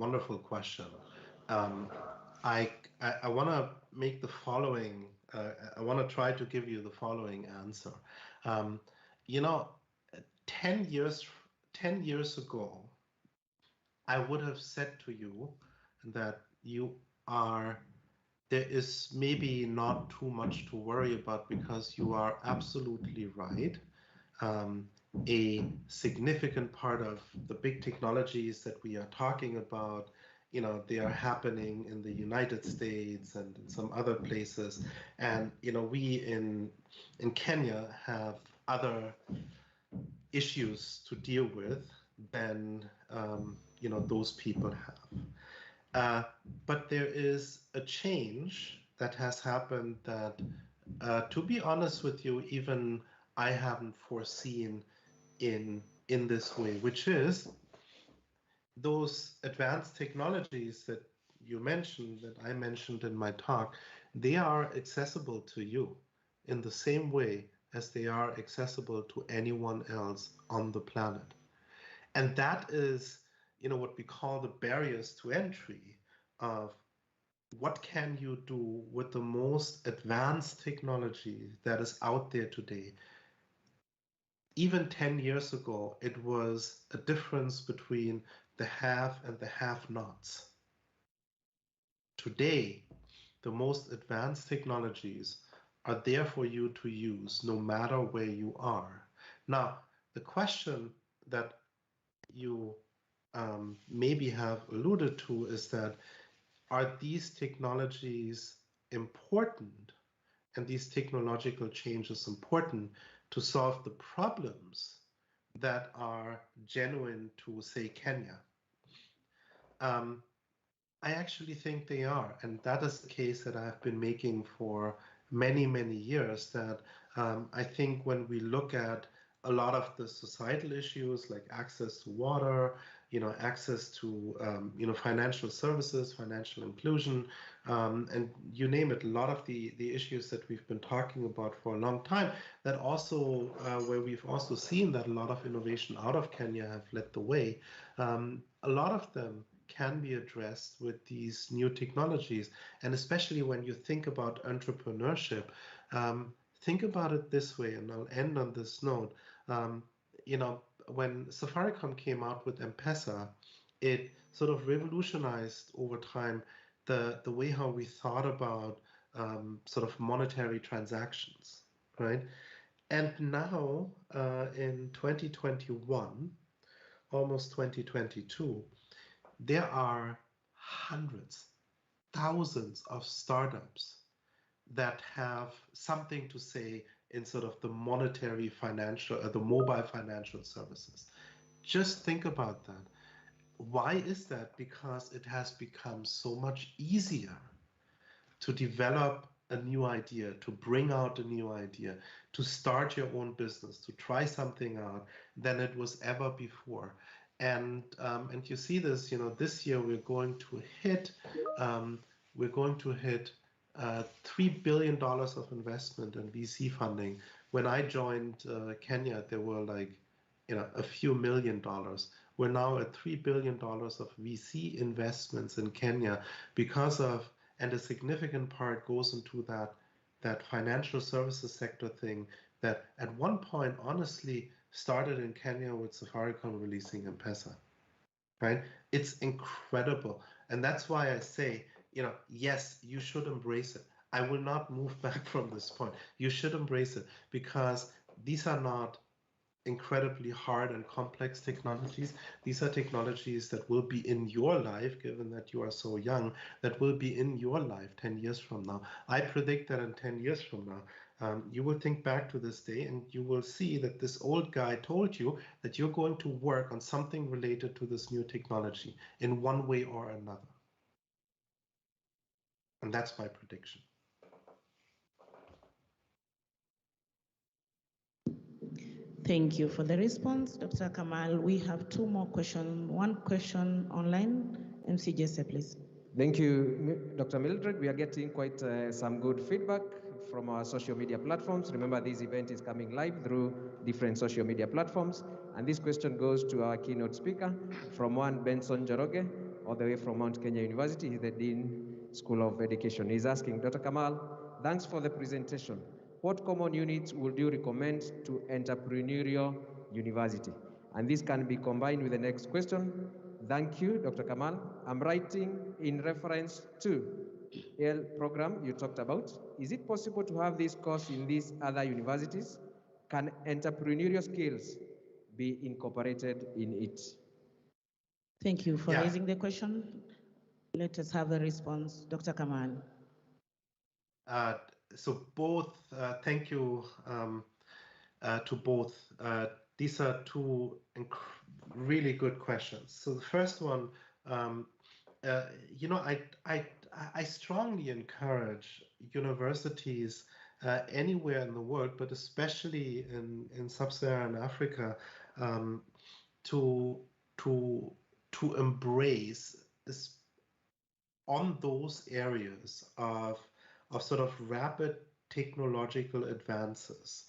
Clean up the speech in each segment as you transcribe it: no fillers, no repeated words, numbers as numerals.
wonderful question. Um, I want to make the following. I want to try to give you the following answer. Um, you know, 10 years 10 years ago, I would have said to you that you are there is maybe not too much to worry about because you are absolutely right. Um, a significant part of the big technologies that we are talking about, they are happening in the United States and in some other places. And, we in Kenya have other issues to deal with than, those people have. Uh, but there is a change that has happened that, to be honest with you, even I haven't foreseen in this way, which is those advanced technologies that you mentioned, that I mentioned in my talk, they are accessible to you in the same way as they are accessible to anyone else on the planet. And that is, what we call the barriers to entry of what can you do with the most advanced technology that is out there today. Even 10 years ago, it was a difference between the have and the have-nots. Today, the most advanced technologies are there for you to use no matter where you are. Now, the question that you maybe have alluded to is that, are these technologies important and these technological changes important to solve the problems that are genuine to, say, Kenya? I actually think they are, and that is the case that I've been making for many, many years, that I think when we look at a lot of the societal issues like access to water, access to, financial services, financial inclusion, and you name it, a lot of the issues that we've been talking about for a long time, that also, where we've also seen that a lot of innovation out of Kenya have led the way, a lot of them can be addressed with these new technologies. And especially when you think about entrepreneurship, think about it this way, and I'll end on this note. When Safaricom came out with M-Pesa, it sort of revolutionized over time the way how we thought about sort of monetary transactions, right? And now in 2021, almost 2022, there are hundreds, thousands of startups that have something to say in sort of the monetary financial, the mobile financial services. Just think about that. Why is that? Because it has become so much easier to develop a new idea, to bring out a new idea, to start your own business, to try something out than it was ever before. And you see this, this year we're going to hit $3 billion of investment in VC funding. When I joined Kenya, there were like, a few million dollars. We're now at $3 billion of VC investments in Kenya because of, and a significant part goes into that financial services sector thing that at one point, honestly, started in Kenya with Safaricom releasing M-Pesa, right? It's incredible. And that's why I say, yes, you should embrace it. I will not move back from this point. You should embrace it because these are not incredibly hard and complex technologies. These are technologies that will be in your life, given that you are so young, that will be in your life 10 years from now. I predict that in 10 years from now, you will think back to this day and you will see that this old guy told you that you're going to work on something related to this new technology in one way or another. And that's my prediction. Thank you for the response, Dr. Kamal. We have two more questions. One question online. MC Jesse, please. Thank you, Dr. Mildred. We are getting quite some good feedback from our social media platforms. Remember, this event is coming live through different social media platforms. And this question goes to our keynote speaker from one Benson Joroge. all the way from Mount Kenya University. He's the Dean, School of Education. He's asking, Dr. Kamal, thanks for the presentation. What common units would you recommend to Entrepreneurial University? And this can be combined with the next question. Thank you, Dr. Kamal. I'm writing in reference to L program you talked about. Is it possible to have this course in these other universities? Can entrepreneurial skills be incorporated in it? Thank you for Yeah. raising the question. Let us have a response. Dr. Kamal. So both, thank you to both. These are two really good questions. So the first one, you know, I strongly encourage universities anywhere in the world, but especially in sub-Saharan Africa, to embrace this on those areas of sort of rapid technological advances,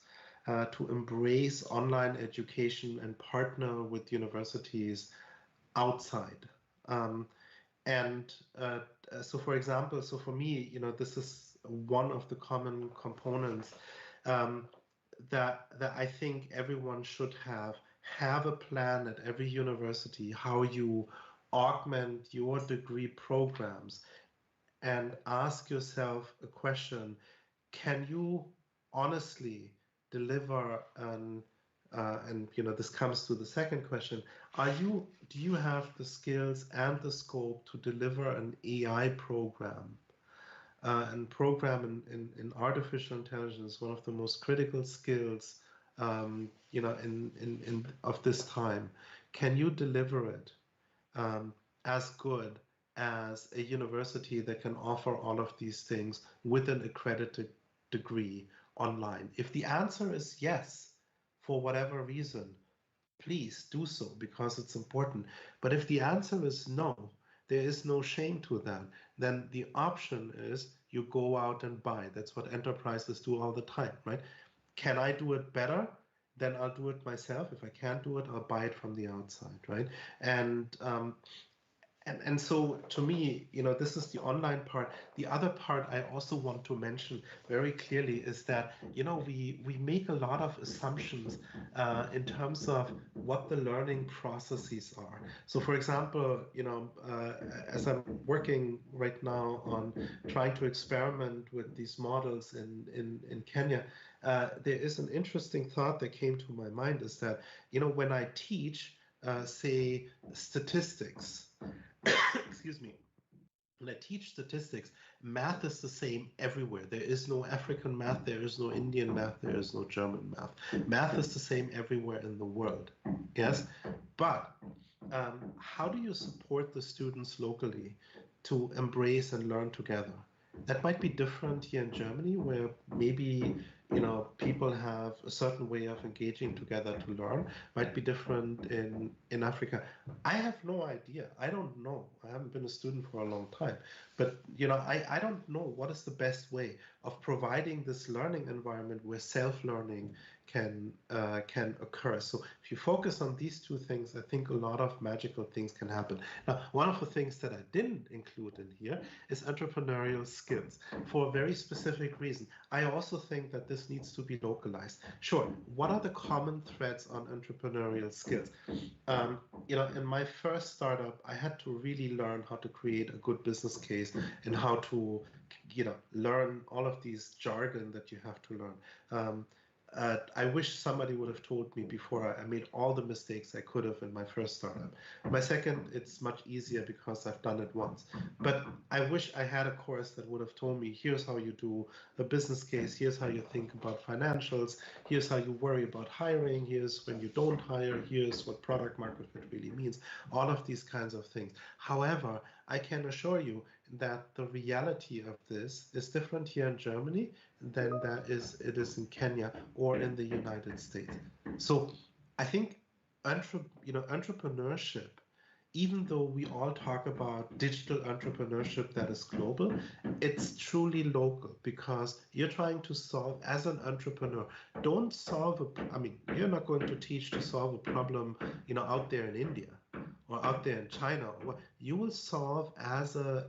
to embrace online education and partner with universities outside. So for example, so for me, you know, this is one of the common components that I think everyone should have a plan at every university, how you augment your degree programs, and ask yourself a question: can you honestly deliver and you know, this comes to the second question: do you have the skills and the scope to deliver an AI program? And program in artificial intelligence, one of the most critical skills, you know, in of this time. Can you deliver it as good as a university that can offer all of these things with an accredited degree online? If the answer is yes, for whatever reason, please do so, because it's important. But if the answer is no, there is no shame to that. Then the option is you go out and buy. That's what enterprises do all the time, right? Can I do it better? Then I'll do it myself. If I can't do it, I'll buy it from the outside, right? And so to me, you know, this is the online part. The other part I also want to mention very clearly is that, you know, we make a lot of assumptions in terms of what the learning processes are. So for example, you know, as I'm working right now on trying to experiment with these models in Kenya, there is an interesting thought that came to my mind, is that, you know, when I teach, say, statistics, excuse me, when I teach statistics, math is the same everywhere. There is no African math, there is no Indian math, there is no German math. Math is the same everywhere in the world, yes? But how do you support the students locally to embrace and learn together? That might be different here in Germany, where maybe, you know, people have a certain way of engaging together to learn. Might be different in Africa. I have no idea. I don't know. I haven't been a student for a long time. But, you know, I don't know what is the best way of providing this learning environment where self-learning can occur. So if you focus on these two things, I think a lot of magical things can happen. Now, one of the things that I didn't include in here is entrepreneurial skills, for a very specific reason. I also think that this needs to be localized. Sure, what are the common threads on entrepreneurial skills? You know, in my first startup, I had to really learn how to create a good business case and how to, you know, learn all of these jargon that you have to learn. I wish somebody would have told me before I made all the mistakes I could have in my first startup. My second, it's much easier because I've done it once. But I wish I had a course that would have told me, here's how you do a business case, here's how you think about financials, here's how you worry about hiring, here's when you don't hire, here's what product market fit really means, all of these kinds of things. However, I can assure you that the reality of this is different here in Germany than it is in Kenya or in the United States. So I think entrepreneurship, even though we all talk about digital entrepreneurship that is global, it's truly local, because you're trying to solve, as an entrepreneur, you're not going to teach to solve a problem, you know, out there in India or out there in China, you will solve as a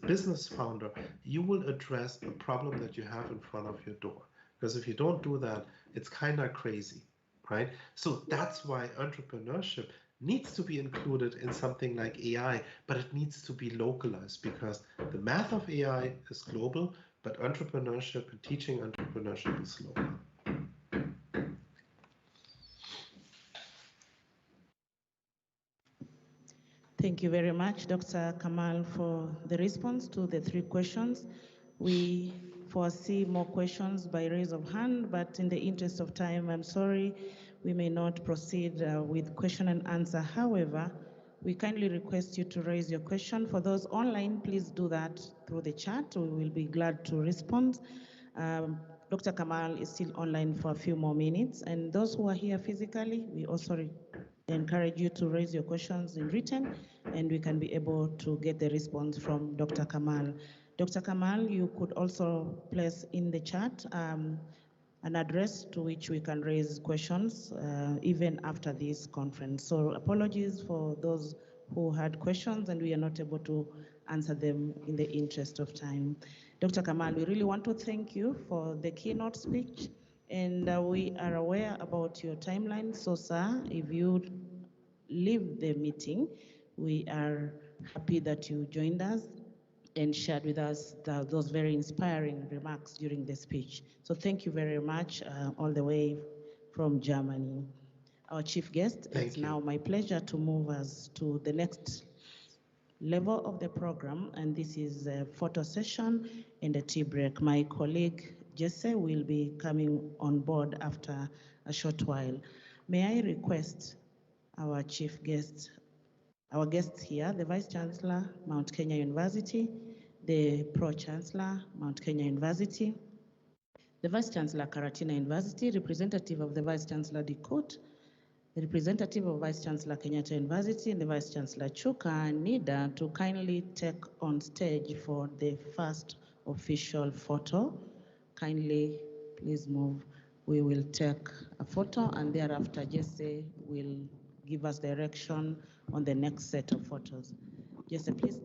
business founder, you will address a problem that you have in front of your door. Because if you don't do that, it's kind of crazy, right? So that's why entrepreneurship needs to be included in something like AI, but it needs to be localized because the math of AI is global, but entrepreneurship and teaching entrepreneurship is local. Thank you very much, Dr. Kamal, for the response to the 3 questions. We foresee more questions by raise of hand, but in the interest of time, I'm sorry, we may not proceed with question and answer. However, we kindly request you to raise your question. For those online, please do that through the chat. We will be glad to respond. Dr. Kamal is still online for a few more minutes, and those who are here physically, we also encourage you to raise your questions in written, and we can be able to get the response from Dr. Kamal. Dr. Kamal, you could also place in the chat an address to which we can raise questions even after this conference. So apologies for those who had questions and we are not able to answer them in the interest of time. Dr. Kamal, we really want to thank you for the keynote speech, and we are aware about your timeline. So, sir, if you leave the meeting, we are happy that you joined us and shared with us those very inspiring remarks during the speech. So thank you very much, all the way from Germany. Our chief guest, it's now my pleasure to move us to the next level of the program, and this is a photo session and a tea break. My colleague Jesse will be coming on board after a short while. May I request our chief guest, our guests here, the Vice Chancellor, Mount Kenya University, the Pro-Chancellor, Mount Kenya University, the Vice Chancellor, Karatina University, representative of the Vice Chancellor Dikut, the representative of Vice Chancellor Kenyatta University, and the Vice Chancellor Chuka Nida to kindly take on stage for the first official photo. Kindly, please move. We will take a photo, and thereafter Jesse will give us direction on the next set of photos. Jesse, please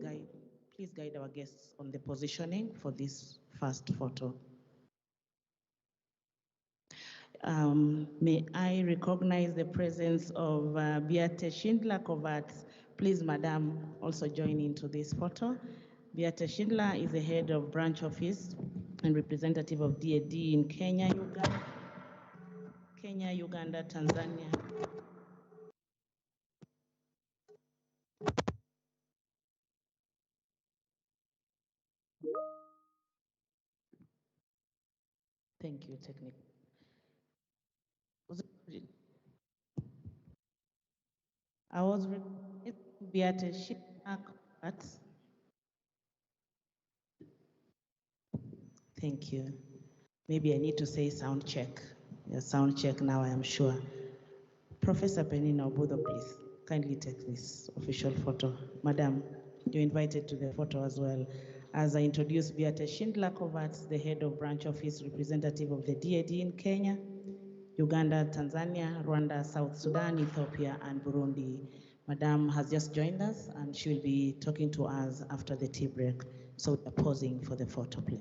guide our guests on the positioning for this first photo. May I recognize the presence of Beate Schindler-Kovacs. Please, Madam, also join into this photo. Beate Schindler is the head of branch office and representative of DAD in Kenya, Uganda, Tanzania. Thank you, technical. I was Beate Schindler-Kovacs. Thank you. Maybe I need to say sound check. Yeah, sound check now, I am sure. Professor Penina Obudo, please kindly take this official photo. Madam, you're invited to the photo as well. As I introduce Beate Schindler-Kovacs, the head of branch office representative of the DAD in Kenya, Uganda, Tanzania, Rwanda, South Sudan, Ethiopia, and Burundi. Madam has just joined us and she will be talking to us after the tea break. So we are pausing for the photo, please.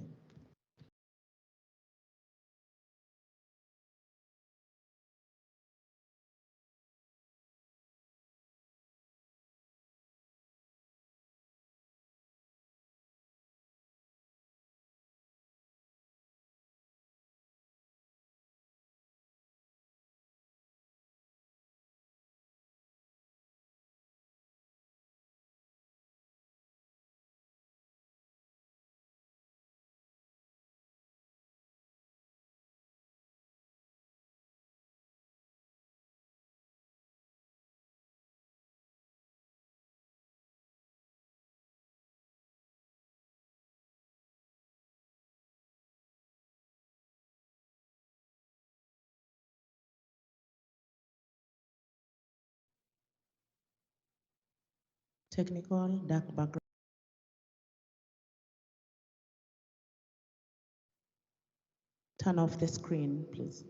Technical, dark background. Turn off the screen, please.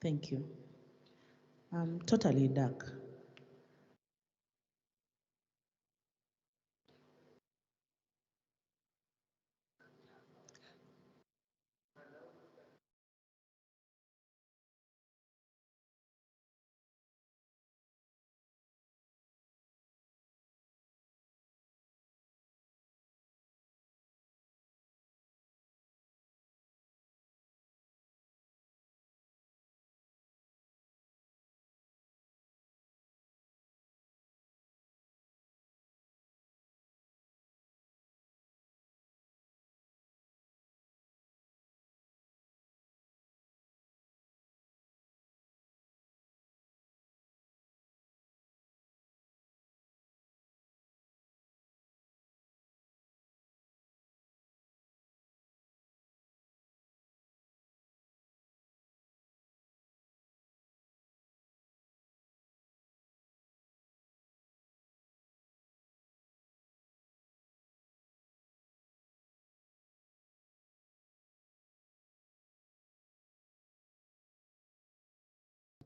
Thank you. Totally dark.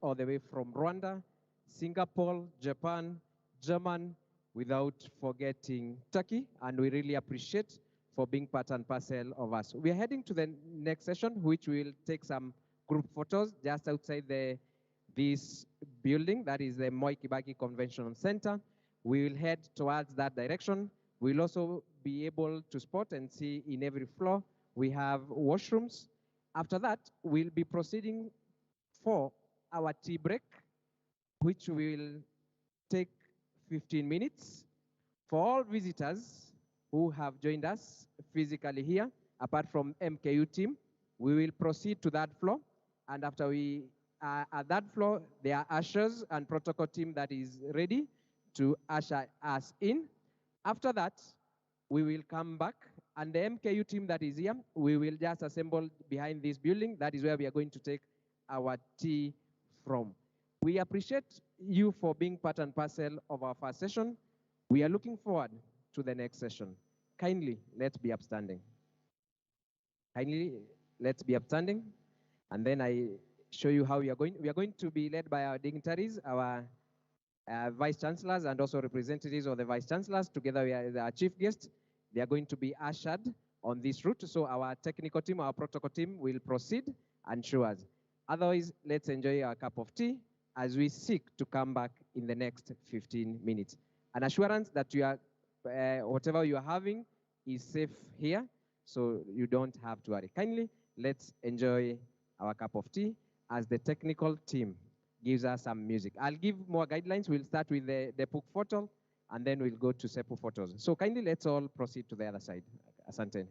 All the way from Rwanda, Singapore, Japan, German, without forgetting Turkey. And we really appreciate for being part and parcel of us. We are heading to the next session, which will take some group photos just outside this building. That is the Moi Kibaki Convention Center. We will head towards that direction. We'll also be able to spot and see in every floor we have washrooms. After that, we'll be proceeding for our tea break, which will take 15 minutes. For all visitors who have joined us physically here, apart from MKU team, we will proceed to that floor. And after we are at that floor, there are ushers and protocol team that is ready to usher us in. After that, we will come back, and the MKU team that is here, we will just assemble behind this building. That is where we are going to take our tea from. We appreciate you for being part and parcel of our first session. We are looking forward to the next session. Kindly, let's be upstanding. Kindly, let's be upstanding. And then I show you how we are going. We are going to be led by our dignitaries, our vice chancellors, and also representatives of the vice chancellors. Together with our chief guest, they are going to be ushered on this route. So our technical team, our protocol team will proceed and show us. Otherwise, let's enjoy our cup of tea as we seek to come back in the next 15 minutes. An assurance that you are, whatever you are having is safe here, so you don't have to worry. Kindly, let's enjoy our cup of tea as the technical team gives us some music. I'll give more guidelines. We'll start with the PUK photo, and then we'll go to SEPU photos. So kindly, let's all proceed to the other side. Asante.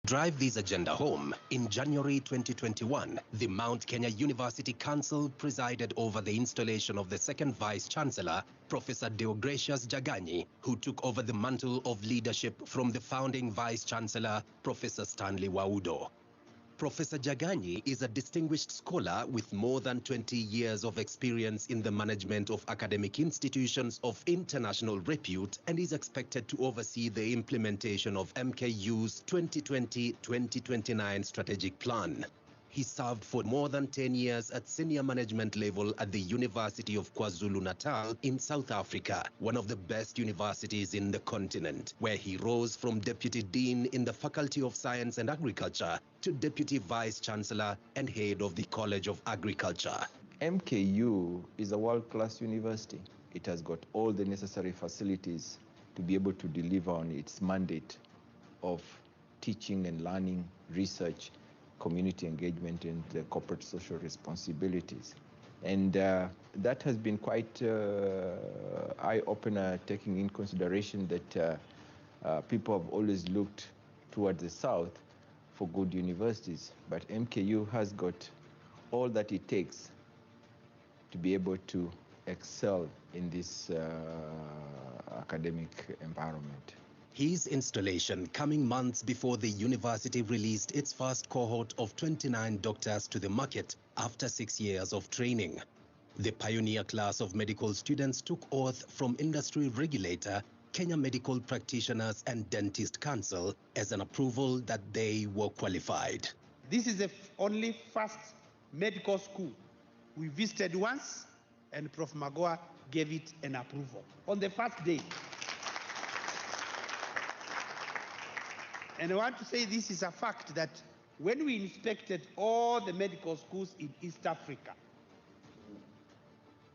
drive this agenda home, in January 2021, the Mount Kenya University Council presided over the installation of the second Vice-Chancellor, Professor Deogratius Jaganyi, who took over the mantle of leadership from the founding Vice-Chancellor, Professor Stanley Waudo. Professor Jaganyi is a distinguished scholar with more than 20 years of experience in the management of academic institutions of international repute and is expected to oversee the implementation of MKU's 2020-2029 strategic plan. He served for more than 10 years at senior management level at the University of KwaZulu-Natal in South Africa, one of the best universities in the continent, where he rose from Deputy Dean in the Faculty of Science and Agriculture to Deputy Vice-Chancellor and Head of the College of Agriculture. MKU is a world-class university. It has got all the necessary facilities to be able to deliver on its mandate of teaching and learning, research, community engagement, and corporate social responsibilities. And that has been quite eye-opener, taking in consideration that people have always looked toward the south for good universities, but MKU has got all that it takes to be able to excel in this academic environment. His installation coming months before the university released its first cohort of 29 doctors to the market after 6 years of training. The pioneer class of medical students took oath from industry regulator, Kenya Medical Practitioners and Dentist Council as an approval that they were qualified. This is the only first medical school we visited once, and Prof. Magoa gave it an approval on the first day. And I want to say this is a fact that when we inspected all the medical schools in East Africa,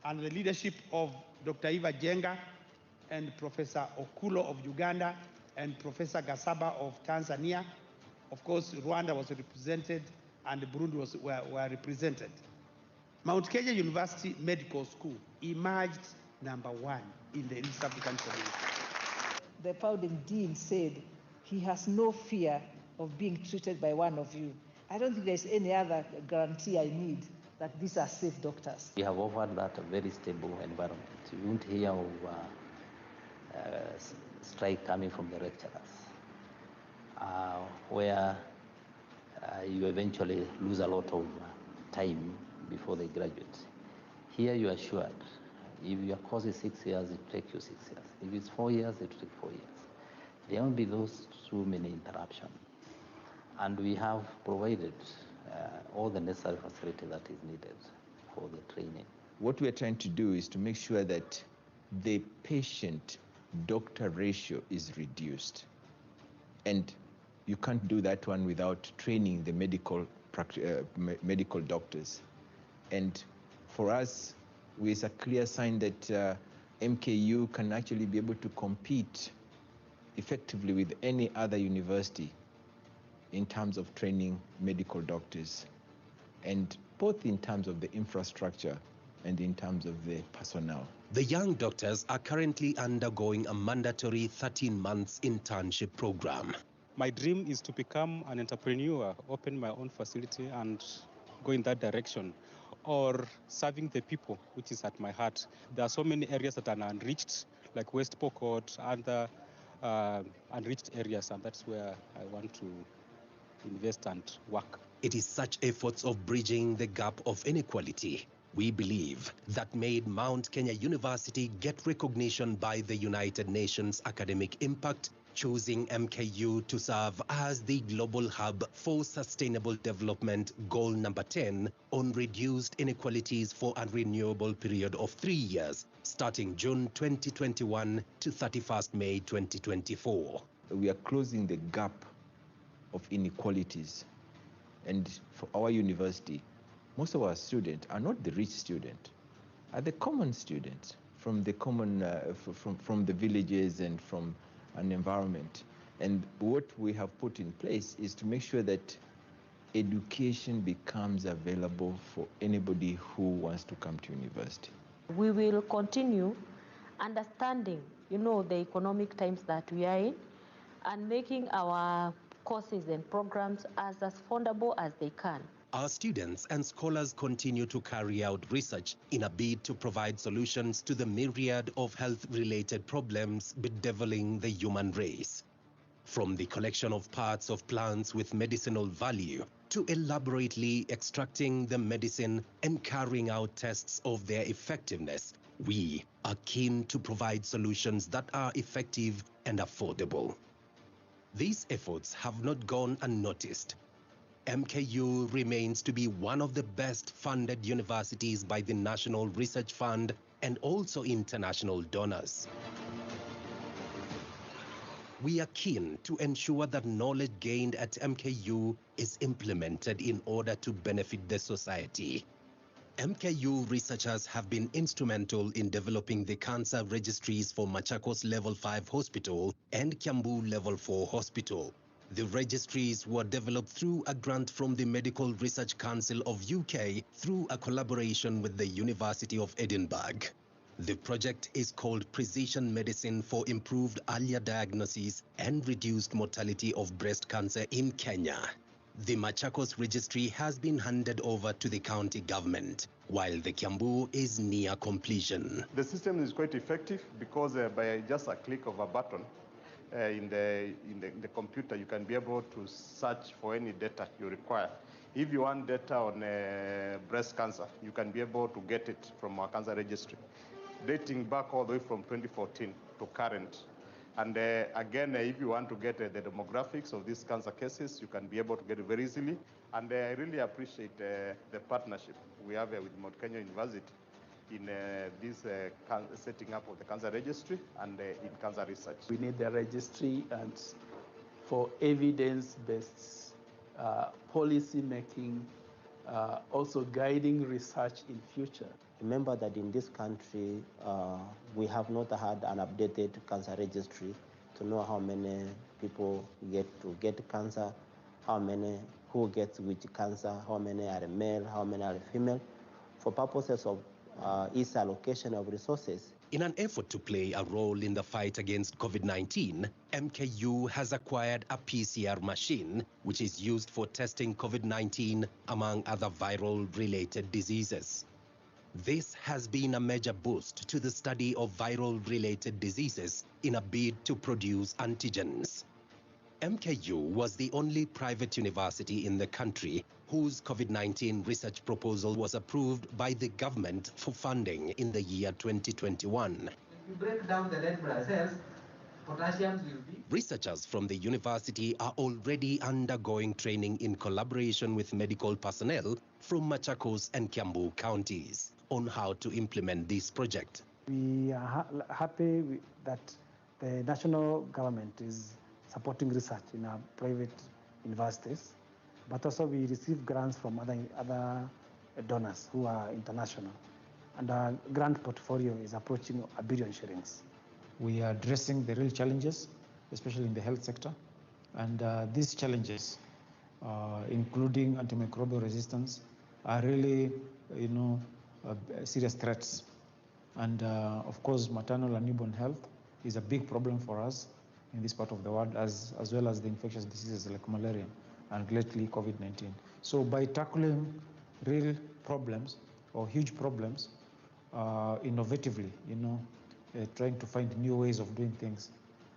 under the leadership of Dr. Eva Jenga and Professor Okulo of Uganda and Professor Gasaba of Tanzania, of course Rwanda was represented and Burundi were represented. Mount Kenya University Medical School emerged #1 in the East African community. The founding dean said he has no fear of being treated by one of you. I don't think there's any other guarantee I need that these are safe doctors. We have offered that a very stable environment. You won't hear of strike coming from the lecturers, where you eventually lose a lot of time before they graduate. Here you are assured, if your course is 6 years, it will take you 6 years. If it's 4 years, it will take 4 years. There won't be those too many interruptions. And we have provided all the necessary facility that is needed for the training. What we're trying to do is to make sure that the patient-doctor ratio is reduced. And you can't do that one without training the medical doctors. And for us, it's a clear sign that MKU can actually be able to compete effectively with any other university in terms of training medical doctors, and both in terms of the infrastructure and in terms of the personnel. The young doctors are currently undergoing a mandatory 13 months internship program. My dream is to become an entrepreneur, open my own facility and go in that direction, or serving the people, which is at my heart. There are so many areas that are unreached, like West Pokot, other unreached areas, and that's where I want to invest and work. It is such efforts of bridging the gap of inequality, we believe, that made Mount Kenya University get recognition by the United Nations Academic Impact, choosing MKU to serve as the global hub for sustainable development goal number 10 on reduced inequalities for a renewable period of 3 years, starting June 2021 to 31st May 2024. We are closing the gap of inequalities. And for our university, most of our students are not the rich student, are the common students from the from the villages and from an environment. And what we have put in place is to make sure that education becomes available for anybody who wants to come to university. We will continue understanding, the economic times that we are in, and making our courses and programs as affordable as they can. Our students and scholars continue to carry out research in a bid to provide solutions to the myriad of health-related problems bedeviling the human race. From the collection of parts of plants with medicinal value to elaborately extracting the medicine and carrying out tests of their effectiveness, we are keen to provide solutions that are effective and affordable. These efforts have not gone unnoticed. MKU remains to be one of the best funded universities by the National Research Fund and also international donors. We are keen to ensure that knowledge gained at MKU is implemented in order to benefit the society. MKU researchers have been instrumental in developing the cancer registries for Machakos Level 5 Hospital and Kiambu Level 4 Hospital. The registries were developed through a grant from the Medical Research Council of UK through a collaboration with the University of Edinburgh. The project is called Precision Medicine for Improved Earlier Diagnosis and Reduced Mortality of Breast Cancer in Kenya. The Machakos registry has been handed over to the county government, while the Kiambu is near completion. The system is quite effective because by just a click of a button in the computer, you can be able to search for any data you require. If you want data on breast cancer, you can be able to get it from our cancer registry, dating back all the way from 2014 to current. And again, if you want to get the demographics of these cancer cases, you can be able to get it very easily. And I really appreciate the partnership we have with Mount Kenya University in this setting up of the cancer registry and in cancer research. We need the registry and for evidence-based policy making, also guiding research in future. Remember that in this country, we have not had an updated cancer registry to know how many people get cancer, how many who gets which cancer, how many are male, how many are female, for purposes of ease allocation of resources. In an effort to play a role in the fight against COVID-19, MKU has acquired a PCR machine, which is used for testing COVID-19 among other viral-related diseases. This has been a major boost to the study of viral-related diseases in a bid to produce antigens. MKU was the only private university in the country whose COVID-19 research proposal was approved by the government for funding in the year 2021. If you break down the red blood cells, potassium will be... Researchers from the university are already undergoing training in collaboration with medical personnel from Machakos and Kiambu counties on how to implement this project. We are happy that the national government is supporting research in our private universities, but also we receive grants from other donors who are international. And our grant portfolio is approaching 1 billion shillings. We are addressing the real challenges, especially in the health sector. And these challenges, including antimicrobial resistance, are really, serious threats. And of course, maternal and newborn health is a big problem for us in this part of the world, as well as the infectious diseases like malaria and lately COVID-19. So by tackling real problems or huge problems innovatively, trying to find new ways of doing things,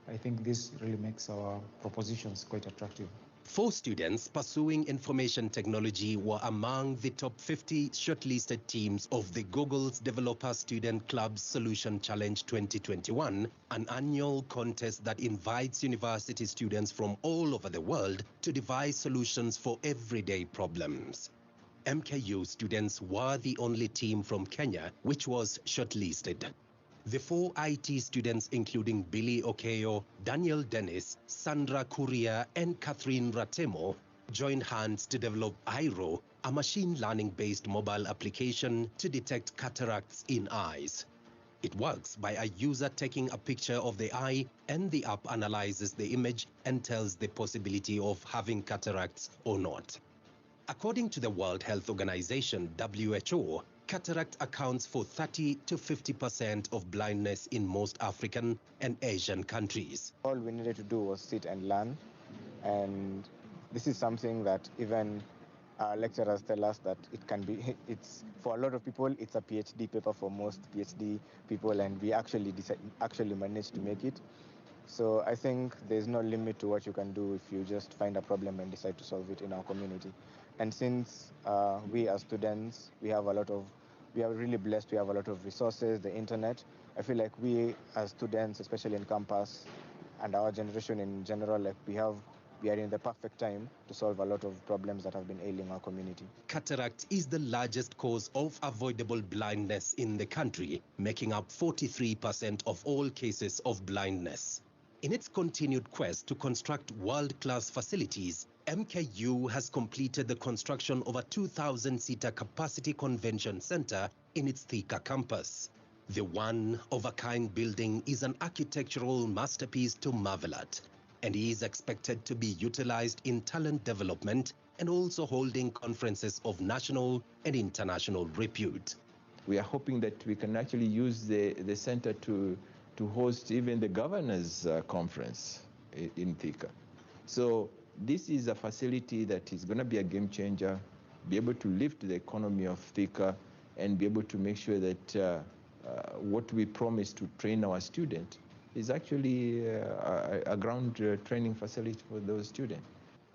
I think this really makes our propositions quite attractive. 4 students pursuing information technology were among the top 50 shortlisted teams of the Google's Developer Student Club's Solution Challenge 2021, an annual contest that invites university students from all over the world to devise solutions for everyday problems. MKU students were the only team from Kenya which was shortlisted. The 4 IT students, including Billy Okeyo, Daniel Dennis, Sandra Kuria, and Catherine Ratemo, joined hands to develop IRO, a machine learning-based mobile application to detect cataracts in eyes. It works by a user taking a picture of the eye, and the app analyzes the image and tells the possibility of having cataracts or not. According to the World Health Organization, WHO, cataract accounts for 30 to 50% of blindness in most African and Asian countries. All we needed to do was sit and learn And this is something that even lecturers tell us that it can be, it's for a lot of people, it's a PhD paper for most PhD people, and we actually managed to make it. So I think there's no limit to what you can do if you just find a problem and decide to solve it in our community. And since we as students, we are really blessed, we have a lot of resources, the internet. I feel like we as students, especially in campus, and our generation in general, like we are in the perfect time to solve a lot of problems that have been ailing our community. Cataract is the largest cause of avoidable blindness in the country, making up 43% of all cases of blindness. In its continued quest to construct world-class facilities, MKU has completed the construction of a 2,000-seater capacity convention center in its Thika campus. The one-of-a-kind building is an architectural masterpiece to marvel at, and is expected to be utilized in talent development and also holding conferences of national and international repute. We are hoping that we can actually use the center to host even the governors' conference in Thika. So this is a facility that is going to be a game changer, be able to lift the economy of Thika, and be able to make sure that what we promise to train our students is actually a ground training facility for those students.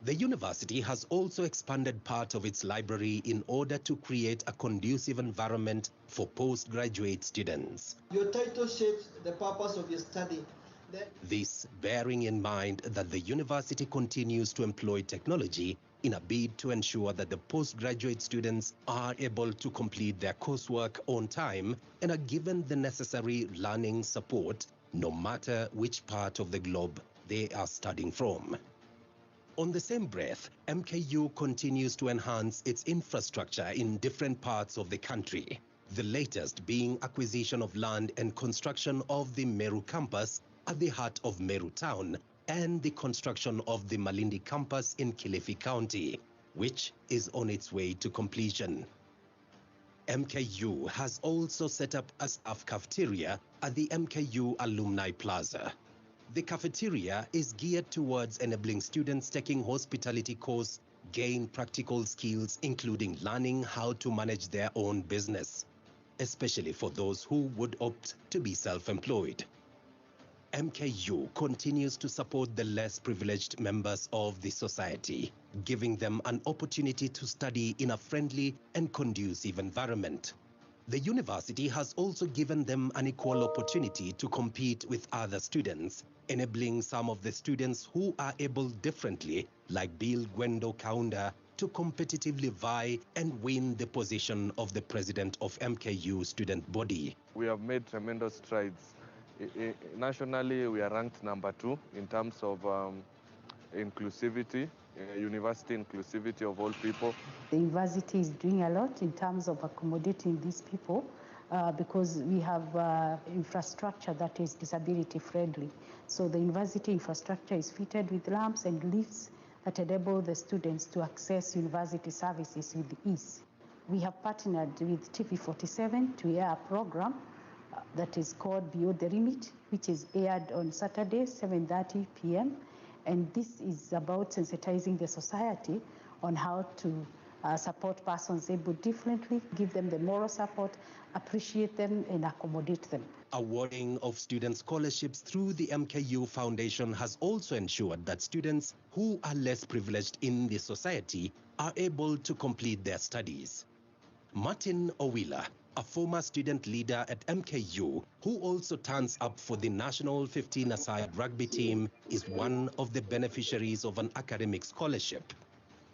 The university has also expanded part of its library in order to create a conducive environment for postgraduate students. Your title shapes the purpose of your study. This bearing in mind that the university continues to employ technology in a bid to ensure that the postgraduate students are able to complete their coursework on time and are given the necessary learning support, no matter which part of the globe they are studying from. On the same breath, MKU continues to enhance its infrastructure in different parts of the country, the latest being acquisition of land and construction of the Meru campus at the heart of Meru town, and the construction of the Malindi campus in Kilifi County, which is on its way to completion. MKU has also set up a staff cafeteria at the MKU Alumni Plaza. The cafeteria is geared towards enabling students taking hospitality course gain practical skills, including learning how to manage their own business, especially for those who would opt to be self-employed. MKU continues to support the less privileged members of the society, giving them an opportunity to study in a friendly and conducive environment. The university has also given them an equal opportunity to compete with other students, enabling some of the students who are able differently, like Bill Gwendo Kaunda, to competitively vie and win the position of the president of MKU student body. We have made tremendous strides. Nationally, we are ranked number 2 in terms of inclusivity, university inclusivity of all people. The university is doing a lot in terms of accommodating these people because we have infrastructure that is disability friendly. So the university infrastructure is fitted with ramps and lifts that enable the students to access university services with ease. We have partnered with TV47 to air a program that is called Beyond the Limit, which is aired on Saturdays, 7:30 p.m. And this is about sensitizing the society on how to support persons able differently, give them the moral support, appreciate them, and accommodate them. Awarding of student scholarships through the MKU Foundation has also ensured that students who are less privileged in the society are able to complete their studies. Martin Owila, a former student leader at MKU, who also turns up for the national 15-a-side rugby team, is one of the beneficiaries of an academic scholarship.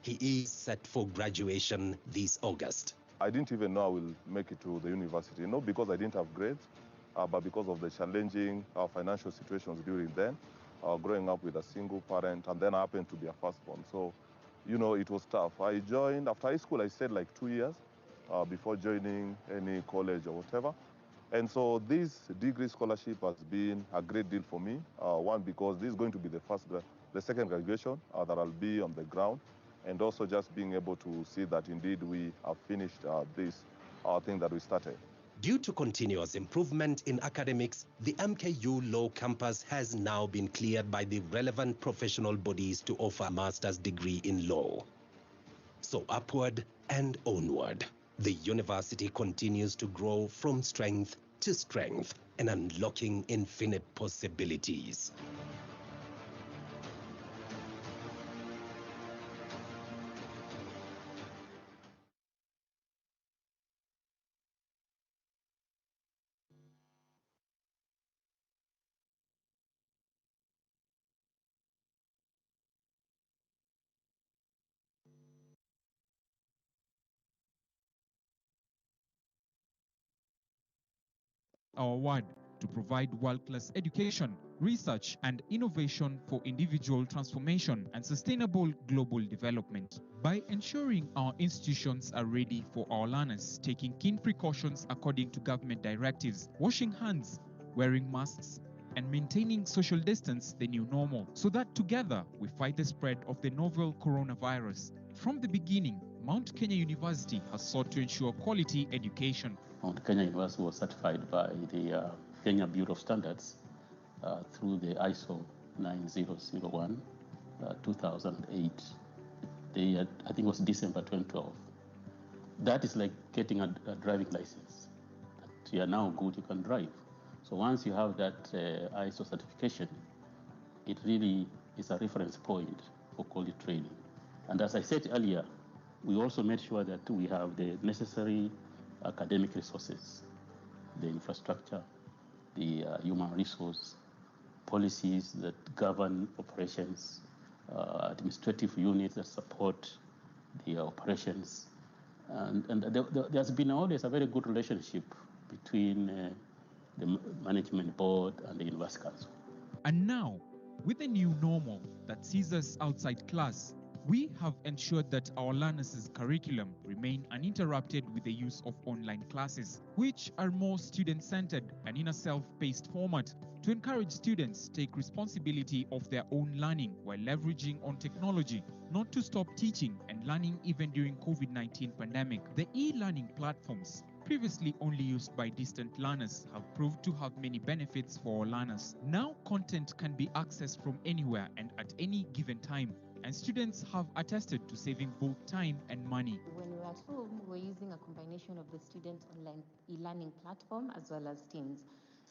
He is set for graduation this August. I didn't even know I will make it to the university, not because I didn't have grades, but because of the challenging financial situations during then, growing up with a single parent, and then I happened to be a firstborn. So, you know, it was tough. I joined, after high school, I stayed like 2 years before joining any college or whatever. And so this degree scholarship has been a great deal for me. One, because this is going to be the second graduation that I'll be on the ground, and also just being able to see that indeed we have finished this thing that we started. Due to continuous improvement in academics, the MKU Law campus has now been cleared by the relevant professional bodies to offer a master's degree in law. So upward and onward, the university continues to grow from strength to strength and unlocking infinite possibilities. Our word to provide world-class education, research, and innovation for individual transformation and sustainable global development. By ensuring our institutions are ready for our learners, taking keen precautions according to government directives, washing hands, wearing masks, and maintaining social distance, the new normal, so that together we fight the spread of the novel coronavirus. From the beginning, Mount Kenya University has sought to ensure quality education. Mount Kenya University was certified by the Kenya Bureau of Standards through the ISO 9001 2008. I think it was December 2012. That is like getting a driving license. That you are now good, you can drive. So once you have that ISO certification, it really is a reference point for quality training. And as I said earlier, we also made sure that we have the necessary academic resources, the infrastructure, the human resource, policies that govern operations, administrative units that support the operations. And there's been always a very good relationship between the management board and the university council. And now, with the new normal that sees us outside class, we have ensured that our learners' curriculum remain uninterrupted with the use of online classes, which are more student-centered and in a self-paced format to encourage students to take responsibility of their own learning while leveraging on technology, not to stop teaching and learning even during COVID-19 pandemic. The e-learning platforms, previously only used by distant learners, have proved to have many benefits for our learners. Now content can be accessed from anywhere and at any given time, and students have attested to saving both time and money. When we were at home, we were using a combination of the student online e-learning platform as well as Teams.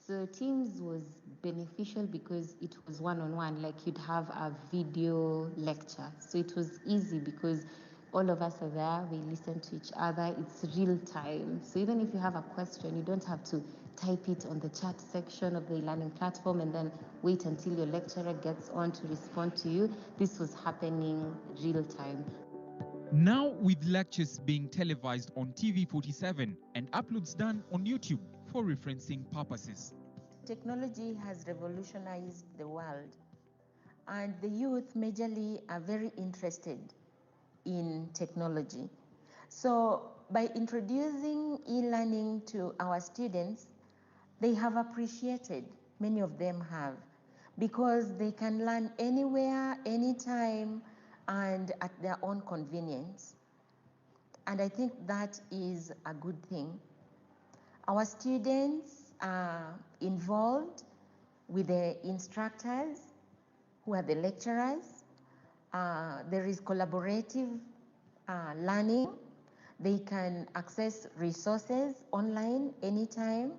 So Teams was beneficial because it was one-on-one, like you'd have a video lecture. So it was easy because all of us are there, we listen to each other, it's real time. So even if you have a question, you don't have to type it on the chat section of the e-learning platform and then wait until your lecturer gets on to respond to you. This was happening real time. Now, with lectures being televised on TV47 and uploads done on YouTube for referencing purposes. Technology has revolutionized the world, and the youth majorly are very interested in technology. So by introducing e-learning to our students, they have appreciated, many of them have, because they can learn anywhere, anytime, and at their own convenience. And I think that is a good thing. Our students are involved with the instructors who are the lecturers. There is collaborative learning. They can access resources online anytime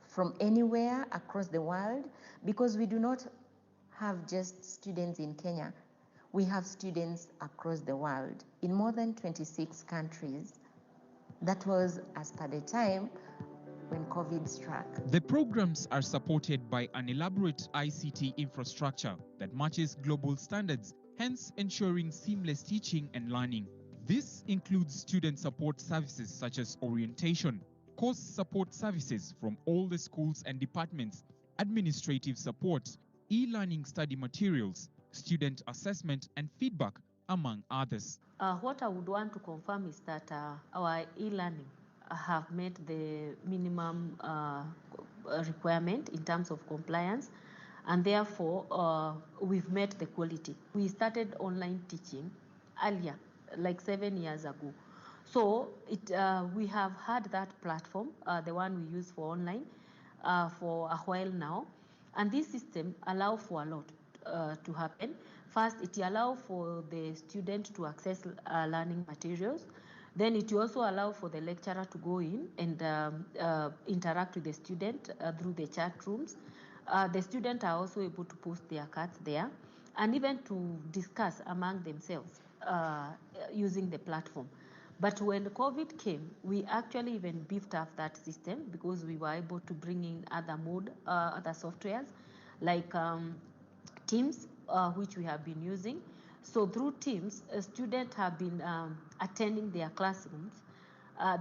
from anywhere across the world, because we do not have just students in Kenya. We have students across the world in more than 26 countries. That was as per the time when COVID struck. The programs are supported by an elaborate ICT infrastructure that matches global standards, hence ensuring seamless teaching and learning. This includes student support services such as orientation, course support services from all the schools and departments, administrative support, e-learning study materials, student assessment and feedback, among others. What I would want to confirm is that our e-learning have met the minimum requirement in terms of compliance, and therefore we've met the quality. We started online teaching earlier, like 7 years ago. So we have had that platform, the one we use for online, for a while now. And this system allows for a lot to happen. First, it allows for the student to access learning materials. Then it also allows for the lecturer to go in and interact with the student through the chat rooms. The students are also able to post their cards there and even to discuss among themselves using the platform. But when COVID came, we actually even beefed up that system because we were able to bring in other softwares like Teams, which we have been using. So through Teams, students have been attending their classrooms,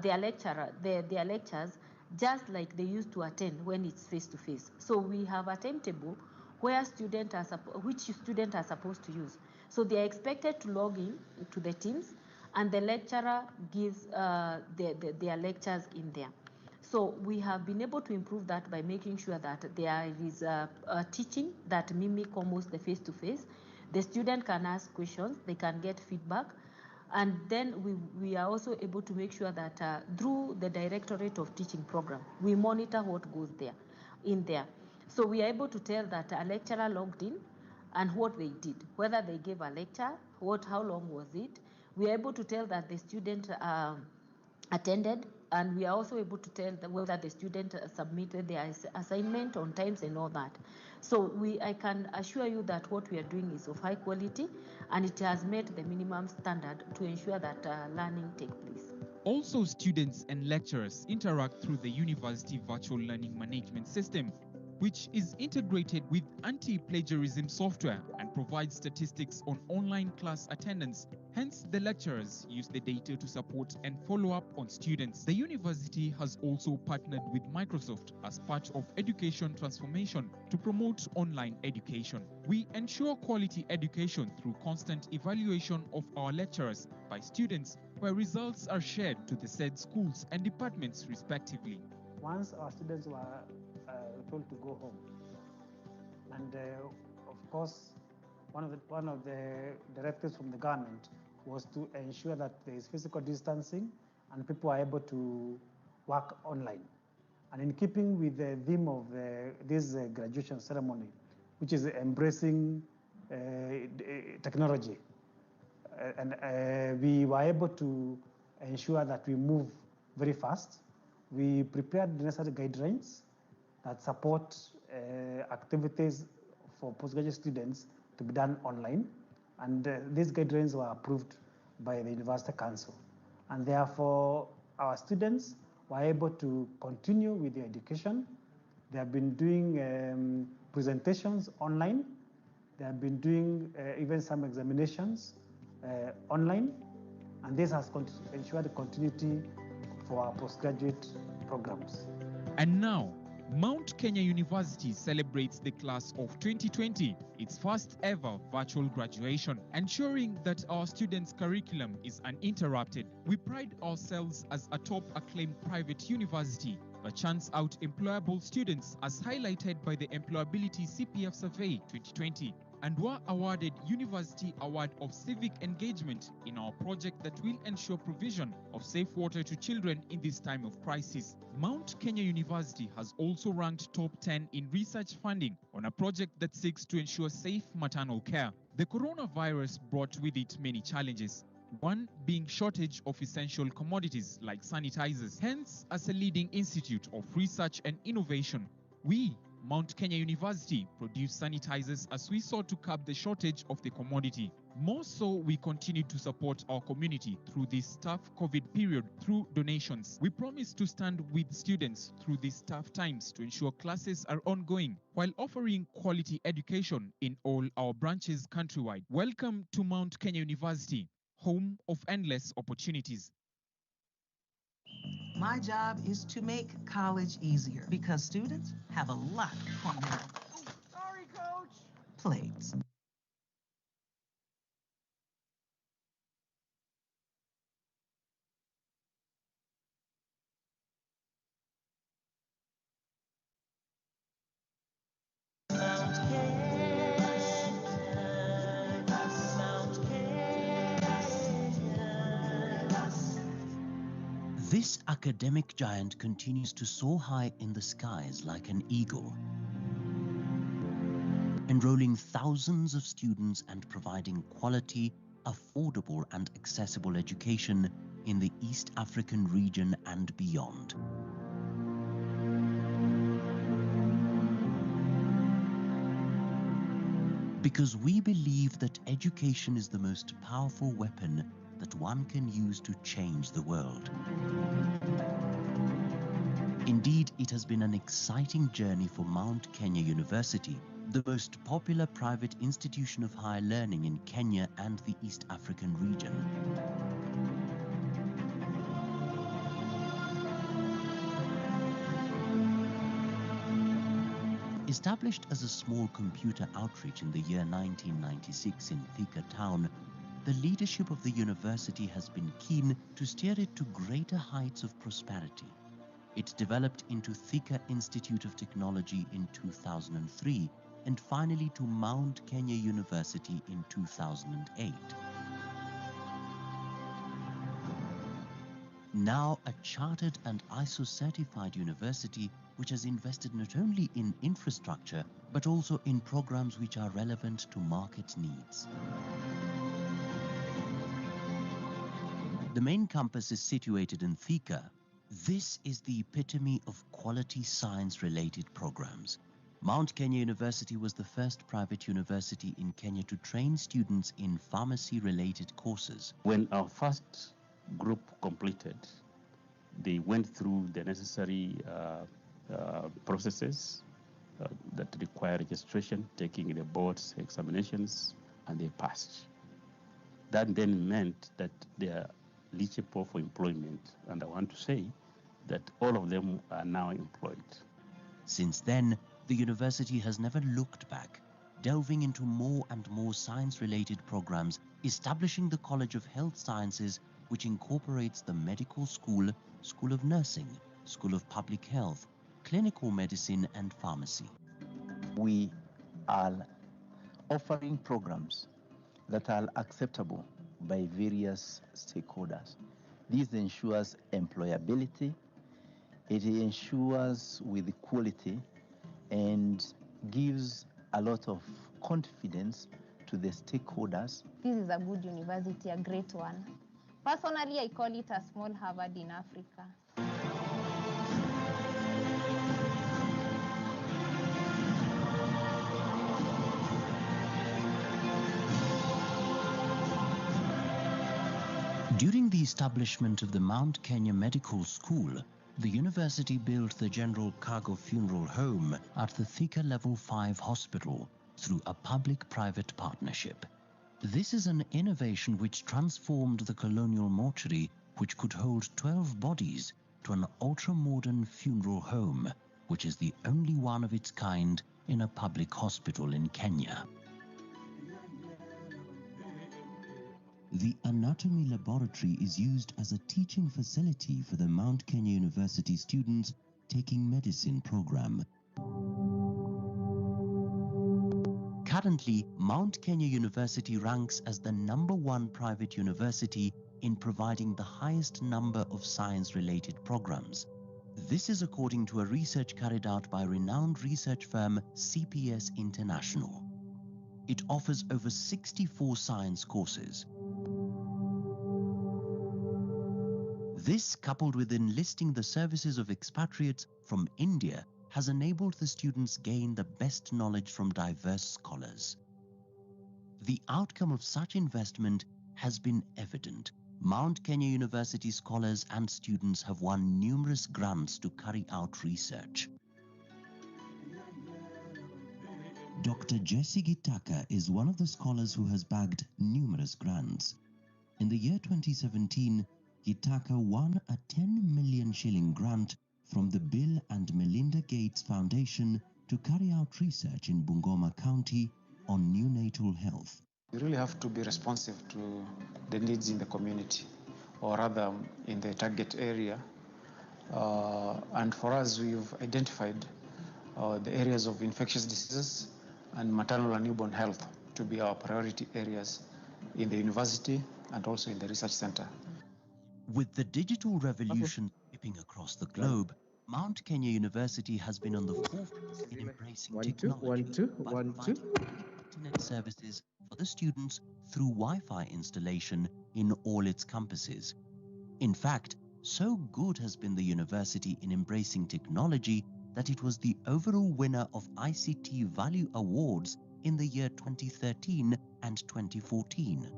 their lectures, just like they used to attend when it's face-to-face. So we have a timetable where which students are supposed to use. So they are expected to log in to the Teams, and the lecturer gives their lectures in there. So we have been able to improve that by making sure that there is a teaching that mimic almost the face-to-face. The student can ask questions, they can get feedback, and then we are also able to make sure that through the Directorate of Teaching Program, we monitor what goes in there. So we are able to tell that a lecturer logged in and what they did, whether they gave a lecture, how long was it. We are able to tell that the student attended, and we are also able to tell whether the student submitted their assignment on times and all that. So I can assure you that what we are doing is of high quality, and it has met the minimum standard to ensure that learning takes place. Also, students and lecturers interact through the university virtual learning management system, which is integrated with anti-plagiarism software and provides statistics on online class attendance. Hence, the lecturers use the data to support and follow up on students. The university has also partnered with Microsoft as part of education transformation to promote online education. We ensure quality education through constant evaluation of our lecturers by students, where results are shared to the said schools and departments respectively. Once our students were told to go home, and of course, one of the directives from the government was to ensure that there is physical distancing and people are able to work online. And in keeping with the theme of this graduation ceremony, which is embracing technology, and we were able to ensure that we move very fast. We prepared the necessary guidelines that support activities for postgraduate students to be done online, and these guidelines were approved by the University Council. And therefore, our students were able to continue with their education. They have been doing presentations online. They have been doing even some examinations online, and this has ensured the continuity for our postgraduate programs. And now, Mount Kenya University celebrates the class of 2020, its first ever virtual graduation, ensuring that our students' curriculum is uninterrupted. We pride ourselves as a top acclaimed private university that churns out employable students, as highlighted by the Employability CPF Survey 2020, and were awarded University Award of Civic Engagement in our project that will ensure provision of safe water to children in this time of crisis. Mount Kenya University has also ranked top 10 in research funding on a project that seeks to ensure safe maternal care. The coronavirus brought with it many challenges, one being shortage of essential commodities like sanitizers. Hence, as a leading institute of research and innovation, we, Mount Kenya University, produce sanitizers as we sought to curb the shortage of the commodity. More so, we continue to support our community through this tough COVID period through donations. We promise to stand with students through these tough times to ensure classes are ongoing while offering quality education in all our branches countrywide. Welcome to Mount Kenya University, home of endless opportunities. My job is to make college easier because students have a lot on their plates. This academic giant continues to soar high in the skies like an eagle, enrolling thousands of students and providing quality, affordable and accessible education in the East African region and beyond. Because we believe that education is the most powerful weapon that one can use to change the world. Indeed, it has been an exciting journey for Mount Kenya University, the most popular private institution of higher learning in Kenya and the East African region. Established as a small computer outreach in the year 1996 in Thika town, the leadership of the university has been keen to steer it to greater heights of prosperity. It developed into Thika Institute of Technology in 2003 and finally to Mount Kenya University in 2008. Now a chartered and ISO-certified university which has invested not only in infrastructure but also in programs which are relevant to market needs. The main campus is situated in Thika. This is the epitome of quality science-related programs. Mount Kenya University was the first private university in Kenya to train students in pharmacy-related courses. When our first group completed, they went through the necessary processes that require registration, taking the board's examinations, and they passed. That then meant that they are eligible for employment, and I want to say that all of them are now employed. Since then, the university has never looked back, delving into more and more science-related programs, establishing the College of Health Sciences, which incorporates the medical school, School of Nursing, School of Public Health, Clinical Medicine and Pharmacy. We are offering programs that are acceptable by various stakeholders. This ensures employability, it ensures with quality, and gives a lot of confidence to the stakeholders. This is a good university, a great one. Personally, I call it a small Harvard in Africa. During the establishment of the Mount Kenya Medical School, the university built the General Cargo Funeral Home at the Thika Level 5 Hospital through a public-private partnership. This is an innovation which transformed the colonial mortuary, which could hold 12 bodies, to an ultra-modern funeral home, which is the only one of its kind in a public hospital in Kenya. The anatomy laboratory is used as a teaching facility for the Mount Kenya University students taking medicine program. Currently, Mount Kenya University ranks as the #1 private university in providing the highest number of science-related programs. This is according to a research carried out by renowned research firm CPS International. It offers over 64 science courses. This, coupled with enlisting the services of expatriates from India, has enabled the students gain the best knowledge from diverse scholars. The outcome of such investment has been evident. Mount Kenya University scholars and students have won numerous grants to carry out research. Dr. Jesse Gitaka is one of the scholars who has bagged numerous grants. In the year 2017, Gitaka won a 10 million shilling grant from the Bill and Melinda Gates Foundation to carry out research in Bungoma County on neonatal health. We really have to be responsive to the needs in the community, or rather in the target area. And for us, we've identified the areas of infectious diseases and maternal and newborn health to be our priority areas in the university and also in the research center. With the digital revolution sweeping across the globe, Mount Kenya University has been on the forefront in embracing technology by providing internet services for the students through Wi-Fi installation in all its campuses. In fact, so good has been the university in embracing technology that it was the overall winner of ICT Value Awards in the year 2013 and 2014.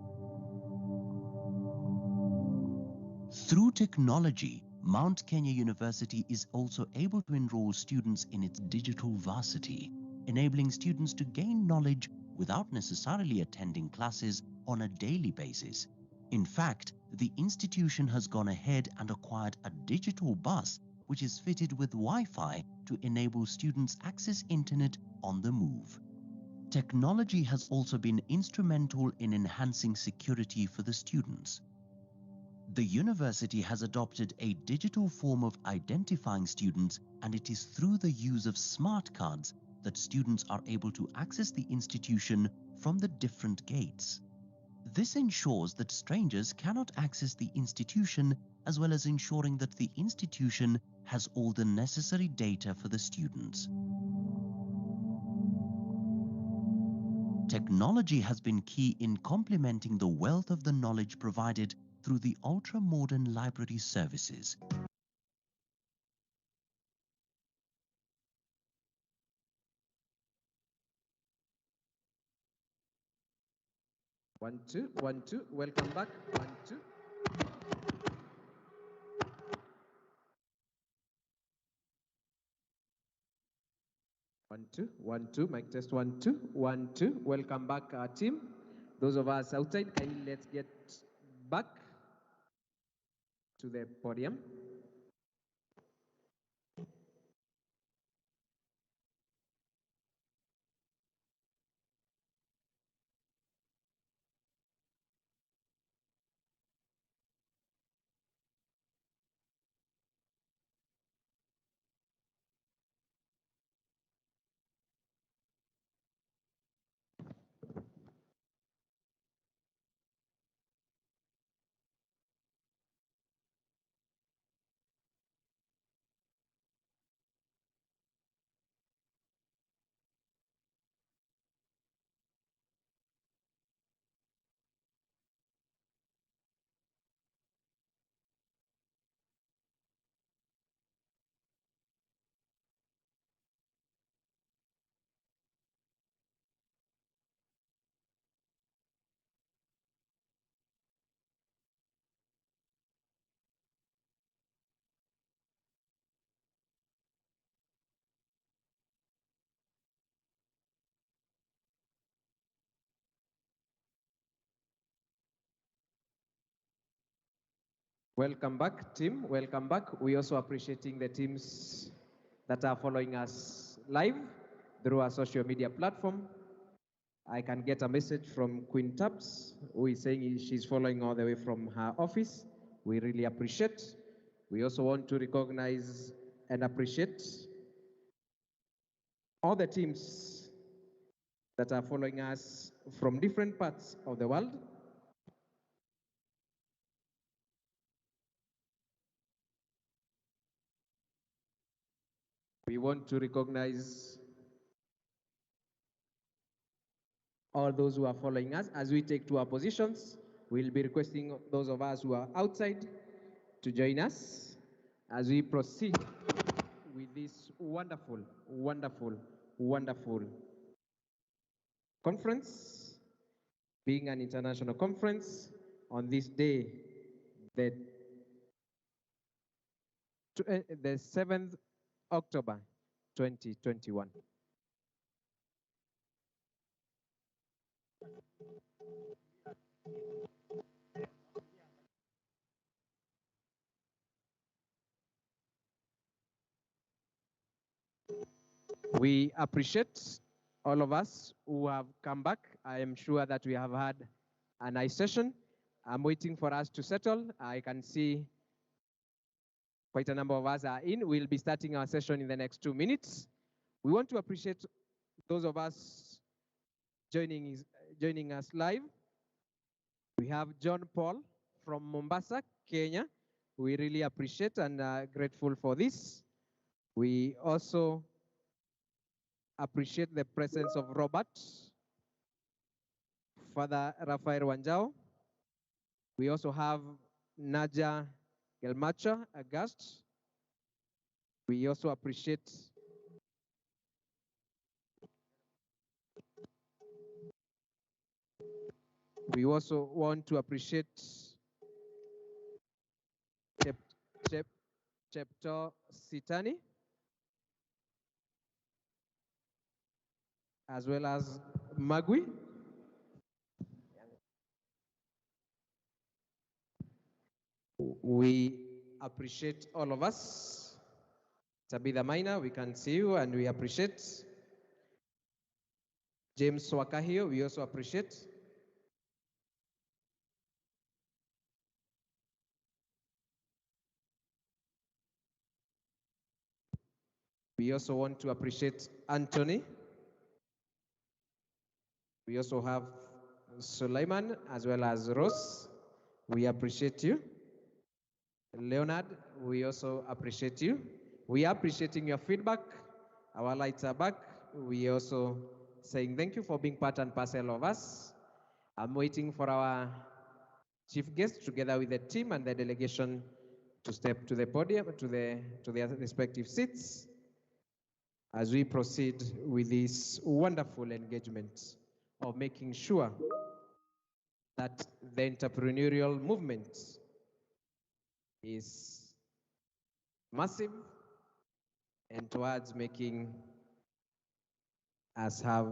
Through technology, Mount Kenya University is also able to enroll students in its digital varsity, enabling students to gain knowledge without necessarily attending classes on a daily basis. In fact, the institution has gone ahead and acquired a digital bus which is fitted with Wi-Fi to enable students access internet on the move. Technology has also been instrumental in enhancing security for the students. The university has adopted a digital form of identifying students, and it is through the use of smart cards that students are able to access the institution from the different gates. This ensures that strangers cannot access the institution, as well as ensuring that the institution has all the necessary data for the students. Technology has been key in complementing the wealth of the knowledge provided through the ultra-modern library services. One, two, welcome back, 1, 2. One, two, mic test, 1, 2, 1, 2. Welcome back, team. Those of us outside, kindly let's get back to the podium. Welcome back, team. Welcome back. We also appreciating the teams that are following us live through our social media platform. I can get a message from Queen Taps, who is saying she's following all the way from her office. We really appreciate. We also want to recognize and appreciate all the teams that are following us from different parts of the world. We want to recognize all those who are following us. As we take to our positions, we'll be requesting those of us who are outside to join us as we proceed with this wonderful, wonderful, wonderful conference, being an international conference on this day, the 7th October 2021. We appreciate all of us who have come back. I am sure that we have had a nice session. I'm waiting for us to settle. I can see quite a number of us are in. We'll be starting our session in the next 2 minutes. We want to appreciate those of us joining us live. We have John Paul from Mombasa, Kenya. We really appreciate and are grateful for this. We also appreciate the presence of Robert, Father Rafael Wanjao. We also have Naja Gelmacha Agast. We also appreciate want to appreciate Chepto Sitani, as well as Magui. We appreciate all of us. Tabitha Maina, we can see you and we appreciate. James Wakahio, we also appreciate. We also want to appreciate Anthony. We also have Suleiman as well as Ross. We appreciate you. Leonard, we also appreciate you. We are appreciating your feedback. Our lights are back. We also saying thank you for being part and parcel of us. I'm waiting for our chief guest together with the team and the delegation to step to the podium, to their respective seats as we proceed with this wonderful engagement of making sure that the entrepreneurial movement is massive and towards making us have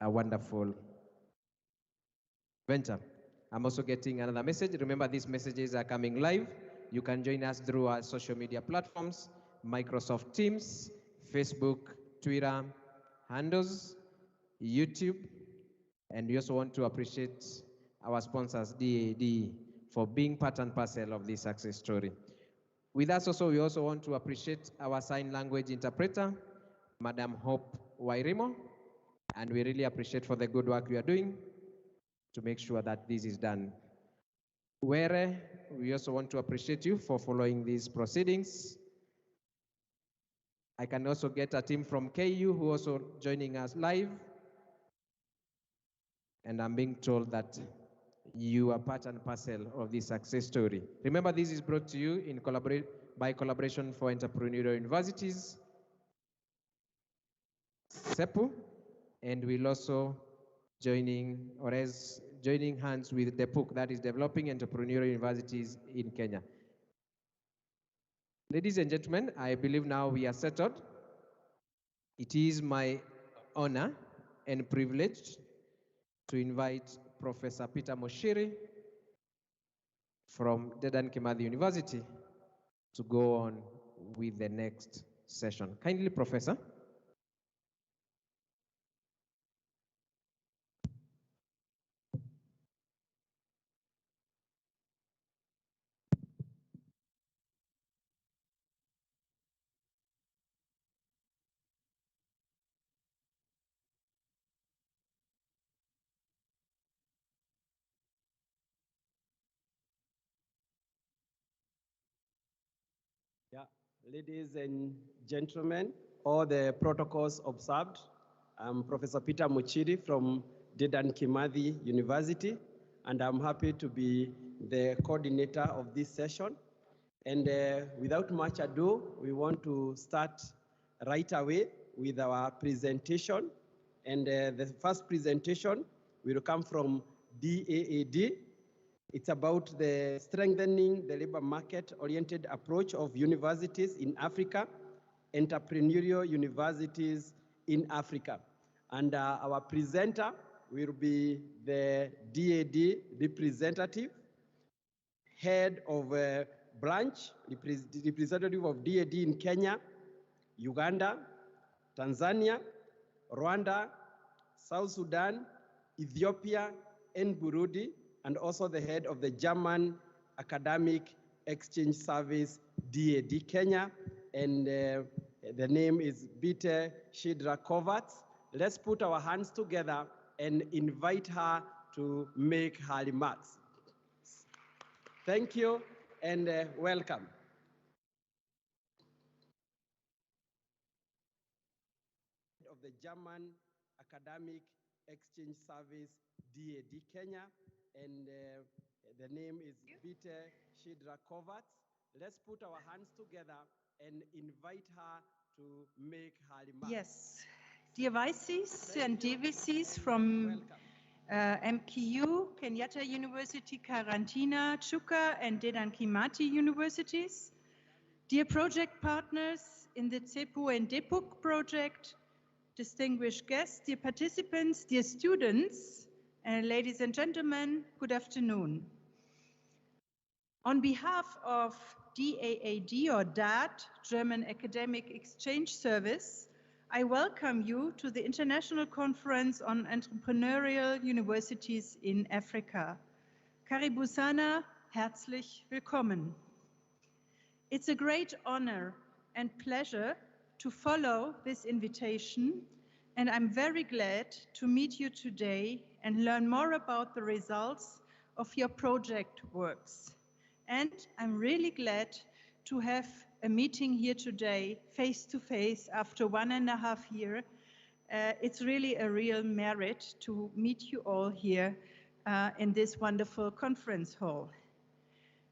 a wonderful venture. I'm also getting another message. Remember, these messages are coming live. You can join us through our social media platforms, Microsoft Teams, Facebook, Twitter, handles, YouTube, and we also want to appreciate our sponsors, DAD, for being part and parcel of this success story. With us also, we also want to appreciate our sign language interpreter, Madam Hope Wairimo, and we really appreciate for the good work we are doing to make sure that this is done. Where we also want to appreciate you for following these proceedings. I can also get a team from KU who also joining us live. And I'm being told that you are part and parcel of this success story. Remember, this is brought to you in by Collaboration for Entrepreneurial Universities, SEPU, and we'll also joining hands with the PUC, that is Developing Entrepreneurial Universities in Kenya. Ladies and gentlemen, I believe now we are settled. It is my honor and privilege to invite Professor Peter Moshiri from Dedan Kimathi University to go on with the next session. Kindly, Professor. Yeah, ladies and gentlemen, all the protocols observed. I'm Professor Peter Mochiri from Dedan Kimathi University, and I'm happy to be the coordinator of this session. And without much ado, we want to start right away with our presentation. And the first presentation will come from DAAD. It's about the strengthening the labor market-oriented approach of universities in Africa, entrepreneurial universities in Africa. And our presenter will be the DAD representative, head of branch, representative of DAD in Kenya, Uganda, Tanzania, Rwanda, South Sudan, Ethiopia, and Burundi, and also the head of the German Academic Exchange Service, DAD Kenya, and the name is Bite Shidra Kovacs. Let's put our hands together and invite her to make her remarks. Thank you. and welcome. Of the German Academic Exchange Service, DAD Kenya, and the name is Vite Shidra Kovacs. Let's put our hands together and invite her to make her remarks. Yes, dear VCs and DVCs from MKU, Kenyatta University, Karantina, Chuka, and Dedan Kimathi universities, dear project partners in the CEPU and DEPUC project, distinguished guests, dear participants, dear students, and ladies and gentlemen, good afternoon. On behalf of DAAD or DAD, German Academic Exchange Service, I welcome you to the International Conference on Entrepreneurial Universities in Africa. Karibu sana, herzlich willkommen. It's a great honor and pleasure to follow this invitation, and I'm very glad to meet you today and learn more about the results of your project works. And I'm really glad to have a meeting here today, face to face, after 1.5 years. It's really a real merit to meet you all here in this wonderful conference hall.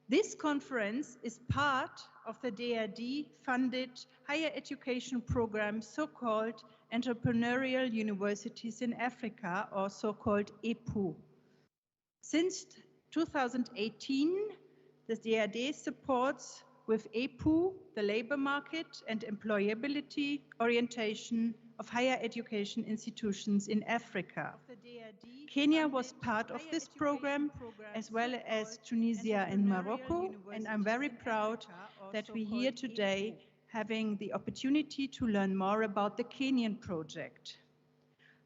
This conference is part of the DAD-funded higher education program, so-called Entrepreneurial Universities in Africa, or so-called EPU. Since 2018, the DAD supports with EPU the labor market and employability orientation of higher education institutions in Africa. Kenya was part of this program, as well as Tunisia and Morocco, and I'm very proud that we're here today having the opportunity to learn more about the Kenyan project.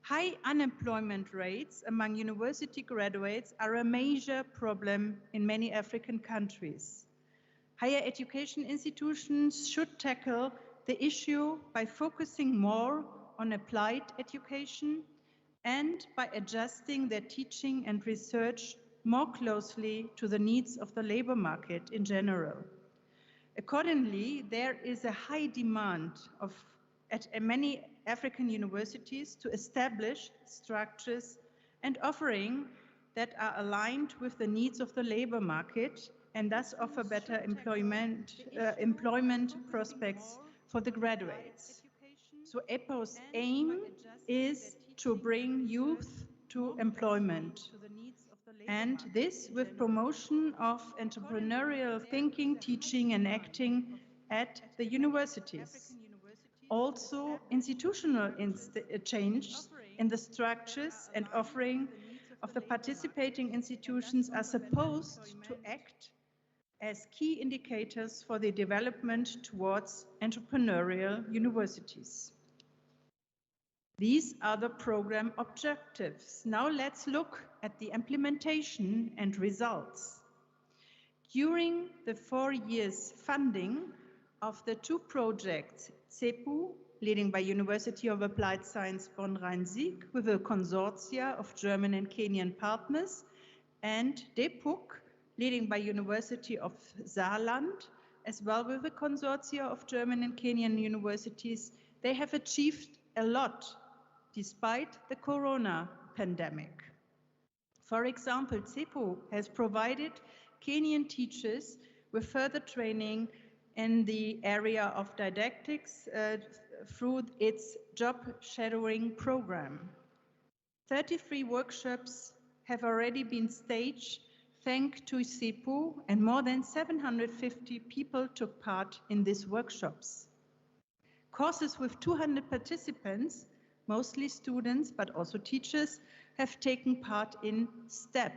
High unemployment rates among university graduates are a major problem in many African countries. Higher education institutions should tackle the issue by focusing more on applied education and by adjusting their teaching and research more closely to the needs of the labor market in general. Accordingly, there is a high demand at many African universities to establish structures and offering that are aligned with the needs of the labor market and thus offer better employment prospects for the graduates. So EPU's aim is to bring youth to employment, and this with promotion of entrepreneurial thinking, teaching and acting at the universities. Also, institutional change in the structures and offering of the participating institutions are supposed to act as key indicators for the development towards entrepreneurial universities. These are the program objectives. Now let's look at the implementation and results. During the 4 years funding of the 2 projects, CEPU, leading by University of Applied Science Bonn-Rhein-Sieg with a consortia of German and Kenyan partners, and DEPUC, leading by University of Saarland, as well with a consortia of German and Kenyan universities, they have achieved a lot despite the corona pandemic. For example, CEPU has provided Kenyan teachers with further training in the area of didactics through its job shadowing program. 33 workshops have already been staged thanks to CEPU, and more than 750 people took part in these workshops. Courses with 200 participants, mostly students but also teachers, have taken part in STEP.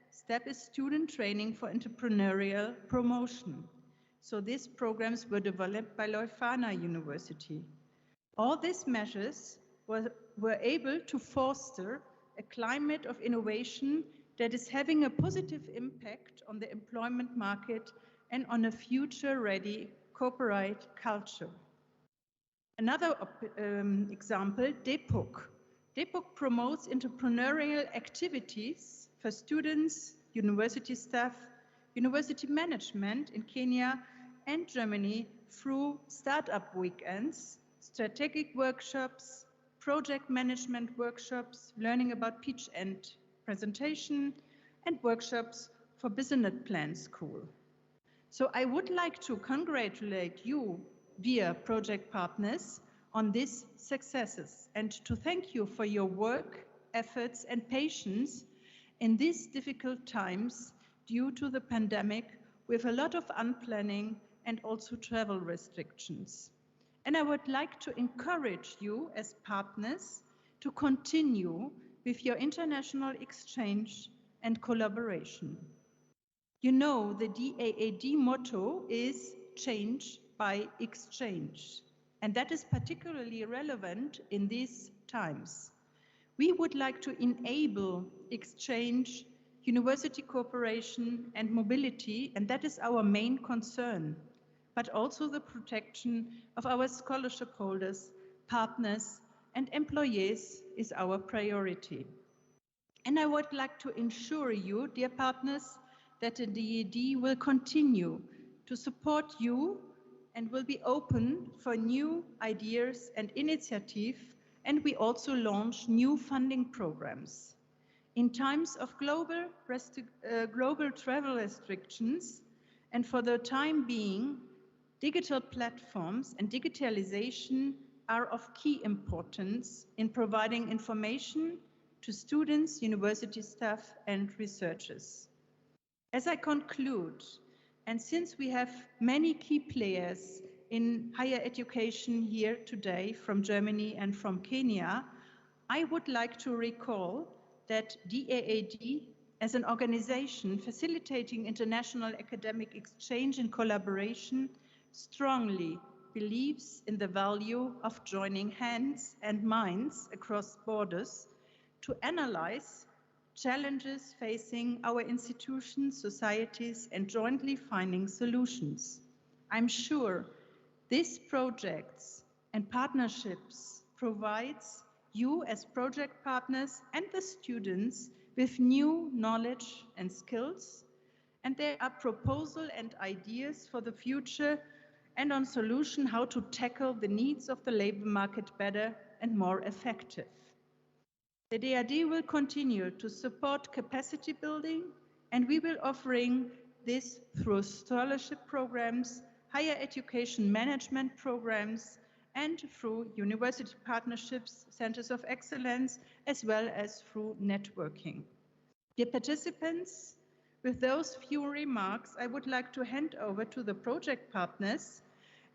STEP is student training for entrepreneurial promotion. So these programs were developed by Leuphana University. All these measures were able to foster a climate of innovation that is having a positive impact on the employment market and on a future-ready corporate culture. Another example, DEPUC. DEPUC promotes entrepreneurial activities for students, university staff, university management in Kenya and Germany through startup weekends, strategic workshops, project management workshops, learning about pitch and presentation, and workshops for business plan school. So I would like to congratulate you, dear project partners, on these successes and to thank you for your work, efforts, and patience in these difficult times due to the pandemic with a lot of unplanning and also travel restrictions. And I would like to encourage you as partners to continue with your international exchange and collaboration. You know, the DAAD motto is change by exchange, and that is particularly relevant in these times. We would like to enable exchange, university cooperation, and mobility, and that is our main concern, but also the protection of our scholarship holders, partners, and employees is our priority. And I would like to ensure you, dear partners, that the DAAD will continue to support you and will be open for new ideas and initiatives, and we also launch new funding programs. In times of global travel restrictions, and for the time being, digital platforms and digitalization are of key importance in providing information to students, university staff, and researchers. As I conclude, and since we have many key players in higher education here today from Germany and from Kenya, I would like to recall that DAAD, as an organization facilitating international academic exchange and collaboration, strongly believes in the value of joining hands and minds across borders to analyze challenges facing our institutions, societies, and jointly finding solutions. I'm sure these projects and partnerships provides you as project partners and the students with new knowledge and skills, and there are proposals and ideas for the future and on solution how to tackle the needs of the labor market better and more effective. The DAAD will continue to support capacity building, and we will offering this through scholarship programs, higher education management programs, and through university partnerships, centers of excellence, as well as through networking. Dear participants, with those few remarks, I would like to hand over to the project partners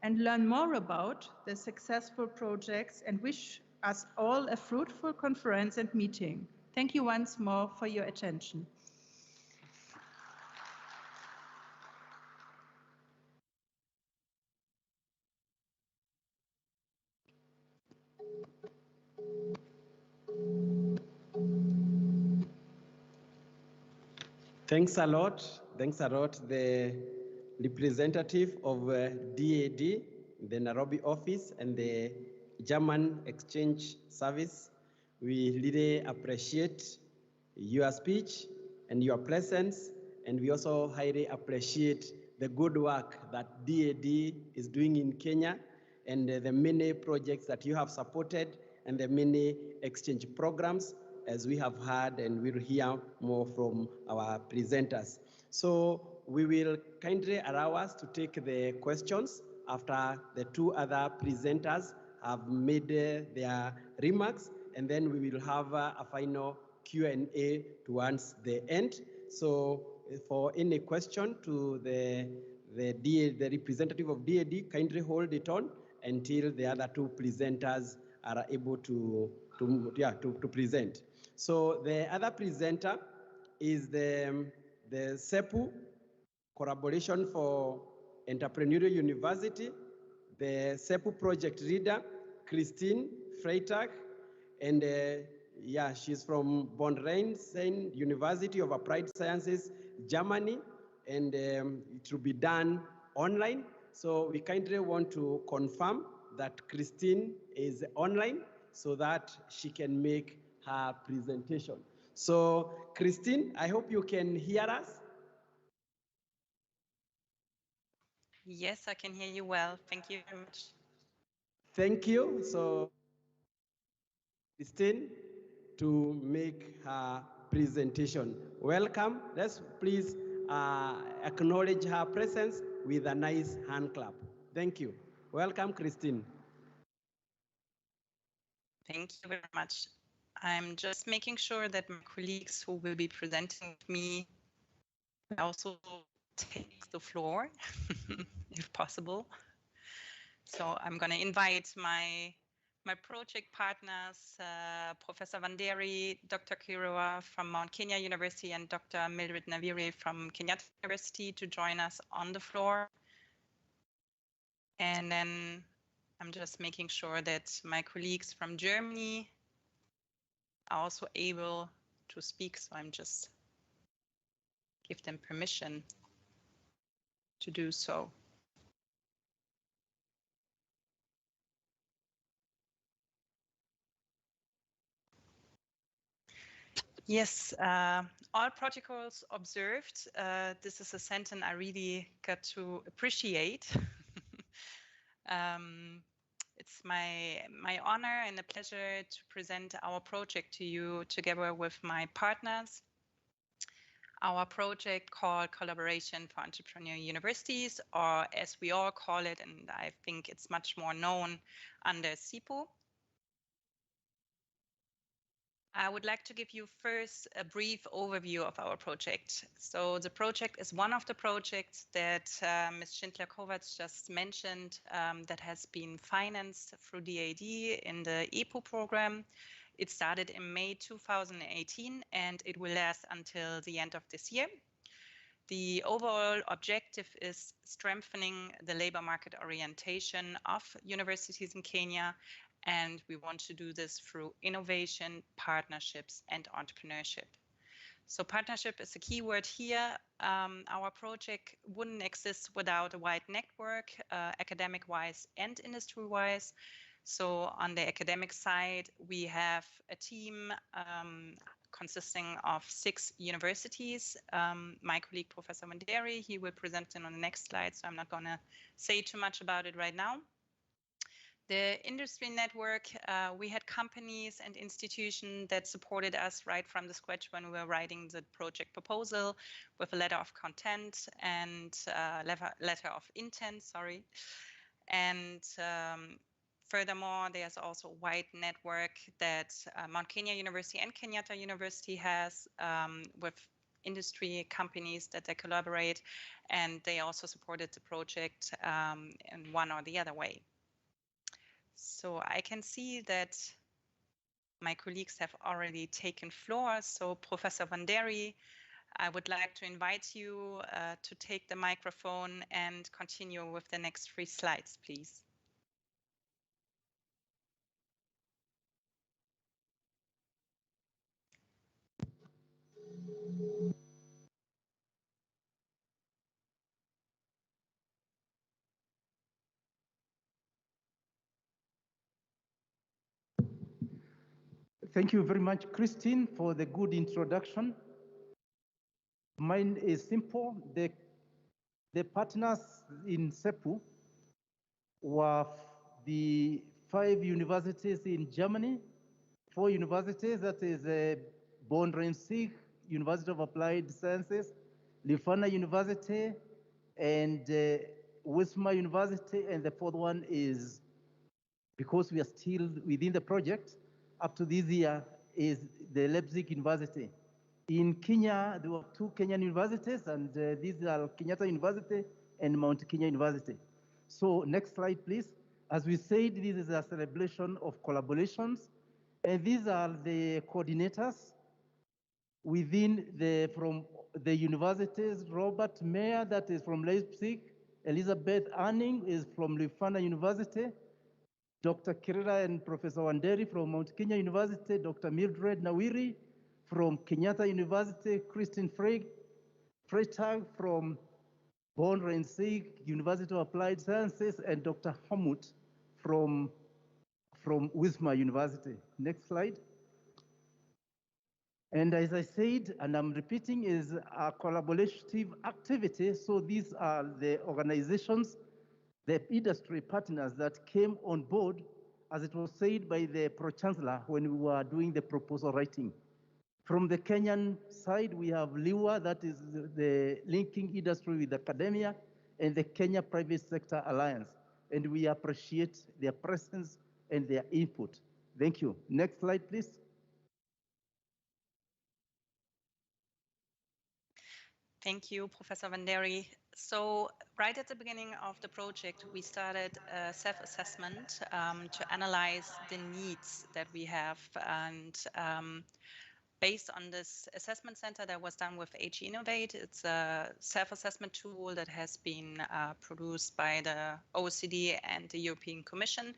and learn more about the successful projects and wish us all a fruitful conference and meeting. Thank you once more for your attention. Thanks a lot. Thanks a lot, the representative of DAAD, the Nairobi office, and the German Exchange Service. We really appreciate your speech and your presence, and we also highly appreciate the good work that DAAD is doing in Kenya and the many projects that you have supported and the many exchange programs, as we have heard, and we'll hear more from our presenters. So we will kindly allow us to take the questions after the two other presenters have made their remarks, and then we will have a final Q&A towards the end. So for any question to the representative of DAAD, kindly hold it on until the other two presenters are able to present. So the other presenter is the SEPU Collaboration for Entrepreneurial University, the SEPU project leader, Christine Freitag, and she's from Bonn-Rhein-Siegen University of Applied Sciences, Germany, and it will be done online. So we kindly want to confirm that Christine is online so that she can make her presentation. So Christine, I hope you can hear us. Yes, I can hear you well. Thank you very much. Thank you. So, Christine, to make her presentation. Welcome. Let's please acknowledge her presence with a nice hand clap. Thank you. Welcome, Christine. Thank you very much. I'm just making sure that my colleagues who will be presenting with me will also take the floor, if possible. So I'm going to invite my project partners, Professor Vanderi, Dr. Kiroa from Mount Kenya University, and Dr. Mildred Naviri from Kenyatta University to join us on the floor. And then I'm just making sure that my colleagues from Germany are also able to speak. So I'm just give them permission to do so. Yes, all protocols observed. This is a sentence I really got to appreciate. It's my honor and a pleasure to present our project to you together with my partners. Our project called Collaboration for Entrepreneurial Universities, or as we all call it, and I think it's much more known under CIPO. I would like to give you first a brief overview of our project. So the project is one of the projects that Ms. Schindler-Kovacs just mentioned that has been financed through DAD in the EPO program. It started in May 2018 and it will last until the end of this year. The overall objective is strengthening the labor market orientation of universities in Kenya, and we want to do this through innovation, partnerships, and entrepreneurship. So partnership is a key word here. Our project wouldn't exist without a wide network, academic-wise and industry-wise. So on the academic side, we have a team consisting of 6 universities. My colleague, Professor Manderi, he will present it on the next slide, so I'm not going to say too much about it right now. The industry network, we had companies and institutions that supported us right from the scratch when we were writing the project proposal with a letter of content and letter of intent, sorry. And furthermore, there's also a wide network that Mount Kenya University and Kenyatta University has with industry companies that they collaborate, and they also supported the project in one or the other way. So I can see that my colleagues have already taken floor. So Professor Vanderi, I would like to invite you to take the microphone and continue with the next 3 slides, please. Thank you very much, Christine, for the good introduction. Mine is simple. The partners in CEPU were the 5 universities in Germany, 4 universities, that is Bonn-Rhein-Sieg, University of Applied Sciences, Leuphana University, and Wismar University, and the 4th one is, because we are still within the project, up to this year, is the Leipzig University. In Kenya, there were 2 Kenyan universities, and these are Kenyatta University and Mount Kenya University. So next slide, please. As we said, this is a celebration of collaborations, and these are the coordinators within from the universities. Robert Mayer, that is from Leipzig. Elizabeth Anning is from Leuphana University. Dr. Kirira and Professor Wanderi from Mount Kenya University, Dr. Mildred Nawiri from Kenyatta University, Christine Freitag from Bonn-Rhein-Sieg, University of Applied Sciences, and Dr. Hamut from Wismar University. Next slide. And as I said, and I'm repeating, is a collaborative activity. So these are the organizations, the industry partners that came on board, as it was said by the Pro-Chancellor when we were doing the proposal writing. From the Kenyan side, we have LIWA, that is the linking industry with academia, and the Kenya Private Sector Alliance. And we appreciate their presence and their input. Thank you. Next slide, please. Thank you, Professor Vanderi. So right at the beginning of the project, we started a self-assessment to analyze the needs that we have. And based on this assessment center that was done with HE Innovate, it's a self-assessment tool that has been produced by the OECD and the European Commission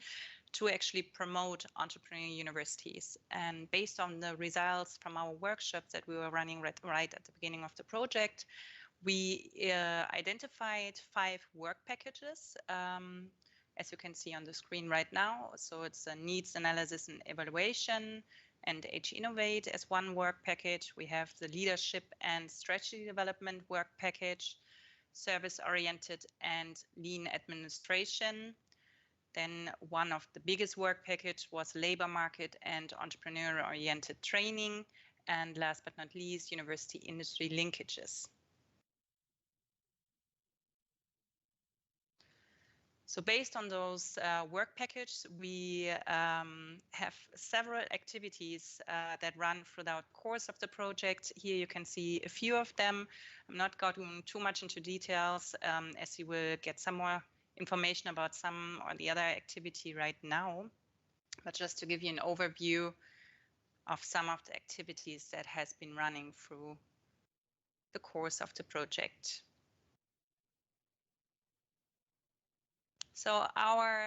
to actually promote entrepreneurial universities. And based on the results from our workshops that we were running right at the beginning of the project, we identified 5 work packages, as you can see on the screen right now. So it's a needs analysis and evaluation, and HE Innovate as one work package. We have the leadership and strategy development work package, service-oriented and lean administration. Then one of the biggest work package was labor market and entrepreneur-oriented training. And last but not least, university industry linkages. So based on those work packages, we have several activities that run throughout the course of the project. Here you can see a few of them. I'm not going too much into details, as you will get some more information about some or the other activity right now. But just to give you an overview of some of the activities that has been running through the course of the project. So our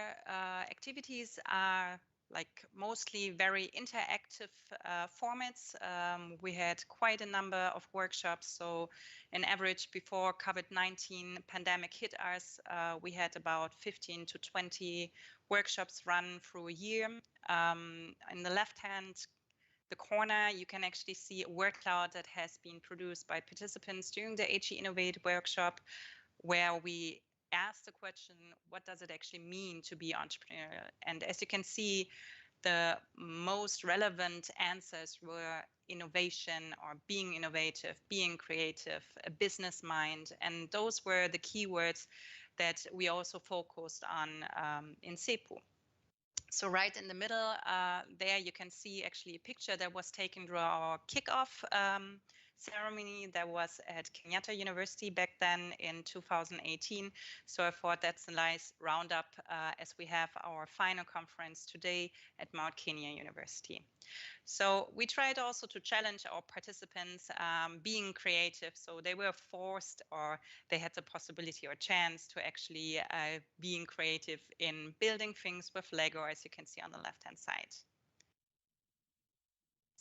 activities are like mostly very interactive formats. We had quite a number of workshops. So in average, before COVID-19 pandemic hit us, we had about 15 to 20 workshops run through a year. In the left-hand the corner, you can actually see a word cloud that has been produced by participants during the HE Innovate workshop, where we asked the question, what does it actually mean to be entrepreneurial? And as you can see, the most relevant answers were innovation or being innovative, being creative, a business mind. And those were the keywords that we also focused on in CEPU. So right in the middle there, you can see actually a picture that was taken during our kickoff ceremony that was at Qna University back then in 2018. So I thought that's a nice roundup as we have our final conference today at Mount Kenya University. So we tried also to challenge our participants being creative. So they were forced, or they had the possibility or chance to actually being creative in building things with Lego, as you can see on the left-hand side.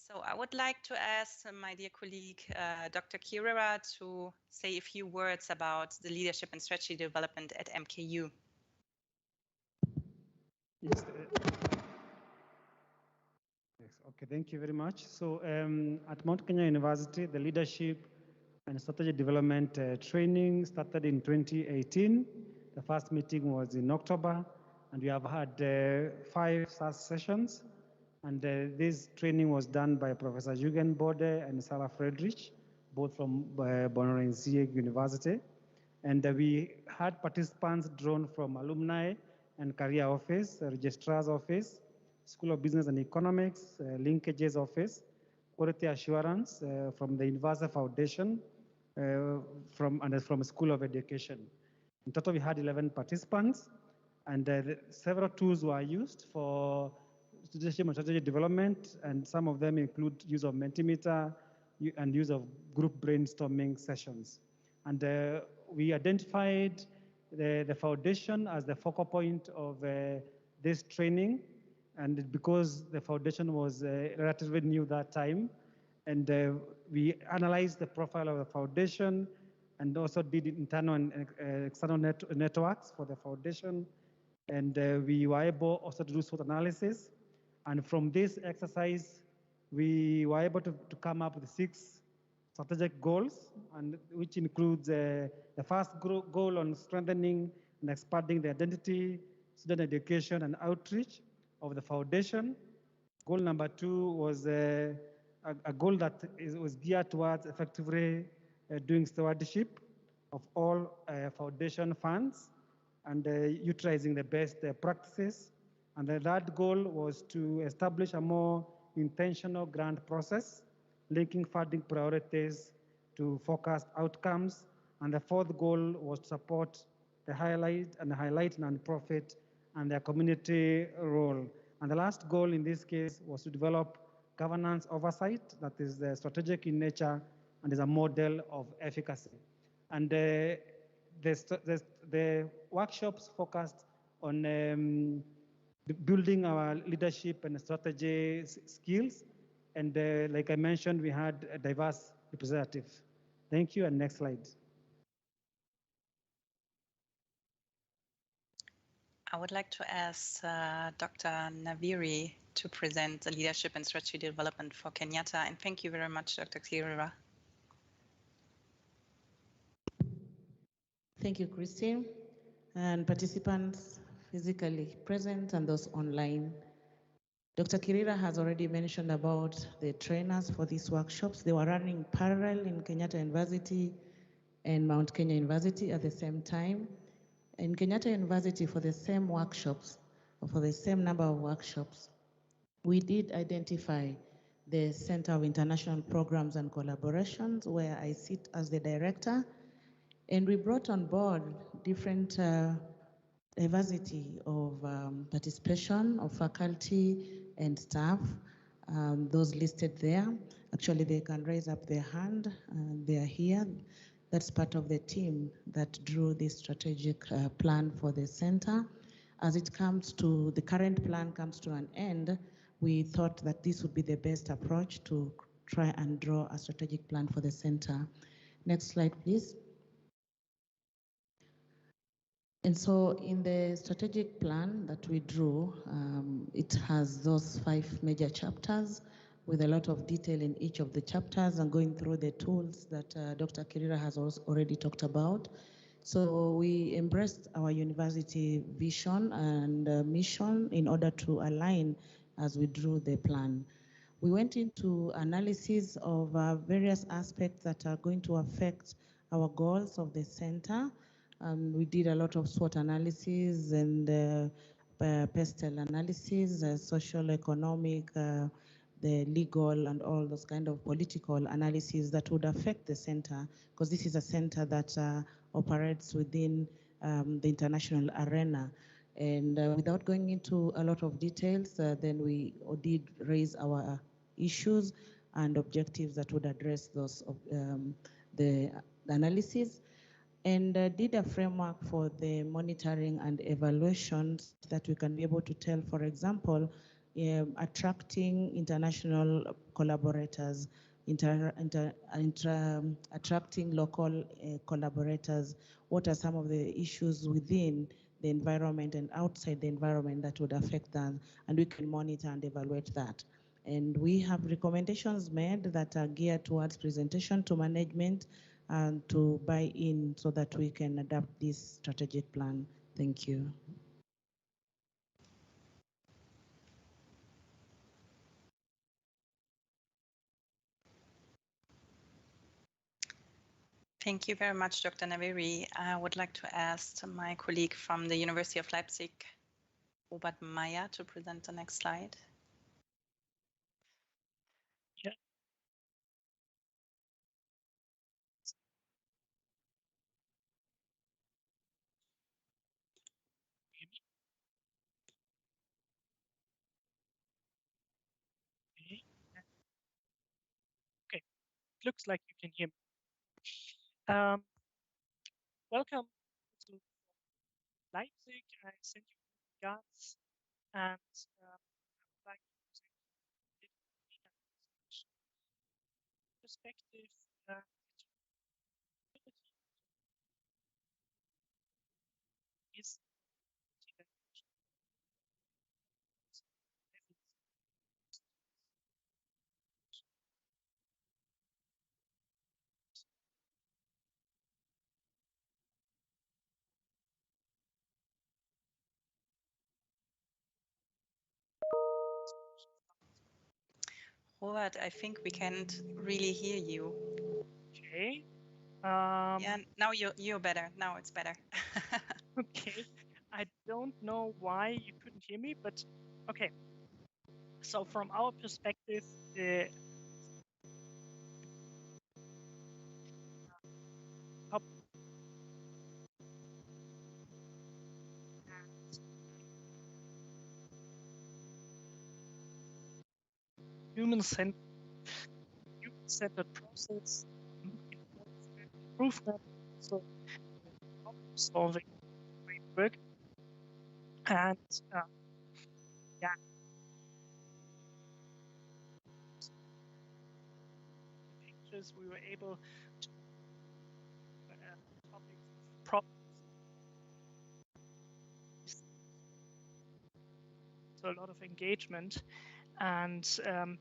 So I would like to ask my dear colleague, Dr. Kirira, to say a few words about the leadership and strategy development at MKU. Yes. Yes. Okay, thank you very much. So at Mount Kenya University, the leadership and strategy development training started in 2018. The first meeting was in October, and we have had 5 such sessions. And this training was done by Professor Jürgen Bode and Sarah Friedrich, both from Bonn-Rhein-Sieg University. And we had participants drawn from alumni and career office, registrar's office, School of Business and Economics, linkages office, quality assurance from the University Foundation, from School of Education. In total, we had 11 participants, and several tools were used for leadership and strategy development, and some of them include use of Mentimeter and use of group brainstorming sessions. And we identified the foundation as the focal point of this training, and because the foundation was relatively new that time, and we analyzed the profile of the foundation and also did internal and external networks for the foundation, and we were able also to do SWOT analysis. And from this exercise, we were able to come up with 6 strategic goals, and which includes the first goal on strengthening and expanding the identity, student education, and outreach of the foundation. Goal number 2 was a goal that was geared towards effectively doing stewardship of all foundation funds and utilizing the best practices. And the third goal was to establish a more intentional grant process, linking funding priorities to focused outcomes. And the fourth goal was to support the highlight nonprofit and their community role. And the last goal in this case was to develop governance oversight that is strategic in nature and is a model of efficacy. And the workshops focused on building our leadership and strategy skills. And like I mentioned, we had a diverse representative. Thank you, and next slide. I would like to ask Dr. Naviri to present the leadership and strategy development for Kenyatta. And thank you very much, Dr. Kirira. Thank you, Christine, and participants physically present and those online. Dr. Kirira has already mentioned about the trainers for these workshops. They were running parallel in Kenyatta University and Mount Kenya University at the same time. In Kenyatta University, for the same workshops, or for the same number of workshops, we did identify the Center of International Programs and Collaborations, where I sit as the director, and we brought on board different diversity of participation of faculty and staff, those listed there. Actually, they can raise up their hand, they are here. That's part of the team that drew this strategic plan for the center. As it comes to, the current plan comes to an end, we thought that this would be the best approach to try and draw a strategic plan for the center. Next slide, please. And so in the strategic plan that we drew, it has those 5 major chapters with a lot of detail in each of the chapters and going through the tools that Dr. Kirira has also already talked about. So we embraced our university vision and mission in order to align as we drew the plan. We went into analysis of various aspects that are going to affect our goals of the center. We did a lot of SWOT analysis and pestle analysis, social, economic, the legal, and all those kind of political analyses that would affect the center, because this is a center that operates within the international arena. And without going into a lot of details, then we did raise our issues and objectives that would address those the analysis, and did a framework for the monitoring and evaluations that we can be able to tell, for example, attracting international collaborators, attracting local collaborators. What are some of the issues within the environment and outside the environment that would affect them, and we can monitor and evaluate that. And we have recommendations made that are geared towards presentation to management and to buy in so that we can adapt this strategic plan. Thank you. Thank you very much, Dr. Naviri. I would like to ask my colleague from the University of Leipzig, Robert Meyer, to present the next slide. Yeah. Okay, looks like you can hear me. Welcome to Leipzig. I send you regards, and I would like to present you perspective is Robert, I think we can't really hear you. Okay. Yeah, now you're better. Now it's better. Okay. I don't know why you couldn't hear me, but okay. So from our perspective, the human-centered process improvement, so solving framework, and yeah, pictures we were able to topics of problems. So a lot of engagement. And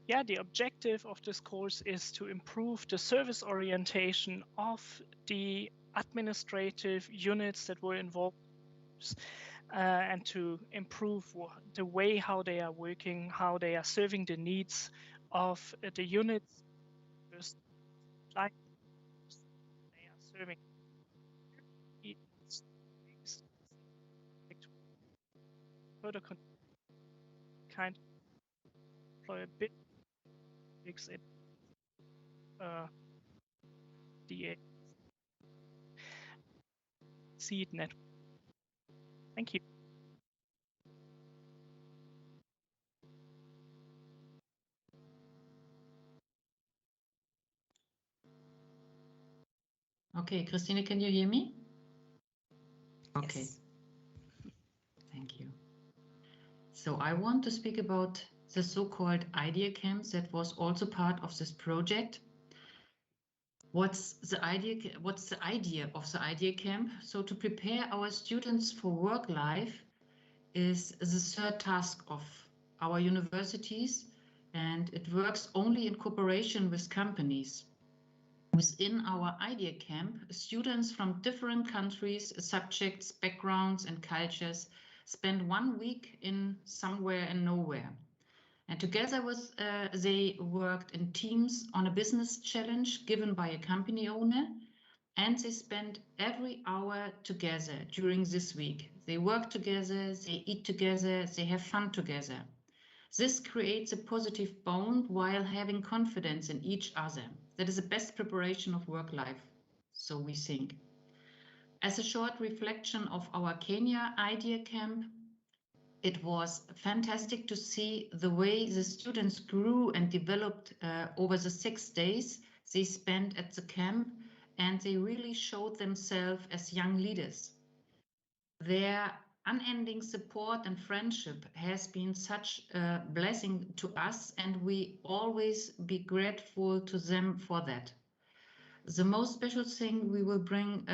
yeah, the objective of this course is to improve the service orientation of the administrative units that were involved, and to improve the way how they are working, how they are serving the needs of the units, like they are serving. Further kind of employ a bit fix it the seed network. Thank you. Okay, Christine, can you hear me? Okay. Yes. Thank you. So I want to speak about the so-called idea camps that was also part of this project. What's the idea of the idea camp? So to prepare our students for work life is the third task of our universities, and it works only in cooperation with companies. Within our idea camp, students from different countries, subjects, backgrounds, and cultures spend 1 week in somewhere and nowhere. And together with, they worked in teams on a business challenge given by a company owner, and they spend every hour together during this week. They work together, they eat together, they have fun together. This creates a positive bond while having confidence in each other. That is the best preparation of work life, so we think. As a short reflection of our Kenya idea camp, it was fantastic to see the way the students grew and developed over the 6 days they spent at the camp, and they really showed themselves as young leaders. Their unending support and friendship has been such a blessing to us, and we always be grateful to them for that. The most special thing we will bring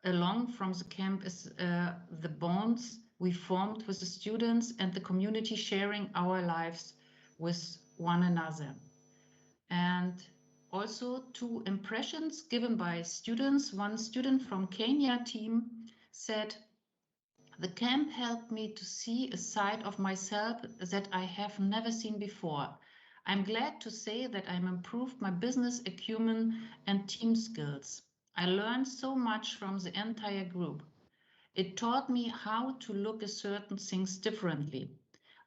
along from the camp is the bonds we formed with the students and the community, sharing our lives with one another. And also 2 impressions given by students. One student from Kenya team said, "The camp helped me to see a side of myself that I have never seen before. I'm glad to say that I'm improved my business acumen and team skills. I learned so much from the entire group. It taught me how to look at certain things differently.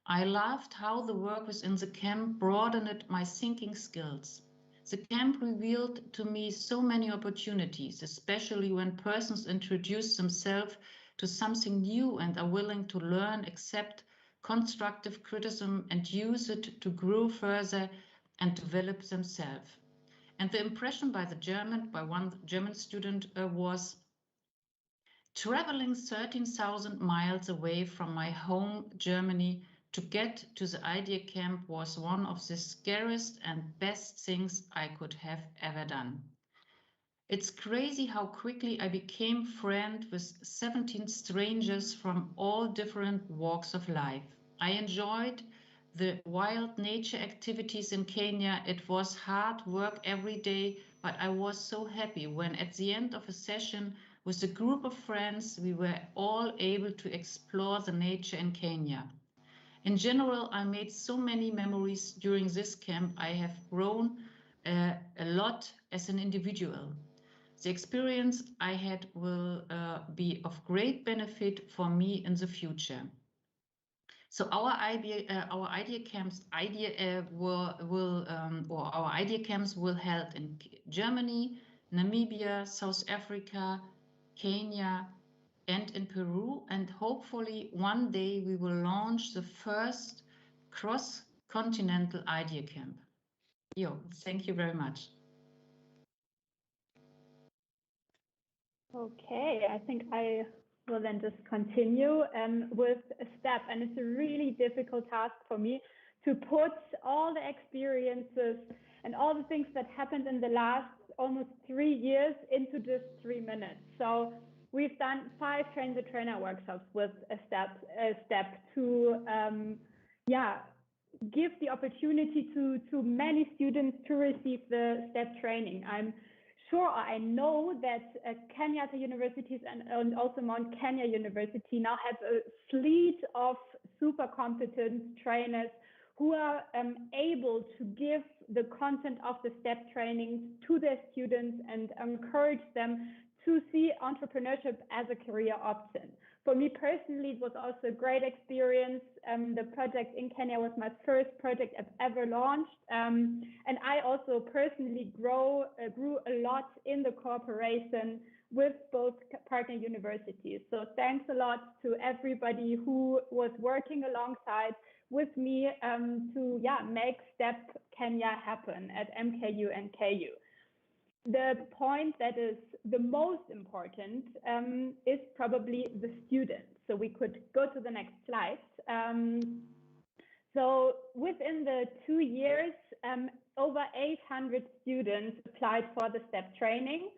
I loved how the work within the camp broadened my thinking skills. The camp revealed to me so many opportunities, especially when persons introduce themselves to something new and are willing to learn, accept constructive criticism, and use it to grow further and develop themselves." And the impression by one German student was, "Traveling 13,000 miles away from my home, Germany, to get to the idea camp was one of the scariest and best things I could have ever done. It's crazy how quickly I became friends with 17 strangers from all different walks of life. I enjoyed the wild nature activities in Kenya. It was hard work every day, but I was so happy when at the end of a session with a group of friends, we were all able to explore the nature in Kenya. In general, I made so many memories during this camp. I have grown a lot as an individual. The experience I had will be of great benefit for me in the future. So our idea camps will held in Germany, Namibia, South Africa, Kenya, and in Peru, and hopefully one day we will launch the first cross-continental idea camp. Thank you very much. Okay, I think I will then just continue with a step, and it's a really difficult task for me to put all the experiences and all the things that happened in the last almost 3 years into just 3 minutes. So we've done 5 train-the-trainer workshops with a step to give the opportunity to many students to receive the step training. I'm sure, I know that Kenyatta universities and also Mount Kenya University now have a fleet of super competent trainers who are able to give the content of the step trainings to their students and encourage them to see entrepreneurship as a career option. For me personally, it was also a great experience. The project in Kenya was my first project I've ever launched. And I also personally grew a lot in the cooperation with both partner universities. So thanks a lot to everybody who was working alongside with me to make STEP Kenya happen at MKU and KU. The point that is the most important is probably the students. So we could go to the next slide. So within the 2 years, over 800 students applied for the STEP training.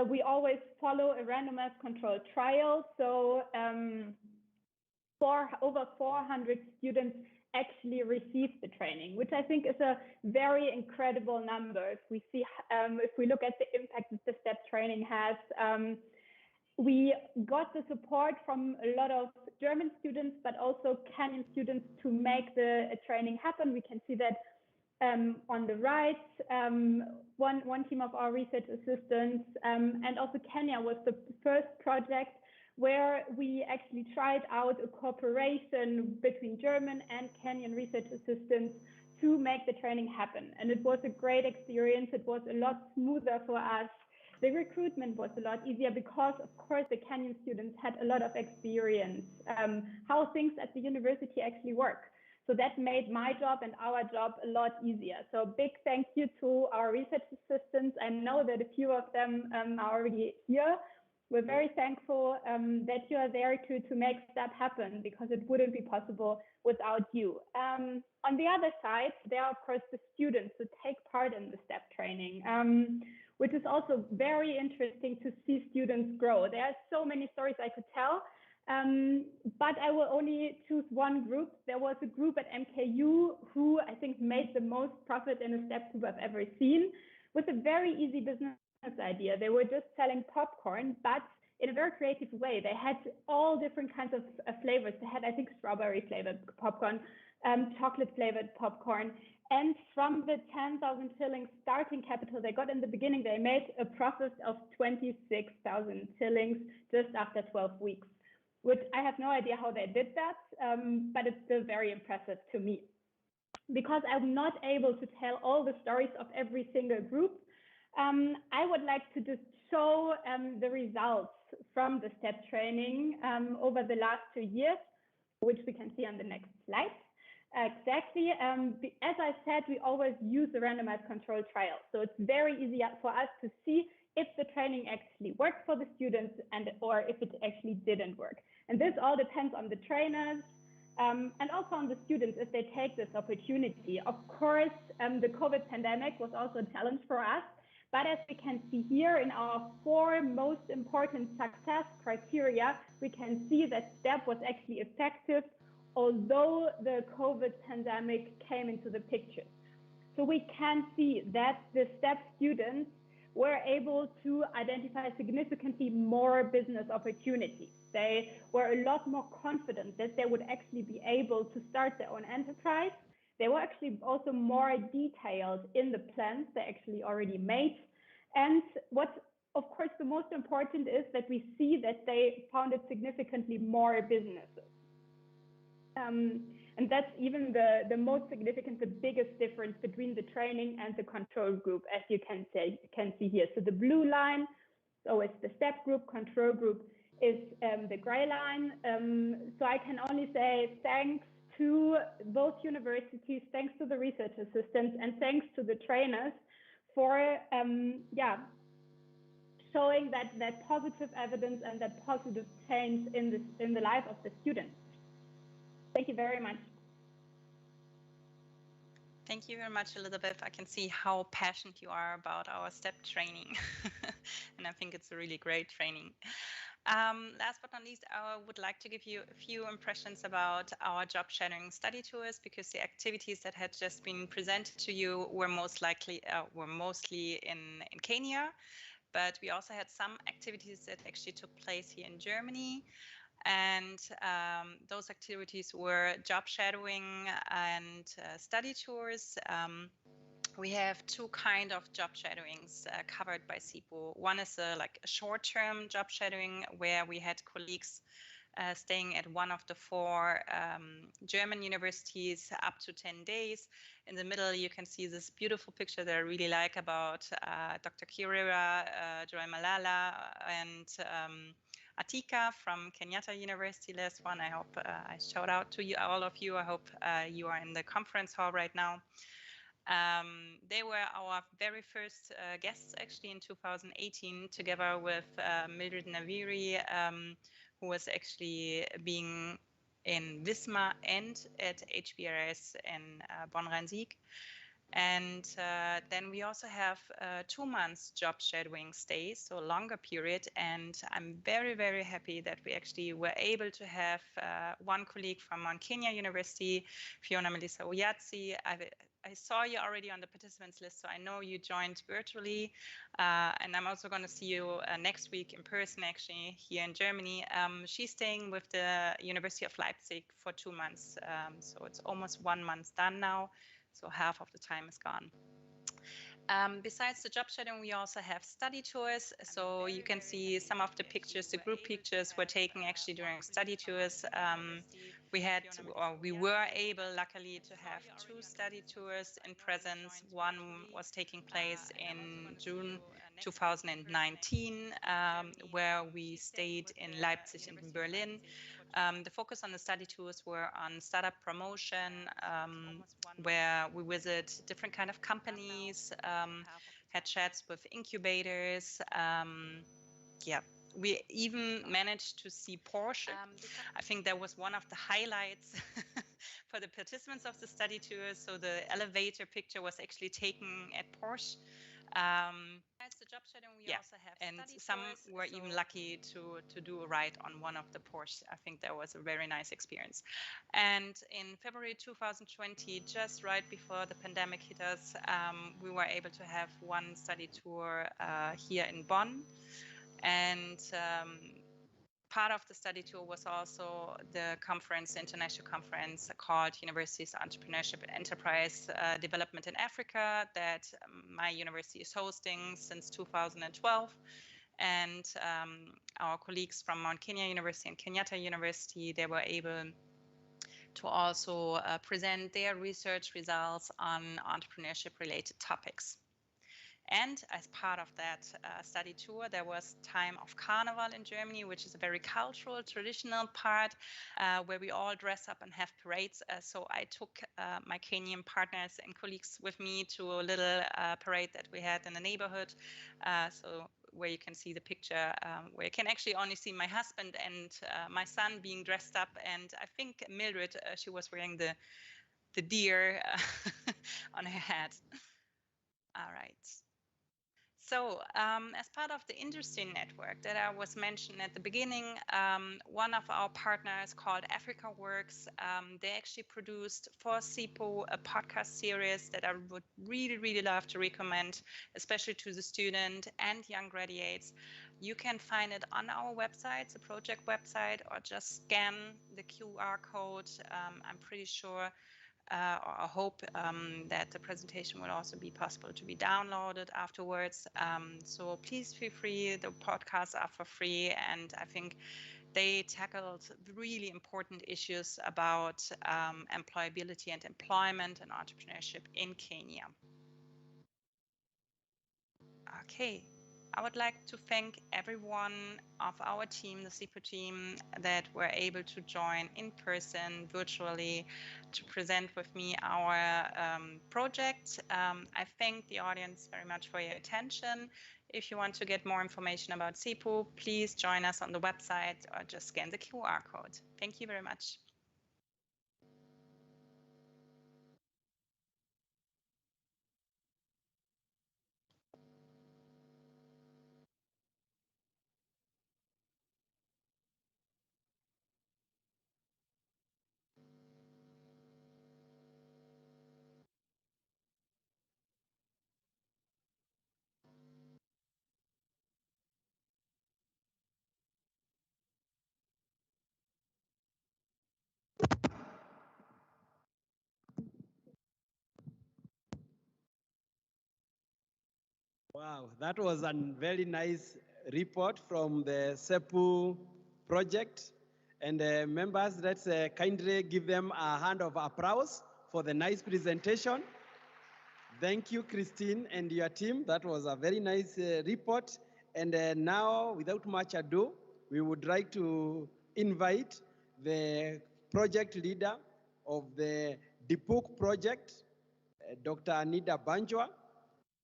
We always follow a randomized controlled trial. So over 400 students actually received the training, which I think is a very incredible number. If we see, if we look at the impact that the STEP training has, we got the support from a lot of German students, but also Kenyan students to make the training happen. We can see that on the right, one team of our research assistants, and also Kenya was the first project where we actually tried out a cooperation between German and Kenyan research assistants to make the training happen. And it was a great experience. It was a lot smoother for us. The recruitment was a lot easier because, of course, the Kenyan students had a lot of experience, how things at the university actually work. So that made my job and our job a lot easier. So big thank you to our research assistants. I know that a few of them are already here. We're very thankful that you are there to make STEP happen, because it wouldn't be possible without you. On the other side, there are, of course, the students who take part in the STEP training, which is also very interesting to see students grow. There are so many stories I could tell, but I will only choose one group. There was a group at MKU who I think made the most profit in a STEP group I've ever seen, with a very easy business idea. They were just selling popcorn, but in a very creative way. They had all different kinds of flavors. They had, I think, strawberry flavored popcorn, chocolate flavored popcorn. And from the 10,000 shillings starting capital they got in the beginning, they made a profit of 26,000 shillings just after 12 weeks, which I have no idea how they did that, but it's still very impressive to me. Because I'm not able to tell all the stories of every single group, I would like to just show the results from the STEP training over the last 2 years, which we can see on the next slide. Exactly. As I said, we always use the randomized controlled trial. So it's very easy for us to see if the training actually worked for the students or if it actually didn't work. And this all depends on the trainers and also on the students if they take this opportunity. Of course, the COVID pandemic was also a challenge for us. But as we can see here in our 4 most important success criteria, we can see that STEP was actually effective, although the COVID pandemic came into the picture. So we can see that the STEP students were able to identify significantly more business opportunities. They were a lot more confident that they would actually be able to start their own enterprise. They were actually also more detailed in the plans they actually already made. And what, of course, the most important is that we see that they founded significantly more businesses. And that's even the most significant, the biggest difference between the training and the control group, as you can see here. So the blue line, so it's the step group, control group is the gray line. So I can only say thanks to both universities, thanks to the research assistants, and thanks to the trainers for showing that positive evidence and that positive change in the life of the students. Thank you very much. Thank you very much, Elizabeth. I can see how passionate you are about our STEP training. And I think it's a really great training. Last but not least, I would like to give you a few impressions about our job shadowing study tours, because the activities that had just been presented to you were mostly in Kenya, but we also had some activities that actually took place here in Germany. And those activities were job shadowing and study tours. We have two kinds of job shadowings covered by SIPO. One is a short-term job shadowing where we had colleagues staying at one of the 4 German universities up to 10 days. In the middle, you can see this beautiful picture that I really like about Dr. Kirira, Joy Malala, and Atika from Kenyatta University. Last one, I hope I shout out to you, all of you. I hope you are in the conference hall right now. They were our very first guests actually in 2018, together with Mildred Naviri, who was actually being in Wismar and at HBRS in Bonn-Rhein-Sieg. And then we also have 2 months job shadowing stays, so a longer period. And I'm very, very happy that we actually were able to have one colleague from Mount Kenya University, Fiona Melissa Oyatsi. I saw you already on the participants list, so I know you joined virtually. And I'm also going to see you next week in person, actually, here in Germany. She's staying with the University of Leipzig for 2 months. So it's almost 1 month done now. So half of the time is gone. Besides the job shadowing, we also have study tours. So you can see some of the pictures, the group pictures were taken actually during study tours. We were able, luckily, to have 2 study tours in presence. One was taking place in June 2019, where we stayed in Leipzig and in Berlin. The focus on the study tours were on startup promotion, where we visit different kind of companies, had chats with incubators. We even managed to see Porsche. I think that was one of the highlights for the participants of the study tour. So the elevator picture was actually taken at Porsche. The job shadowing, we also have and some were even lucky to do a ride on one of the Porsche. I think that was a very nice experience. And in February 2020, just right before the pandemic hit us, we were able to have one study tour here in Bonn. And part of the study tour was also the conference, international conference called Universities Entrepreneurship and Enterprise Development in Africa that my university is hosting since 2012. And our colleagues from Mount Kenya University and Kenyatta University, they were able to also present their research results on entrepreneurship-related topics. And as part of that study tour, there was time of Carnival in Germany, which is a very cultural, traditional part where we all dress up and have parades. So I took my Kenyan partners and colleagues with me to a little parade that we had in the neighborhood. So where you can see the picture, where you can actually only see my husband and my son being dressed up. And I think Mildred, she was wearing the deer on her head. All right. So as part of the industry network that I was mentioned at the beginning, one of our partners called Africa Works, they actually produced for SIPO a podcast series that I would really, really love to recommend, especially to the student and young graduates. You can find it on our website, the project website, or just scan the QR code. I'm pretty sure or I hope that the presentation will also be possible to be downloaded afterwards. So please feel free. The podcasts are for free, and I think they tackled really important issues about employability and employment and entrepreneurship in Kenya. Okay. I would like to thank everyone of our team, the SIPO team, that were able to join in person, virtually, to present with me our project. I thank the audience very much for your attention. If you want to get more information about SIPO, please join us on the website or just scan the QR code. Thank you very much. Wow, that was a very nice report from the SEPU project. And members, let's kindly give them a hand of applause for the nice presentation. Thank you, Christine, and your team. That was a very nice report. And now, without much ado, we would like to invite the project leader of the DIPUK project, Dr. Anida Banjwa,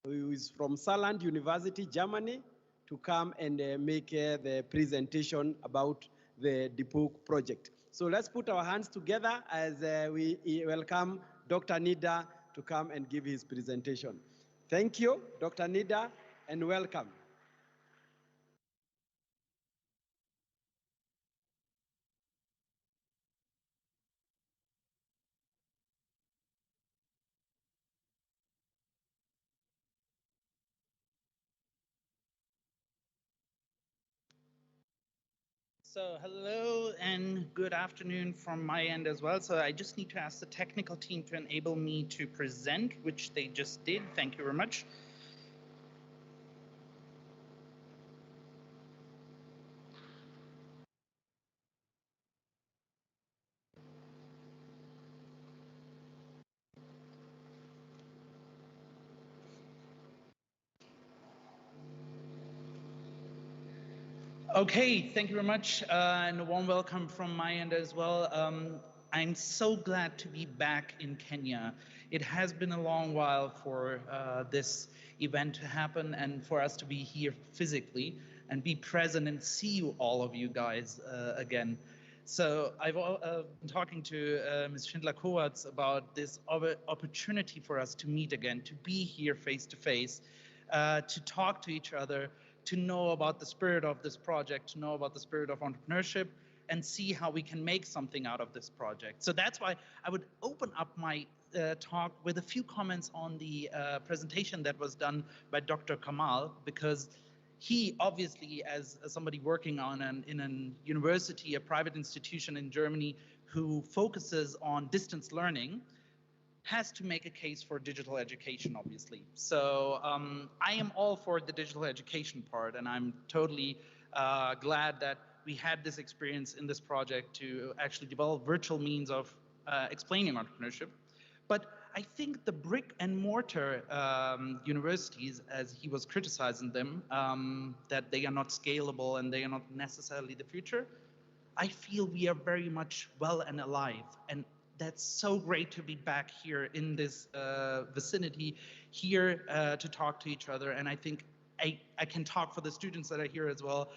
who is from Salon University, Germany, to come and make the presentation about the DIPUK project. So let's put our hands together as we welcome Dr. Nida to come and give his presentation. Thank you, Dr. Nida, and welcome. So hello and good afternoon from my end as well. So I just need to ask the technical team to enable me to present, which they just did. Thank you very much. Okay, thank you very much, and a warm welcome from my end as well. I'm so glad to be back in Kenya. It has been a long while for this event to happen and for us to be here physically and be present and see you, all of you guys again. So I've been talking to Ms. Schindler-Kovacs about this opportunity for us to meet again, to be here face to face, to talk to each other, to know about the spirit of this project, to know about the spirit of entrepreneurship, and see how we can make something out of this project. So that's why I would open up my talk with a few comments on the presentation that was done by Dr. Kamal, because he obviously, as somebody working on in a university, a private institution in Germany who focuses on distance learning, has to make a case for digital education, obviously. So I am all for the digital education part, and I'm totally glad that we had this experience in this project to actually develop virtual means of explaining entrepreneurship. But I think the brick and mortar universities, as he was criticizing them, that they are not scalable and they are not necessarily the future, I feel we are very much well and alive. And that's so great to be back here in this vicinity, here to talk to each other. And I think I can talk for the students that are here as well.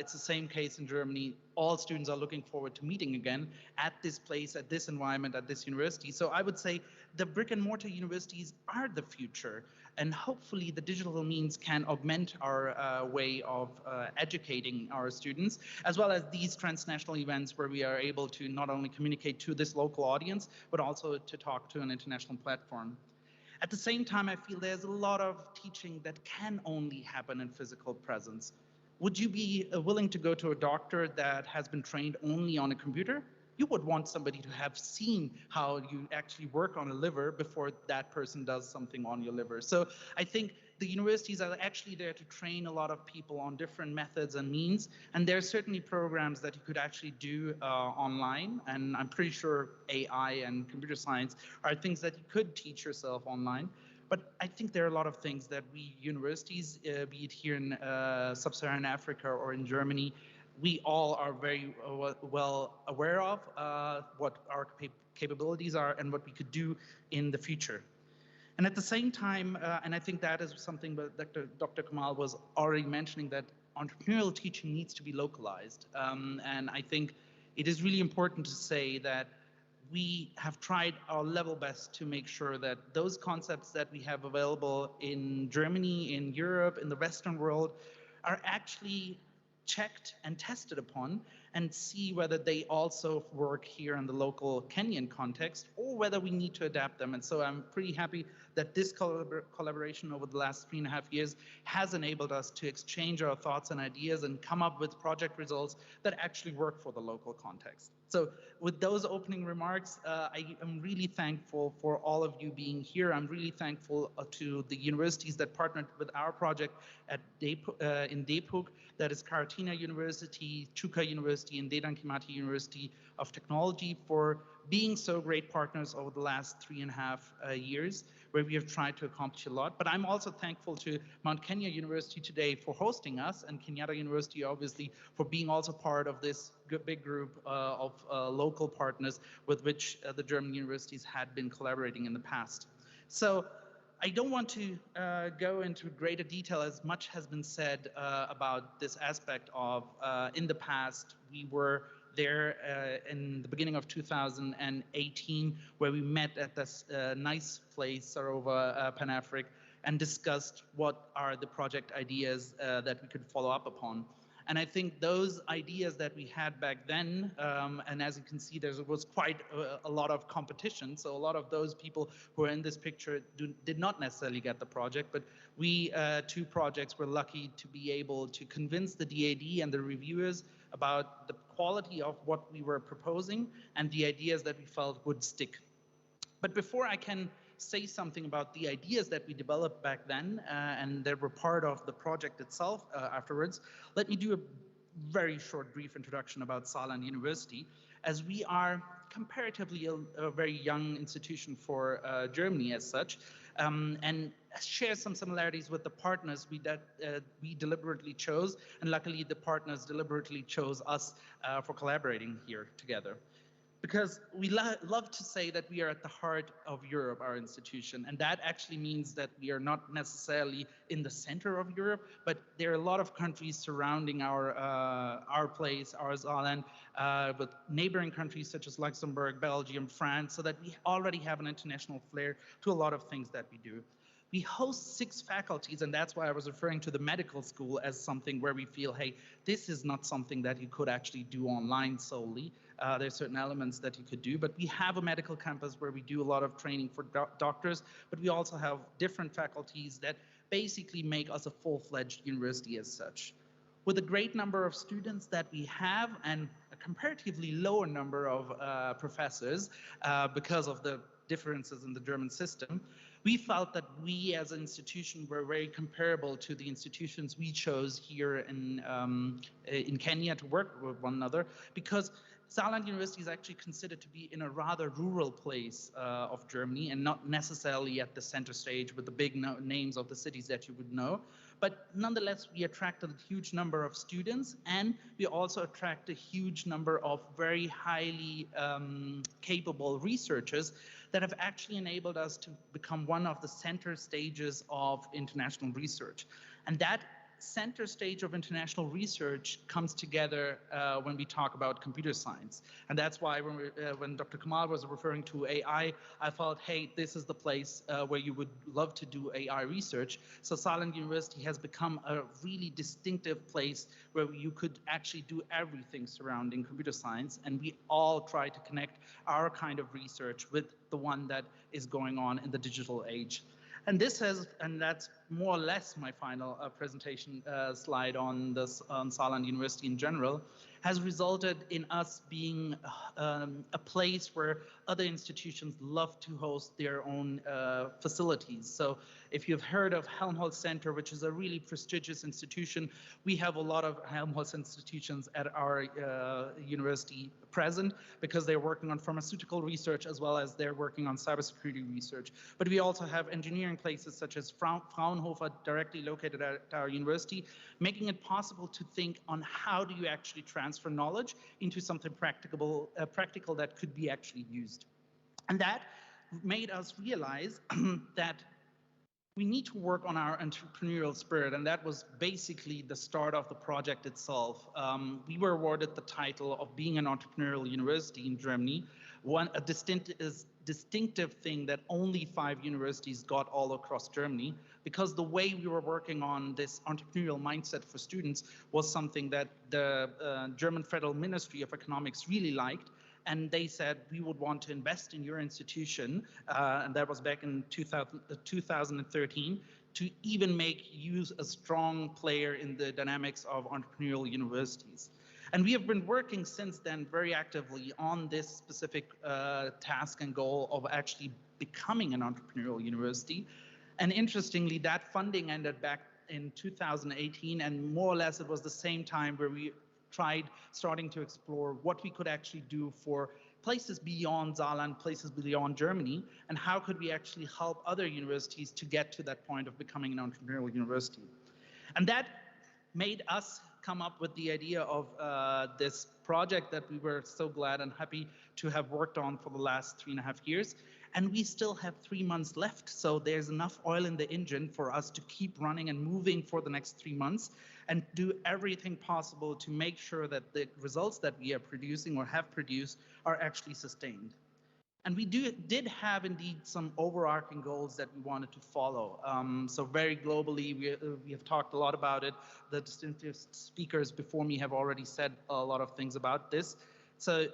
It's the same case in Germany. All students are looking forward to meeting again at this place, at this environment, at this university. So I would say the brick and mortar universities are the future. And hopefully the digital means can augment our way of educating our students, as well as these transnational events where we are able to not only communicate to this local audience, but also to talk to an international platform. At the same time, I feel there's a lot of teaching that can only happen in physical presence. Would you be willing to go to a doctor that has been trained only on a computer? You would want somebody to have seen how you actually work on a liver before that person does something on your liver. So I think the universities are actually there to train a lot of people on different methods and means, and there are certainly programs that you could actually do online, and I'm pretty sure AI and computer science are things that you could teach yourself online. But I think there are a lot of things that we universities, be it here in sub-Saharan Africa or in Germany, we all are very well aware of what our capabilities are and what we could do in the future. And at the same time, and I think that is something that Dr. Kamal was already mentioning, that entrepreneurial teaching needs to be localized. And I think it is really important to say that we have tried our level best to make sure that those concepts that we have available in Germany, in Europe, in the Western world are actually checked and tested upon, and see whether they also work here in the local Kenyan context or whether we need to adapt them. And so I'm pretty happy that this collaboration over the last 3.5 years has enabled us to exchange our thoughts and ideas and come up with project results that actually work for the local context. So with those opening remarks, I am really thankful for all of you being here. I'm really thankful to the universities that partnered with our project at in Depok, that is Qna University, Qna University, and Dedan Kimathi University of Technology, for being so great partners over the last 3.5 years, where we have tried to accomplish a lot. But I'm also thankful to Mount Kenya University today for hosting us, and Kenyatta University obviously for being also part of this big group of local partners with which the German universities had been collaborating in the past. So I don't want to go into greater detail, as much has been said about this aspect of in the past. We were there in the beginning of 2018, where we met at this nice place, Sarova Pan-Afric, and discussed what are the project ideas that we could follow up upon. And I think those ideas that we had back then, and as you can see, there was quite a lot of competition. So a lot of those people who are in this picture did not necessarily get the project, but we two projects were lucky to be able to convince the DAD and the reviewers about the quality of what we were proposing and the ideas that we felt would stick. But before I can say something about the ideas that we developed back then and that were part of the project itself afterwards, let me do a very short, brief introduction about Salon University, as we are comparatively a very young institution for Germany as such, and share some similarities with the partners we deliberately chose, and luckily the partners deliberately chose us for collaborating here together. Because we love to say that we are at the heart of Europe, our institution, and that actually means that we are not necessarily in the center of Europe, but there are a lot of countries surrounding our place, our Salon, with neighboring countries such as Luxembourg, Belgium, France, so that we already have an international flair to a lot of things that we do. We host 6 faculties, and that's why I was referring to the medical school as something where we feel, hey, this is not something that you could actually do online solely. There's certain elements that you could do, but we have a medical campus where we do a lot of training for doctors, but we also have different faculties that basically make us a full-fledged university as such. With a great number of students that we have and a comparatively lower number of professors because of the differences in the German system, we felt that we as an institution were very comparable to the institutions we chose here in Kenya to work with one another, because Salon University is actually considered to be in a rather rural place of Germany and not necessarily at the center stage with the big names of the cities that you would know. But nonetheless, we attracted a huge number of students, and we also attract a huge number of very highly capable researchers that have actually enabled us to become one of the center stages of international research. And that center stage of international research comes together when we talk about computer science. And that's why when Dr. Kamal was referring to AI, I felt, hey, this is the place where you would love to do AI research. So Salon University has become a really distinctive place where you could actually do everything surrounding computer science. And we all try to connect our kind of research with the one that is going on in the digital age. And that's more or less my final presentation slide on this on Salon University in general, has resulted in us being a place where other institutions love to host their own facilities. So if you've heard of Helmholtz Center, which is a really prestigious institution, we have a lot of Helmholtz institutions at our university present because they're working on pharmaceutical research as well as they're working on cybersecurity research. But we also have engineering places such as Fraunhofer directly located at our university, making it possible to think on how do you actually transfer knowledge into something practical that could be actually used. And that made us realize that we need to work on our entrepreneurial spirit, and that was basically the start of the project itself. We were awarded the title of being an entrepreneurial university in Germany, a distinctive thing that only 5 universities got all across Germany, because the way we were working on this entrepreneurial mindset for students was something that the German Federal Ministry of Economics really liked. And they said, we would want to invest in your institution, and that was back in 2013, to even make you a strong player in the dynamics of entrepreneurial universities. And we have been working since then very actively on this specific task and goal of actually becoming an entrepreneurial university. And interestingly, that funding ended back in 2018, and more or less it was the same time where we tried starting to explore what we could actually do for places beyond Saarland, places beyond Germany, and how could we actually help other universities to get to that point of becoming an entrepreneurial university. And that made us come up with the idea of this project that we were so glad and happy to have worked on for the last 3.5 years. And we still have 3 months left, so there's enough oil in the engine for us to keep running and moving for the next 3 months and do everything possible to make sure that the results that we are producing or have produced are actually sustained. And we did have indeed some overarching goals that we wanted to follow. So very globally, we have talked a lot about it. The distinctive speakers before me have already said a lot of things about this. So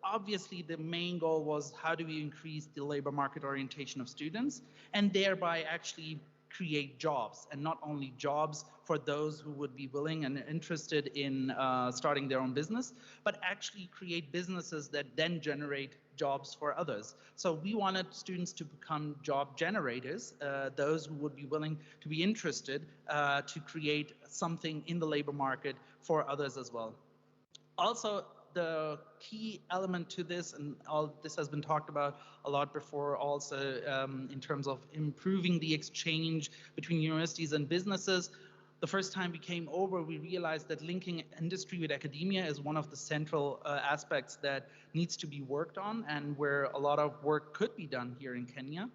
obviously the main goal was how do we increase the labor market orientation of students and thereby actually create jobs, and not only jobs for those who would be willing and interested in starting their own business, but actually create businesses that then generate jobs for others. So we wanted students to become job generators, those who would be willing to be interested to create something in the labor market for others as well. Also, the key element to this, and all this has been talked about a lot before also in terms of improving the exchange between universities and businesses. The first time we came over, we realized that linking industry with academia is one of the central aspects that needs to be worked on and where a lot of work could be done here in Kenya.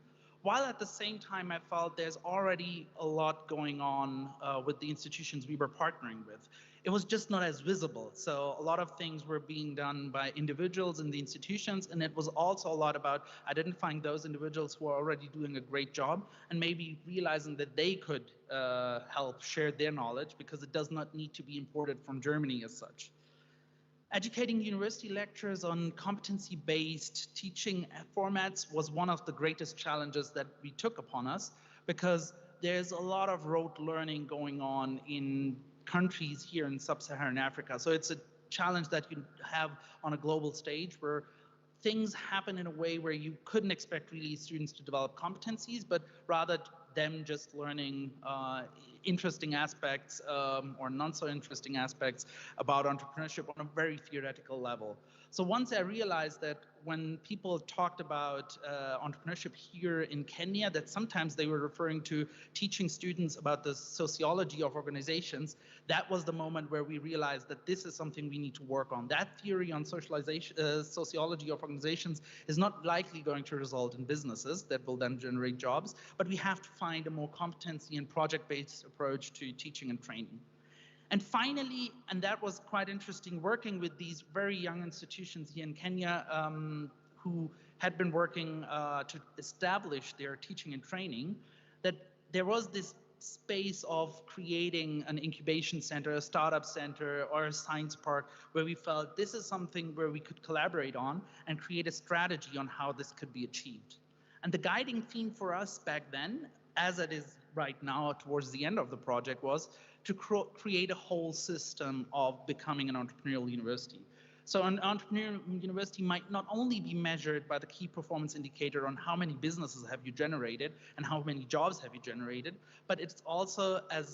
While at the same time, I felt there's already a lot going on with the institutions we were partnering with. It was just not as visible. So a lot of things were being done by individuals in the institutions, and it was also a lot about identifying those individuals who are already doing a great job and maybe realizing that they could help share their knowledge because it does not need to be imported from Germany as such. Educating university lecturers on competency-based teaching formats was one of the greatest challenges that we took upon us because there's a lot of rote learning going on in countries here in sub-Saharan Africa. So it's a challenge that you have on a global stage where things happen in a way where you couldn't expect really students to develop competencies, but rather them just learning interesting aspects or not so interesting aspects about entrepreneurship on a very theoretical level. So once I realized that when people talked about entrepreneurship here in Kenya, that sometimes they were referring to teaching students about the sociology of organizations, that was the moment where we realized that this is something we need to work on. That theory on sociology of organizations is not likely going to result in businesses that will then generate jobs, but we have to find a more competency and project-based approach to teaching and training. And finally, and that was quite interesting, working with these very young institutions here in Kenya who had been working to establish their teaching and training, that there was this space of creating an incubation center, a startup center, or a science park where we felt this is something where we could collaborate on and create a strategy on how this could be achieved. And the guiding theme for us back then, as it is right now towards the end of the project was to create a whole system of becoming an entrepreneurial university. So an entrepreneurial university might not only be measured by the key performance indicator on how many businesses have you generated and how many jobs have you generated, but it's also, as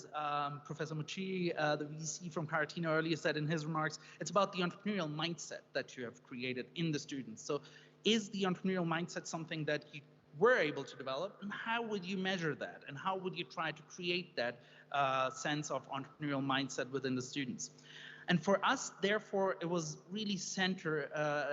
Professor Muchiri, the VC from Caratina earlier said in his remarks, it's about the entrepreneurial mindset that you have created in the students. So is the entrepreneurial mindset something that you were able to develop, and how would you measure that? And how would you try to create that sense of entrepreneurial mindset within the students? And for us, therefore, it was really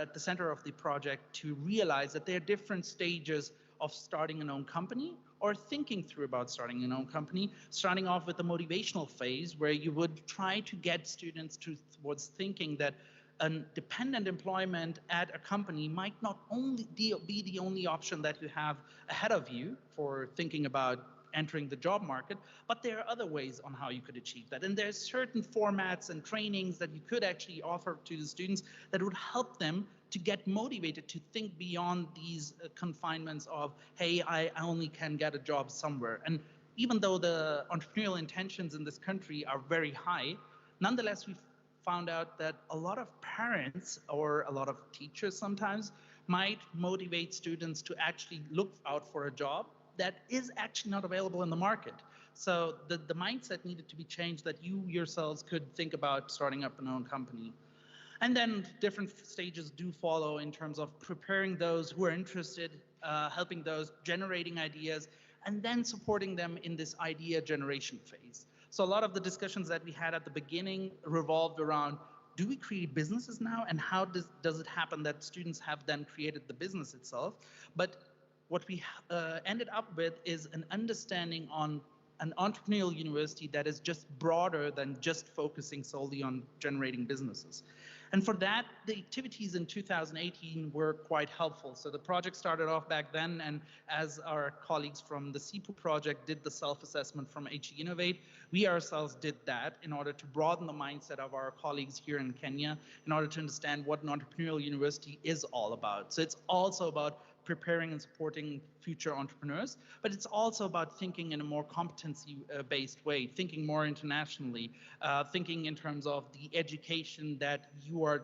at the center of the project to realize that there are different stages of starting an own company or thinking through about starting an own company, starting off with the motivational phase, where you would try to get students towards thinking that dependent employment at a company might not only be the only option that you have ahead of you for thinking about entering the job market, but there are other ways on how you could achieve that. And there's certain formats and trainings that you could actually offer to the students that would help them to get motivated to think beyond these confinements of, hey, I only can get a job somewhere. And even though the entrepreneurial intentions in this country are very high, nonetheless, we've found out that a lot of parents or a lot of teachers sometimes might motivate students to actually look out for a job that is actually not available in the market. So the mindset needed to be changed, that you yourselves could think about starting up an own company. And then different stages do follow in terms of preparing those who are interested, helping those generating ideas, and then supporting them in this idea generation phase. So a lot of the discussions that we had at the beginning revolved around, do we create businesses now? And how does it happen that students have then created the business itself? But what we ended up with is an understanding on an entrepreneurial university that is just broader than just focusing solely on generating businesses. And for that, the activities in 2018 were quite helpful. So the project started off back then, and as our colleagues from the CIPU project did the self-assessment from HE Innovate, we ourselves did that in order to broaden the mindset of our colleagues here in Kenya, in order to understand what an entrepreneurial university is all about. So it's also about preparing and supporting future entrepreneurs, but it's also about thinking in a more competency-based way, thinking more internationally, thinking in terms of the education that you are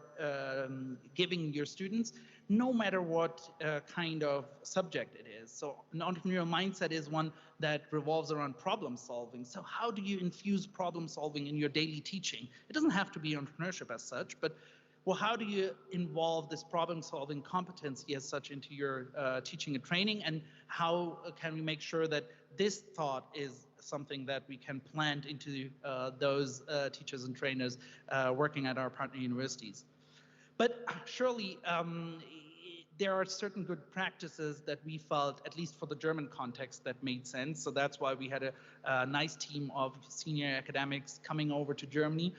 giving your students, no matter what kind of subject it is. So an entrepreneurial mindset is one that revolves around problem solving. So how do you infuse problem solving in your daily teaching? It doesn't have to be entrepreneurship as such, but well, how do you involve this problem-solving competency as such into your teaching and training, and how can we make sure that this thought is something that we can plant into those teachers and trainers working at our partner universities? But surely there are certain good practices that we felt, at least for the German context, that made sense. So that's why we had a nice team of senior academics coming over to Germany.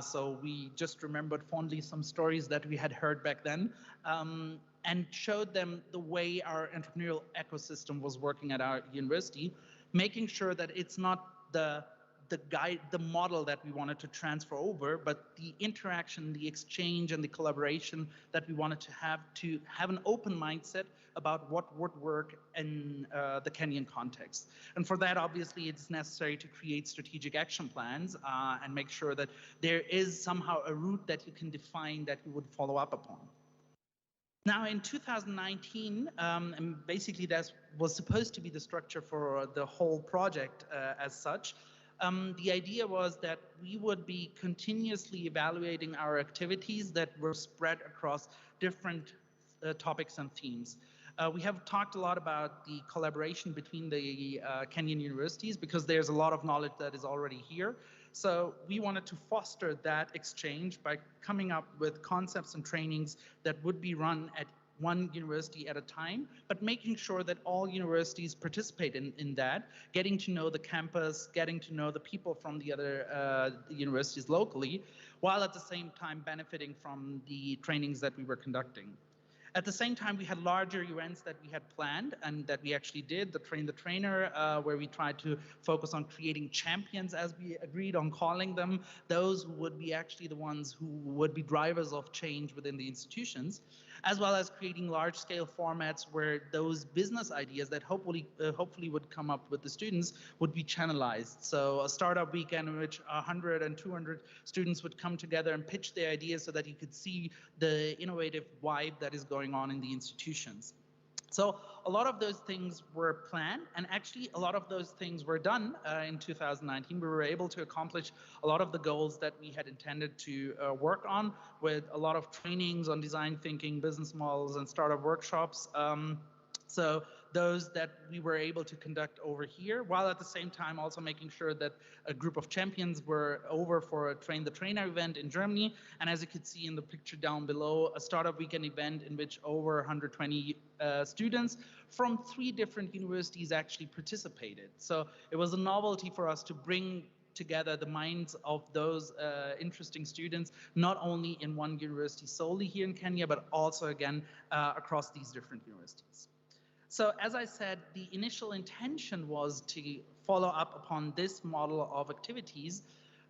So we just remembered fondly some stories that we had heard back then, and showed them the way our entrepreneurial ecosystem was working at our university, making sure that it's not the model that we wanted to transfer over, but the interaction, the exchange, and the collaboration that we wanted to have an open mindset about what would work in the Kenyan context. And for that, obviously, it's necessary to create strategic action plans and make sure that there is somehow a route that you can define that you would follow up upon. Now, in 2019, and basically that was supposed to be the structure for the whole project as such, the idea was that we would be continuously evaluating our activities that were spread across different topics and themes. We have talked a lot about the collaboration between the Kenyan universities, because there's a lot of knowledge that is already here. So we wanted to foster that exchange by coming up with concepts and trainings that would be run at one university at a time, but making sure that all universities participate in that, getting to know the campus, getting to know the people from the other universities locally, while at the same time benefiting from the trainings that we were conducting. At the same time, we had larger events that we had planned and that we actually did, the Train the Trainer, where we tried to focus on creating champions, as we agreed on calling them, those who would be actually the ones who would be drivers of change within the institutions. as well as creating large-scale formats where those business ideas that hopefully would come up with the students would be channelized. So a startup weekend in which 100 and 200 students would come together and pitch their ideas so that you could see the innovative vibe that is going on in the institutions. So a lot of those things were planned, and actually a lot of those things were done in 2019. We were able to accomplish a lot of the goals that we had intended to work on, with a lot of trainings on design thinking, business models, and startup workshops. So those that we were able to conduct over here, while at the same time also making sure that a group of champions were over for a Train the Trainer event in Germany. And as you can see in the picture down below, a startup weekend event in which over 120 students from 3 different universities actually participated. So it was a novelty for us to bring together the minds of those interesting students, not only in one university solely here in Kenya, but also again across these different universities. So as I said, the initial intention was to follow up upon this model of activities,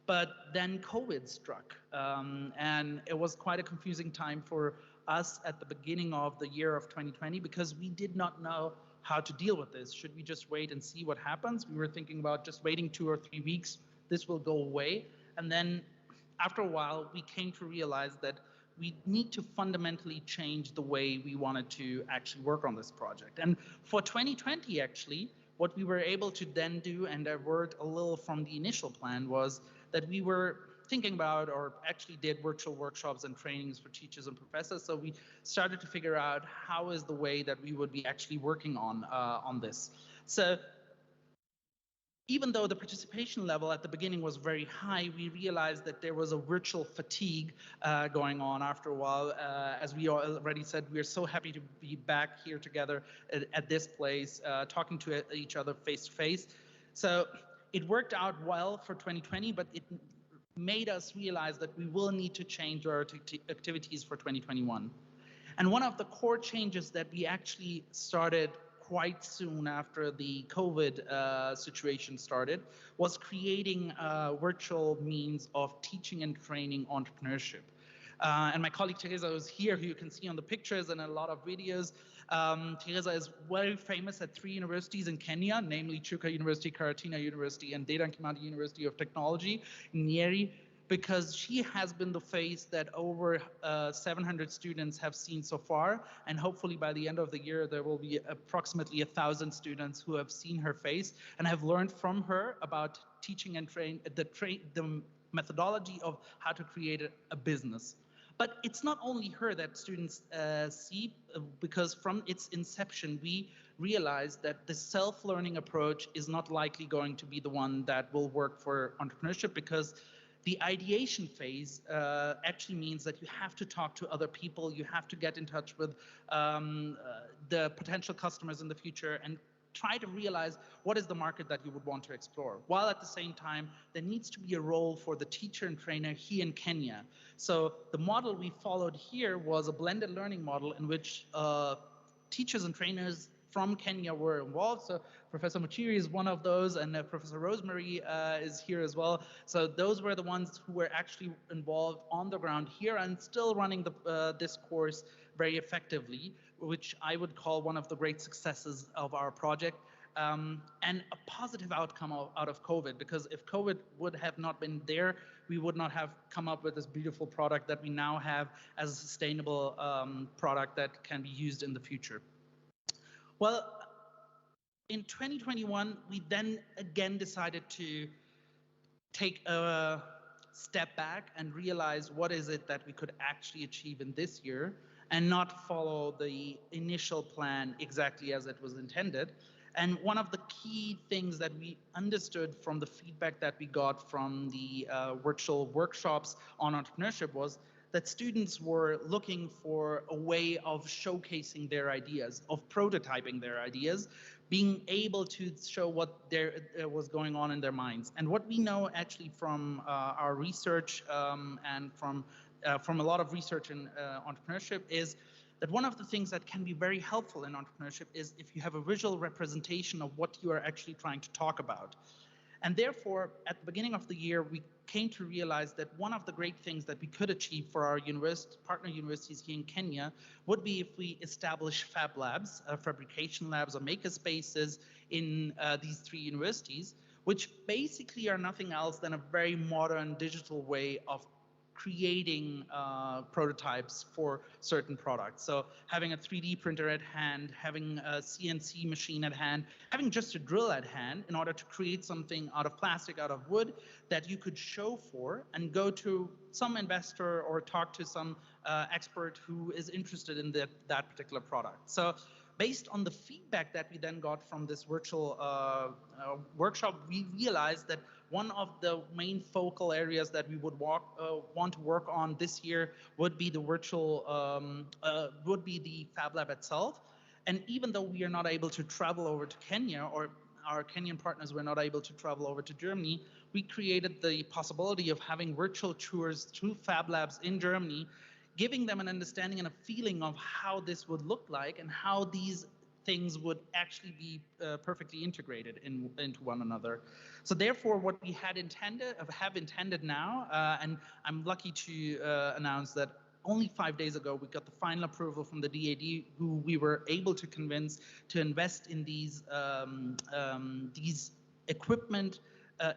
but then COVID struck. And it was quite a confusing time for us at the beginning of the year of 2020, because we did not know how to deal with this. Should we just wait and see what happens? We were thinking about just waiting 2 or 3 weeks, this will go away. And then after a while, we came to realize that we need to fundamentally change the way we wanted to actually work on this project. And for 2020, actually, what we were able to then do and divert a little from the initial plan was that we were thinking about, or actually did, virtual workshops and trainings for teachers and professors. So we started to figure out how is the way that we would be actually working on this. So even though the participation level at the beginning was very high, we realized that there was a virtual fatigue going on after a while. As we already said, we are so happy to be back here together at this place, talking to each other face to face. So it worked out well for 2020, but it made us realize that we will need to change our activities for 2021. And one of the core changes that we actually started quite soon after the COVID situation started was creating virtual means of teaching and training entrepreneurship. And my colleague Teresa was here, who you can see on the pictures and a lot of videos. Teresa is very famous at 3 universities in Kenya, namely Qna University, Qna University, and Dedan Kimathi University of Technology in Nyeri, because she has been the face that over 700 students have seen so far, and hopefully by the end of the year there will be approximately 1,000 students who have seen her face and have learned from her about teaching and the methodology of how to create a business. But it's not only her that students see, because from its inception we realized that the self-learning approach is not likely going to be the one that will work for entrepreneurship, because the ideation phase actually means that you have to talk to other people, you have to get in touch with the potential customers in the future and try to realize what is the market that you would want to explore. While at the same time, there needs to be a role for the teacher and trainer here in Kenya. So the model we followed here was a blended learning model in which teachers and trainers from Kenya were involved. So Professor Muchiri is one of those, and Professor Rosemary is here as well. So those were the ones who were actually involved on the ground here and still running this course very effectively, which I would call one of the great successes of our project, and a positive outcome out of COVID, because if COVID would have not been there, we would not have come up with this beautiful product that we now have as a sustainable product that can be used in the future. Well, in 2021, we then again decided to take a step back and realize what is it that we could actually achieve in this year and not follow the initial plan exactly as it was intended. And one of the key things that we understood from the feedback that we got from the virtual workshops on entrepreneurship was that students were looking for a way of showcasing their ideas, of prototyping their ideas, being able to show what was going on in their minds. And what we know actually from our research and from a lot of research in entrepreneurship is that one of the things that can be very helpful in entrepreneurship is if you have a visual representation of what you are actually trying to talk about. And therefore, at the beginning of the year, we came to realize that one of the great things that we could achieve for our partner universities here in Kenya would be if we establish fab labs, fabrication labs or maker spaces in these 3 universities, which basically are nothing else than a very modern digital way of creating prototypes for certain products. So having a 3D printer at hand, having a CNC machine at hand, having just a drill at hand in order to create something out of plastic, out of wood that you could show for and go to some investor or talk to some expert who is interested in that particular product. So based on the feedback that we then got from this virtual workshop, we realized that one of the main focal areas that we would want to work on this year would be the the Fab Lab itself. And even though we are not able to travel over to Kenya, or our Kenyan partners were not able to travel over to Germany, we created the possibility of having virtual tours through Fab Labs in Germany, giving them an understanding and a feeling of how this would look like and how these things would actually be perfectly integrated into one another. So therefore, what we have intended now, and I'm lucky to announce that only 5 days ago, we got the final approval from the DAD, who we were able to convince to invest in these equipment,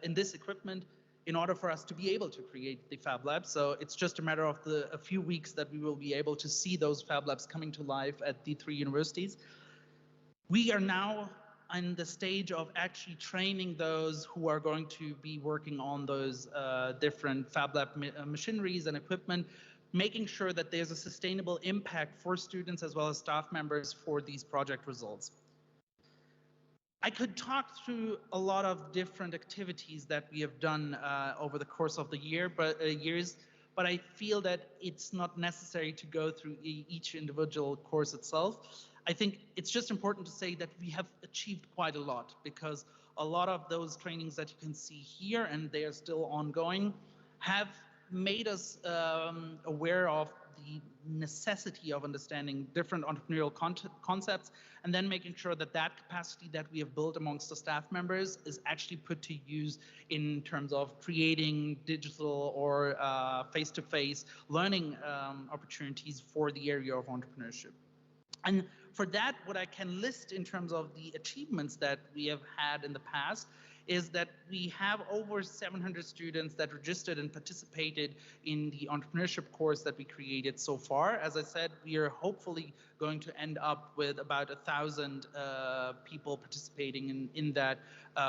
in this equipment, in order for us to be able to create the Fab Labs. So it's just a matter of a few weeks that we will be able to see those Fab Labs coming to life at the 3 universities. We are now in the stage of actually training those who are going to be working on those different Fab Lab machineries and equipment, making sure that there's a sustainable impact for students as well as staff members for these project results. I could talk through a lot of different activities that we have done over the course of the years, but I feel that it's not necessary to go through each individual course itself. I think it's just important to say that we have achieved quite a lot, because a lot of those trainings that you can see here, and they are still ongoing, have made us aware of the necessity of understanding different entrepreneurial concepts, and then making sure that that capacity that we have built amongst the staff members is actually put to use in terms of creating digital or face-to-face learning opportunities for the area of entrepreneurship. And for that, what I can list in terms of the achievements that we have had in the past is that we have over 700 students that registered and participated in the entrepreneurship course that we created so far. As I said, we are hopefully going to end up with about 1,000 people participating in that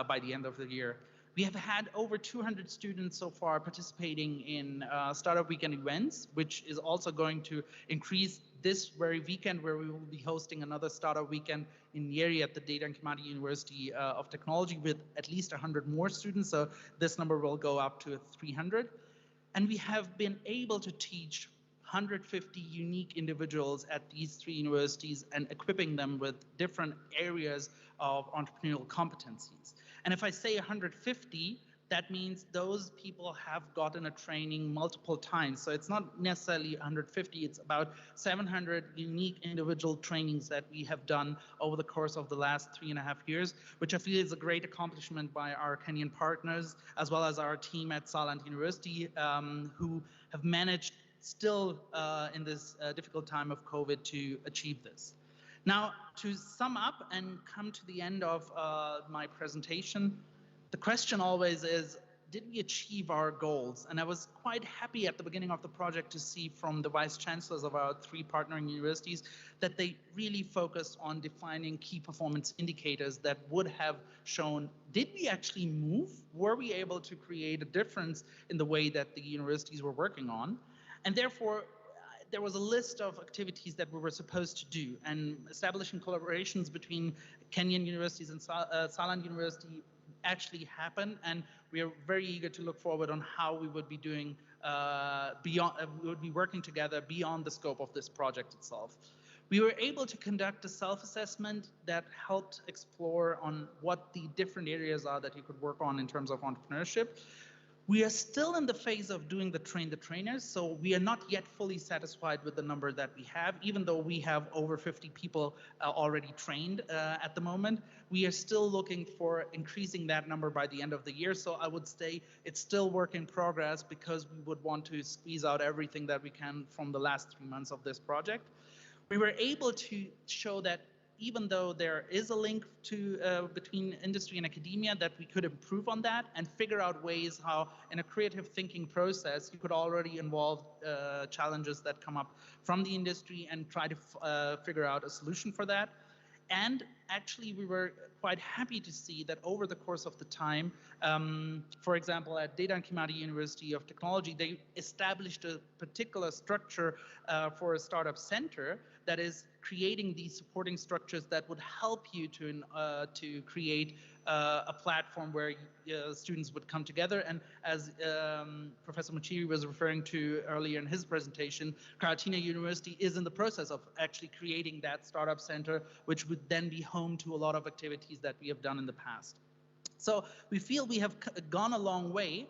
by the end of the year. We have had over 200 students so far participating in Startup Weekend events, which is also going to increase this very weekend, where we will be hosting another Startup Weekend in Nyeri at the Dedan Kimathi University of Technology with at least 100 more students. So this number will go up to 300. And we have been able to teach 150 unique individuals at these 3 universities and equipping them with different areas of entrepreneurial competencies. And if I say 150, that means those people have gotten a training multiple times. So it's not necessarily 150, it's about 700 unique individual trainings that we have done over the course of the last 3.5 years, which I feel is a great accomplishment by our Kenyan partners, as well as our team at Salon University, who have managed still in this difficult time of COVID to achieve this. Now, to sum up and come to the end of my presentation, the question always is, did we achieve our goals? And I was quite happy at the beginning of the project to see from the vice chancellors of our 3 partnering universities that they really focused on defining key performance indicators that would have shown, did we actually move? Were we able to create a difference in the way that the universities were working on? And therefore, there was a list of activities that we were supposed to do, and establishing collaborations between Kenyan universities and Salon University actually happened, and we are very eager to look forward on how we would be doing we would be working together beyond the scope of this project itself. We were able to conduct a self-assessment that helped explore on what the different areas are that you could work on in terms of entrepreneurship. We are still in the phase of doing the train the trainers, so we are not yet fully satisfied with the number that we have, even though we have over 50 people already trained at the moment. We are still looking for increasing that number by the end of the year, so I would say it's still work in progress because we would want to squeeze out everything that we can from the last 3 months of this project. We were able to show that even though there is a link to between industry and academia, that we could improve on that and figure out ways how in a creative thinking process you could already involve challenges that come up from the industry and try to figure out a solution for that. And actually, we were quite happy to see that over the course of the time, for example, at Dedan Kimathi University of Technology, they established a particular structure for a startup center that is creating these supporting structures that would help you to create a platform where students would come together. And as Professor Muchiri was referring to earlier in his presentation, Qna University is in the process of actually creating that startup center, which would then be home to a lot of activities that we have done in the past. So we feel we have gone a long way,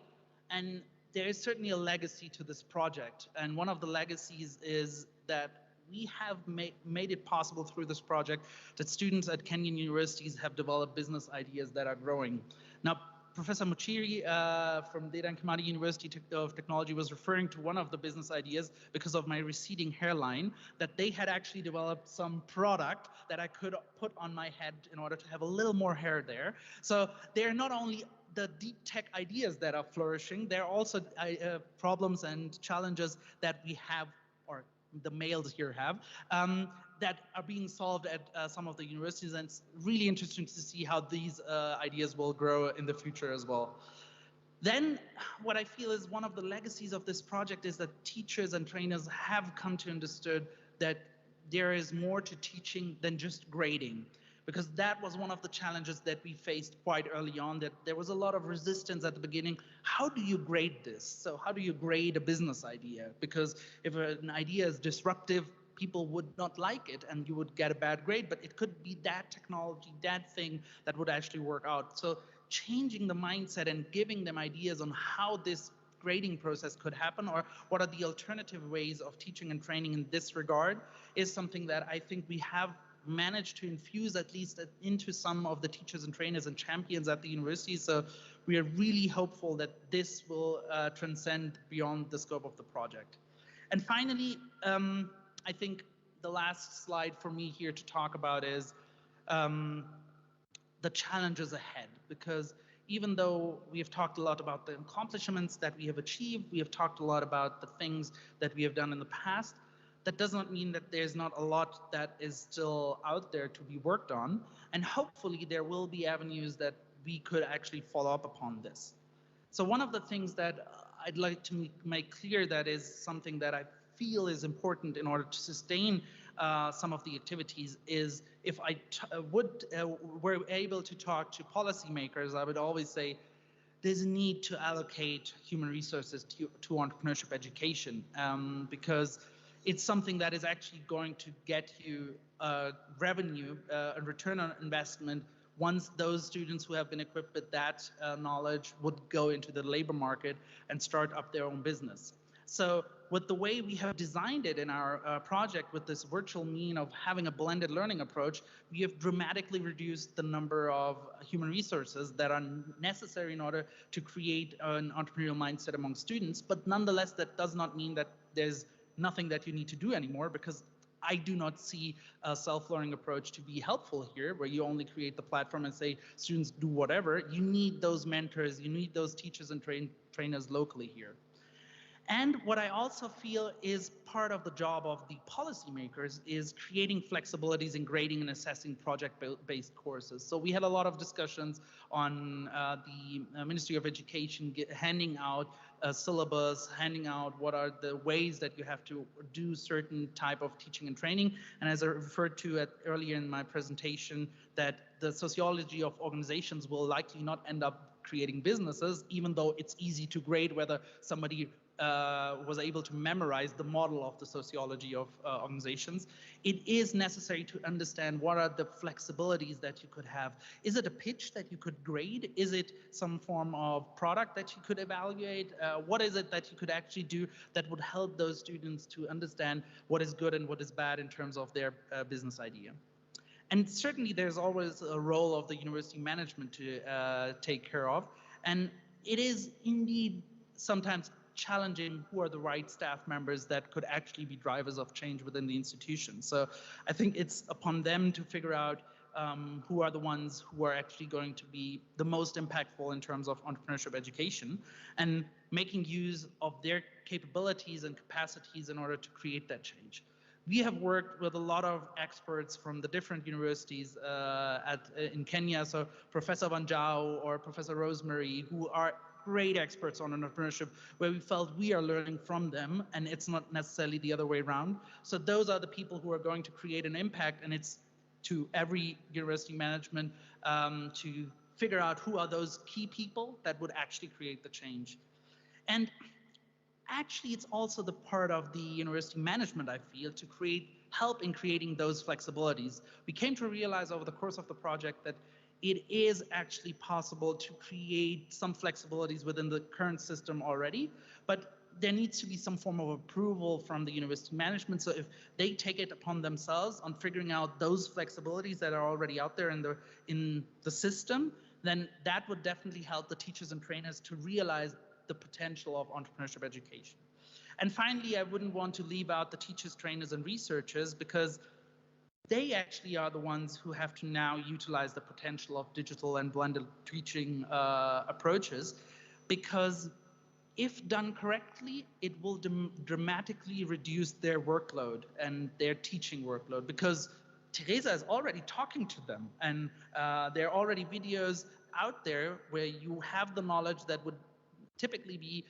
and there is certainly a legacy to this project. And one of the legacies is that we have made it possible through this project that students at Kenyan universities have developed business ideas that are growing. Now, Professor Muchiri from Dedan Kimathi University of Technology was referring to one of the business ideas because of my receding hairline, that they had actually developed some product that I could put on my head in order to have a little more hair there. So they're not only the deep tech ideas that are flourishing, there are also problems and challenges that we have, or the males here have, that are being solved at some of the universities, and it's really interesting to see how these ideas will grow in the future as well. Then what I feel is one of the legacies of this project is that teachers and trainers have come to understand that there is more to teaching than just grading, because that was one of the challenges that we faced quite early on, that there was a lot of resistance at the beginning. How do you grade this? So how do you grade a business idea? Because if an idea is disruptive, people would not like it and you would get a bad grade, but it could be that technology, that thing that would actually work out. So changing the mindset and giving them ideas on how this grading process could happen, or what are the alternative ways of teaching and training in this regard, is something that I think we have managed to infuse at least into some of the teachers and trainers and champions at the university. So we are really hopeful that this will transcend beyond the scope of the project. And finally, I think the last slide for me here to talk about is the challenges ahead, because even though we have talked a lot about the accomplishments that we have achieved, we have talked a lot about the things that we have done in the past, that does not mean that there's not a lot that is still out there to be worked on. And hopefully there will be avenues that we could actually follow up upon this. So one of the things that I'd like to make clear that is something that I feel is important in order to sustain some of the activities is, if I were able to talk to policymakers, I would always say there's a need to allocate human resources to entrepreneurship education, because it's something that is actually going to get you revenue, a return on investment, once those students who have been equipped with that knowledge would go into the labor market and start up their own business. So with the way we have designed it in our project, with this virtual mean of having a blended learning approach, we have dramatically reduced the number of human resources that are necessary in order to create an entrepreneurial mindset among students. But nonetheless, that does not mean that there's nothing that you need to do anymore, because I do not see a self-learning approach to be helpful here, where you only create the platform and say students do whatever. You need those mentors, you need those teachers and trainers locally here. And what I also feel is part of the job of the policymakers is creating flexibilities in grading and assessing project-based courses. So we had a lot of discussions on the Ministry of Education handing out a syllabus, handing out what are the ways that you have to do certain type of teaching and training. And as I referred to earlier in my presentation, that the sociology of organizations will likely not end up creating businesses, even though it's easy to grade whether somebody was able to memorize the model of the sociology of organizations. It is necessary to understand what are the flexibilities that you could have. Is it a pitch that you could grade? Is it some form of product that you could evaluate? What is it that you could actually do that would help those students to understand what is good and what is bad in terms of their business idea? And certainly there's always a role of the university management to take care of. And it is indeed sometimes challenging who are the right staff members that could actually be drivers of change within the institution. So I think it's upon them to figure out who are the ones who are actually going to be the most impactful in terms of entrepreneurship education and making use of their capabilities and capacities in order to create that change. We have worked with a lot of experts from the different universities in Kenya, so Professor Wanjao or Professor Rosemary, who are great experts on entrepreneurship, where we felt we are learning from them, and it's not necessarily the other way around. So those are the people who are going to create an impact, and it's to every university management to figure out who are those key people that would actually create the change. And actually, it's also the part of the university management, I feel, to help in creating those flexibilities. We came to realize over the course of the project that it is actually possible to create some flexibilities within the current system already, but there needs to be some form of approval from the university management. So if they take it upon themselves on figuring out those flexibilities that are already out there in the system, then that would definitely help the teachers and trainers to realize the potential of entrepreneurship education. And finally, I wouldn't want to leave out the teachers, trainers, and researchers, because they actually are the ones who have to now utilize the potential of digital and blended teaching approaches, because if done correctly, it will dramatically reduce their workload and their teaching workload, because Teresa is already talking to them, and there are already videos out there where you have the knowledge that would typically be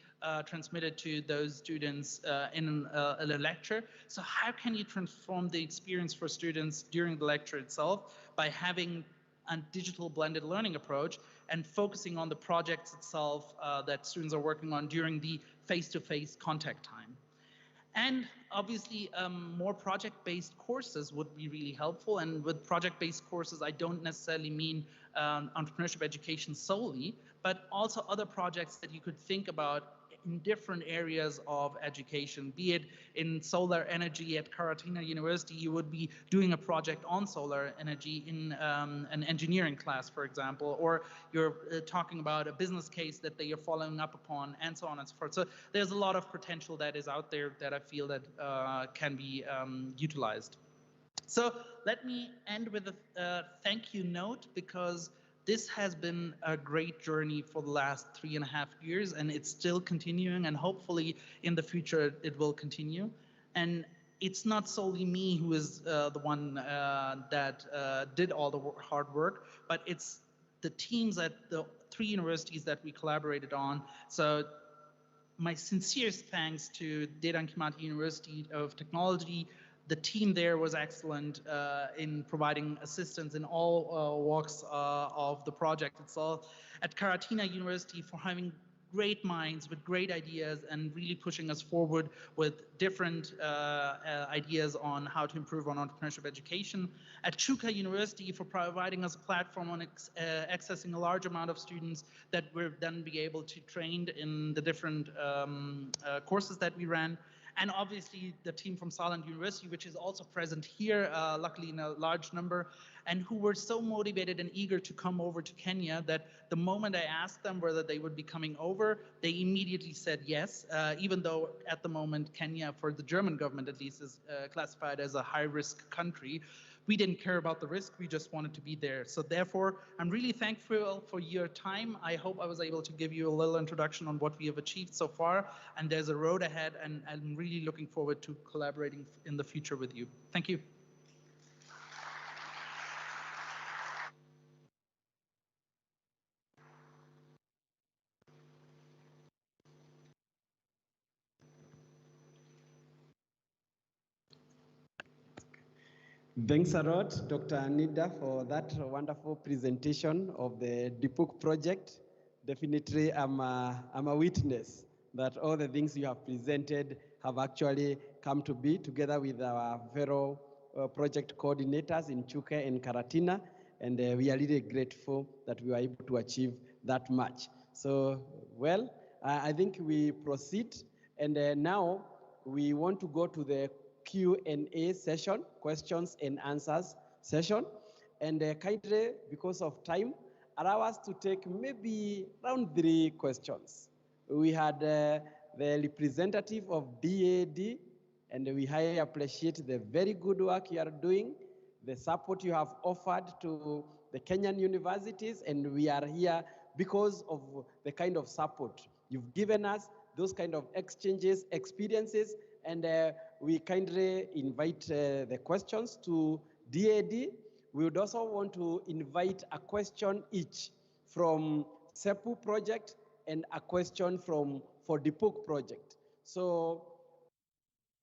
transmitted to those students in a lecture. So how can you transform the experience for students during the lecture itself by having a digital blended learning approach and focusing on the projects itself that students are working on during the face-to-face contact time? And obviously, more project-based courses would be really helpful. And with project-based courses, I don't necessarily mean entrepreneurship education solely, but also other projects that you could think about in different areas of education, be it in solar energy at Qna University, you would be doing a project on solar energy in an engineering class, for example, or you're talking about a business case that they are following up upon, and so on and so forth. So there's a lot of potential that is out there that I feel that can be utilized. So let me end with a thank you note, because this has been a great journey for the last 3.5 years, and it's still continuing, and hopefully in the future it will continue. And it's not solely me who is the one that did all the hard work, but it's the teams at the 3 universities that we collaborated on. So my sincerest thanks to Dedan Kimathi University of Technology. The team there was excellent in providing assistance in all walks of the project itself. At Qna University, for having great minds with great ideas and really pushing us forward with different ideas on how to improve on entrepreneurship education. At Qna University, for providing us a platform on accessing a large amount of students that will then be able to train in the different courses that we ran. And obviously the team from Salon University, which is also present here, luckily in a large number, and who were so motivated and eager to come over to Kenya that the moment I asked them whether they would be coming over, they immediately said yes, even though at the moment Kenya, for the German government at least, is classified as a high-risk country. We didn't care about the risk, we just wanted to be there. So therefore, I'm really thankful for your time. I hope I was able to give you a little introduction on what we have achieved so far, and there's a road ahead, and I'm really looking forward to collaborating in the future with you. Thank you. Thanks a lot, Dr. Anida, for that wonderful presentation of the DPUC project. Definitely, I'm a witness that all the things you have presented have actually come to be together with our fellow project coordinators in Qna and Karatina, and we are really grateful that we were able to achieve that much. So, well, I think we proceed, and now we want to go to the Q&A session, questions and answers session, and kindly, because of time, allow us to take maybe around 3 questions. We had the representative of DAD, and we highly appreciate the very good work you are doing, the support you have offered to the Kenyan universities, and we are here because of the kind of support you've given us, those kind of exchanges, experiences, and we kindly invite the questions to DAD. We would also want to invite a question each from SEPU project and a question from for the POOK project. So,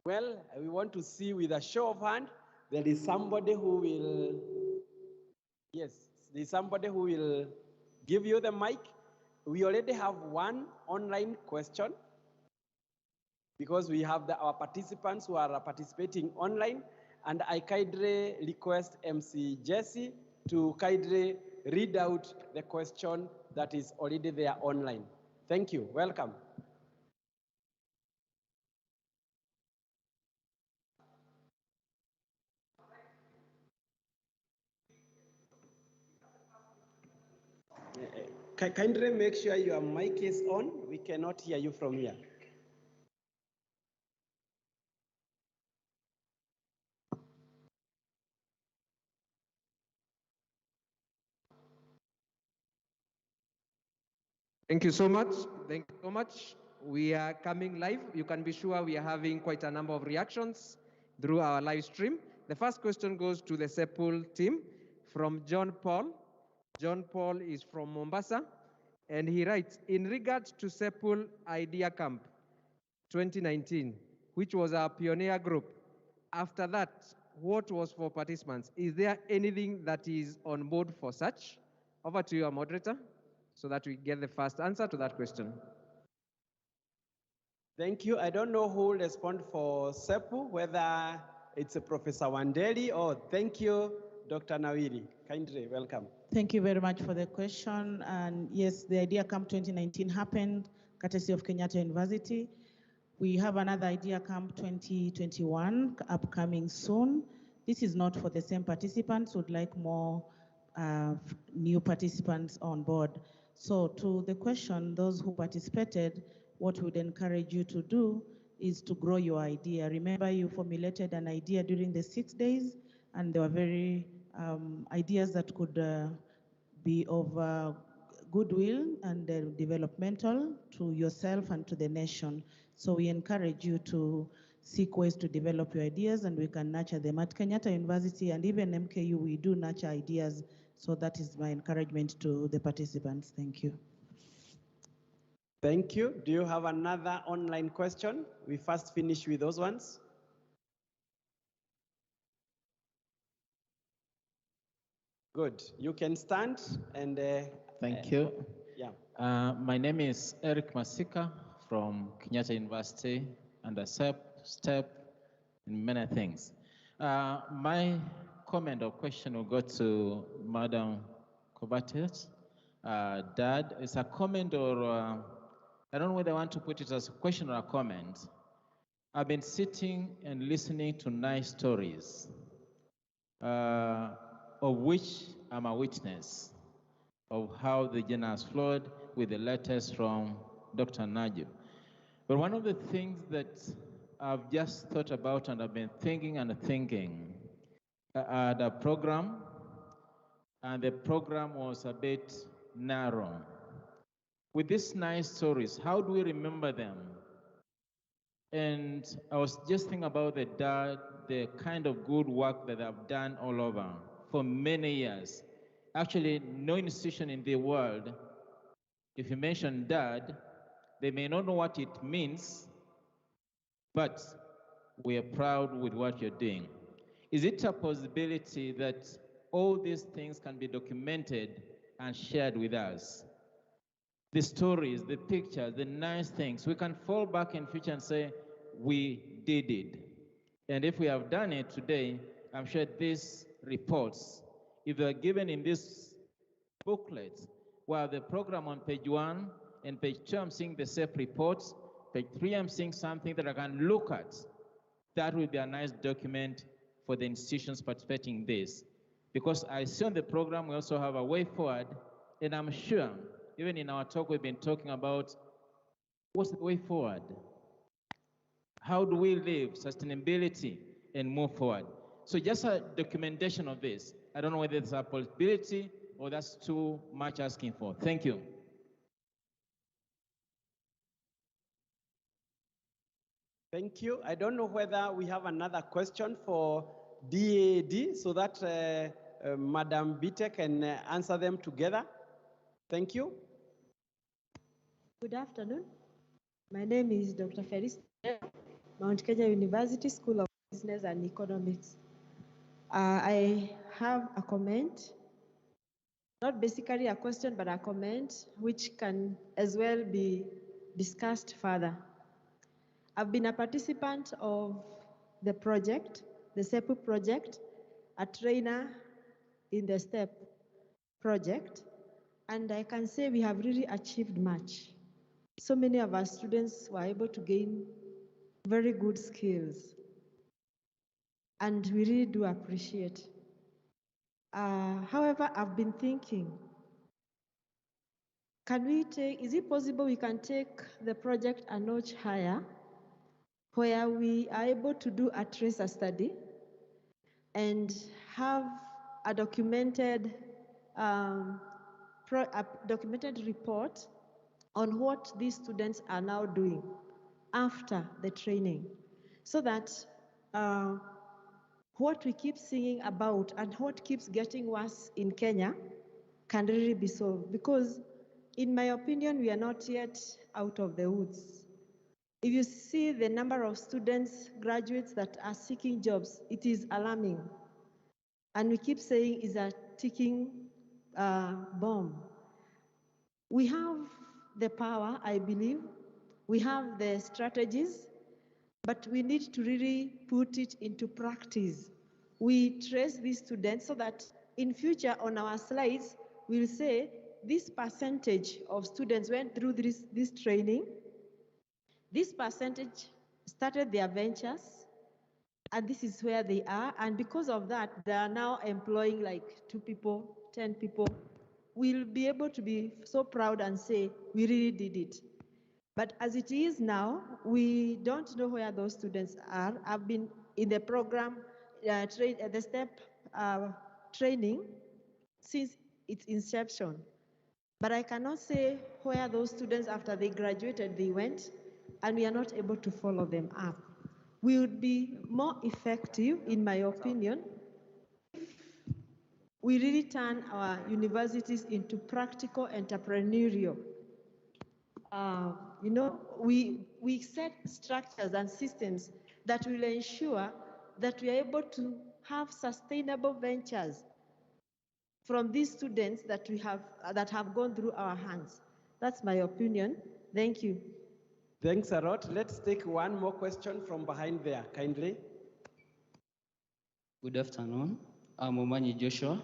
well, we want to see with a show of hand, there is somebody who will, yes, there is somebody who will give you the mic. We already have one online question because we have our participants who are participating online, and I kindly request MC Jesse to kindly read out the question that is already there online. Thank you. Welcome. Kindly make sure your mic is on. We cannot hear you from here. Thank you so much. Thank you so much. We are coming live. You can be sure we are having quite a number of reactions through our live stream. The first question goes to the SEPUL team from John Paul. John Paul is from Mombasa, and he writes, in regards to SEPUL Idea Camp 2019, which was our pioneer group, after that, what was for participants? Is there anything that is on board for such? Over to you, our moderator, so that we get the first answer to that question. Thank you. I don't know who will respond for SEPU, whether it's a Professor Wandeli or thank you, Dr. Nawiri. Kindly welcome. Thank you very much for the question. And yes, the Idea Camp 2019 happened, courtesy of Kenyatta University. We have another Idea Camp 2021 upcoming soon. This is not for the same participants. Would like more new participants on board. So to the question, those who participated, what we'd encourage you to do is to grow your idea. Remember, you formulated an idea during the 6 days, and there were very ideas that could be of goodwill and developmental to yourself and to the nation. So we encourage you to seek ways to develop your ideas, and we can nurture them. At Kenyatta University and even MKU, we do nurture ideas. So that is my encouragement to the participants. Thank you. Thank you. Do you have another online question? We first finish with those ones. Good. You can stand and... Thank you. Yeah. My name is Eric Masika from Kenyatta University, under STEP, and many things. My comment or question will go to Madam Kobates. Dad, it's a comment or I don't know whether I want to put it as a question or a comment. I've been sitting and listening to nice stories, of which I'm a witness of how the journey has flowed with the letters from Dr. Najib. But one of the things that I've just thought about and I've been thinking, I had a program, and the program was a bit narrow. With these nice stories, how do we remember them? And I was just thinking about the kind of good work that I've done all over for many years. Actually, no institution in the world, if you mention DAD, they may not know what it means, but we are proud with what you're doing. Is it a possibility that all these things can be documented and shared with us? the stories, the pictures, the nice things. We can fall back in future and say, we did it. And if we have done it today, I'm sure these reports, if they're given in this booklet, where the program on page 1 and page 2, I'm seeing the SEP reports, page 3, I'm seeing something that I can look at. That will be a nice document for the institutions participating in this. Because I see on the program we also have a way forward, and I'm sure, even in our talk, we've been talking about what's the way forward? How do we live sustainability and move forward? So just a documentation of this. I don't know whether it's a possibility or that's too much asking for. Thank you. Thank you. I don't know whether we have another question for DAD so that Madam Bite can answer them together. Thank you. Good afternoon. My name is Dr. Felicity, Mount Kenya University School of Business and Economics. I have a comment, not basically a question, but a comment which can as well be discussed further. I've been a participant of the project, the SEPU project, a trainer in the STEP project, and I can say we have really achieved much. So many of our students were able to gain very good skills, and we really do appreciate. However, I've been thinking, is it possible we can take the project a notch higher, where we are able to do a tracer study and have a documented report on what these students are now doing after the training, so that what we keep singing about and what keeps getting worse in Kenya can really be solved. Because in my opinion, we are not yet out of the woods. If you see the number of students, graduates that are seeking jobs, it is alarming. And we keep saying it's a ticking bomb. We have the power, I believe. We have the strategies, but we need to really put it into practice. We trace these students so that in future on our slides, we'll say this percentage of students went through this training, this percentage started their ventures, and this is where they are. And because of that, they are now employing like 2 people, 10 people. We'll be able to be so proud and say, we really did it. But as it is now, we don't know where those students are. I've been in the program, the STEP training since its inception. But I cannot say where those students, after they graduated, they went, and we are not able to follow them up. We would be more effective, in my opinion, if we really turn our universities into practical entrepreneurial. We set structures and systems that will ensure that we are able to have sustainable ventures from these students that have gone through our hands. That's my opinion. Thank you. Thanks a lot. Let's take one more question from behind there, kindly. Good afternoon. I'm Omanyi Joshua,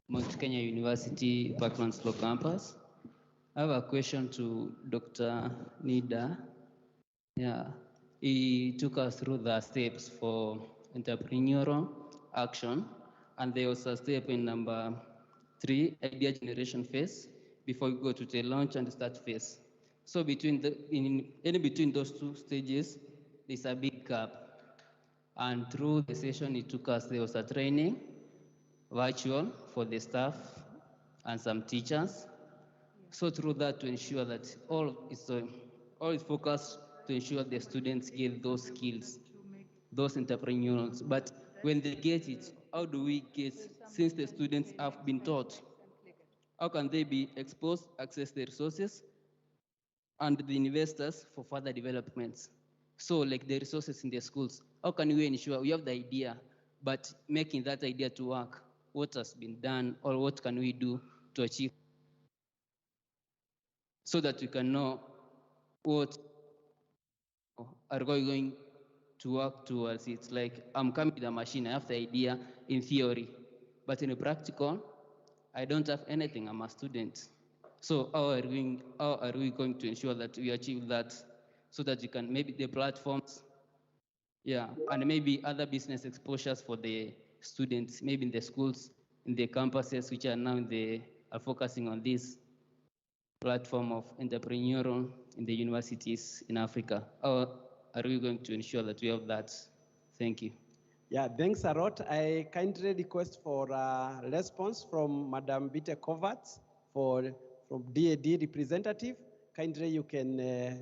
Mount Kenya University, Parklands Law Campus. I have a question to Dr. Nida. Yeah, he took us through the steps for entrepreneurial action, and there was a step in number 3, idea generation phase, before we go to the launch and start phase. So in between those 2 stages, there's a big gap. And through the session it took us, there was a training, virtual, for the staff and some teachers. So through that, to ensure that all is focused to ensure the students get those skills, those entrepreneurials. But when they get it, how do we get, since the students have been taught, how can they be exposed, access the resources, and the investors for further developments? So like the resources in the schools, how can we ensure we have the idea, but making that idea to work? What has been done, or what can we do to achieve? so that we can know what are we going to work towards. It's like I'm coming with a machine, I have the idea in theory, but in a practical, I don't have anything, I'm a student. So how are we going to ensure that we achieve that so that you can, maybe the platforms, yeah, and maybe other business exposures for the students, maybe in the schools, in the campuses, which are now are focusing on this platform of entrepreneurial in the universities in Africa. How are we going to ensure that we have that? Thank you. Yeah, thanks a lot. I kindly request for a response from Madam Bite Kovacs from DAD representative. Kindly you can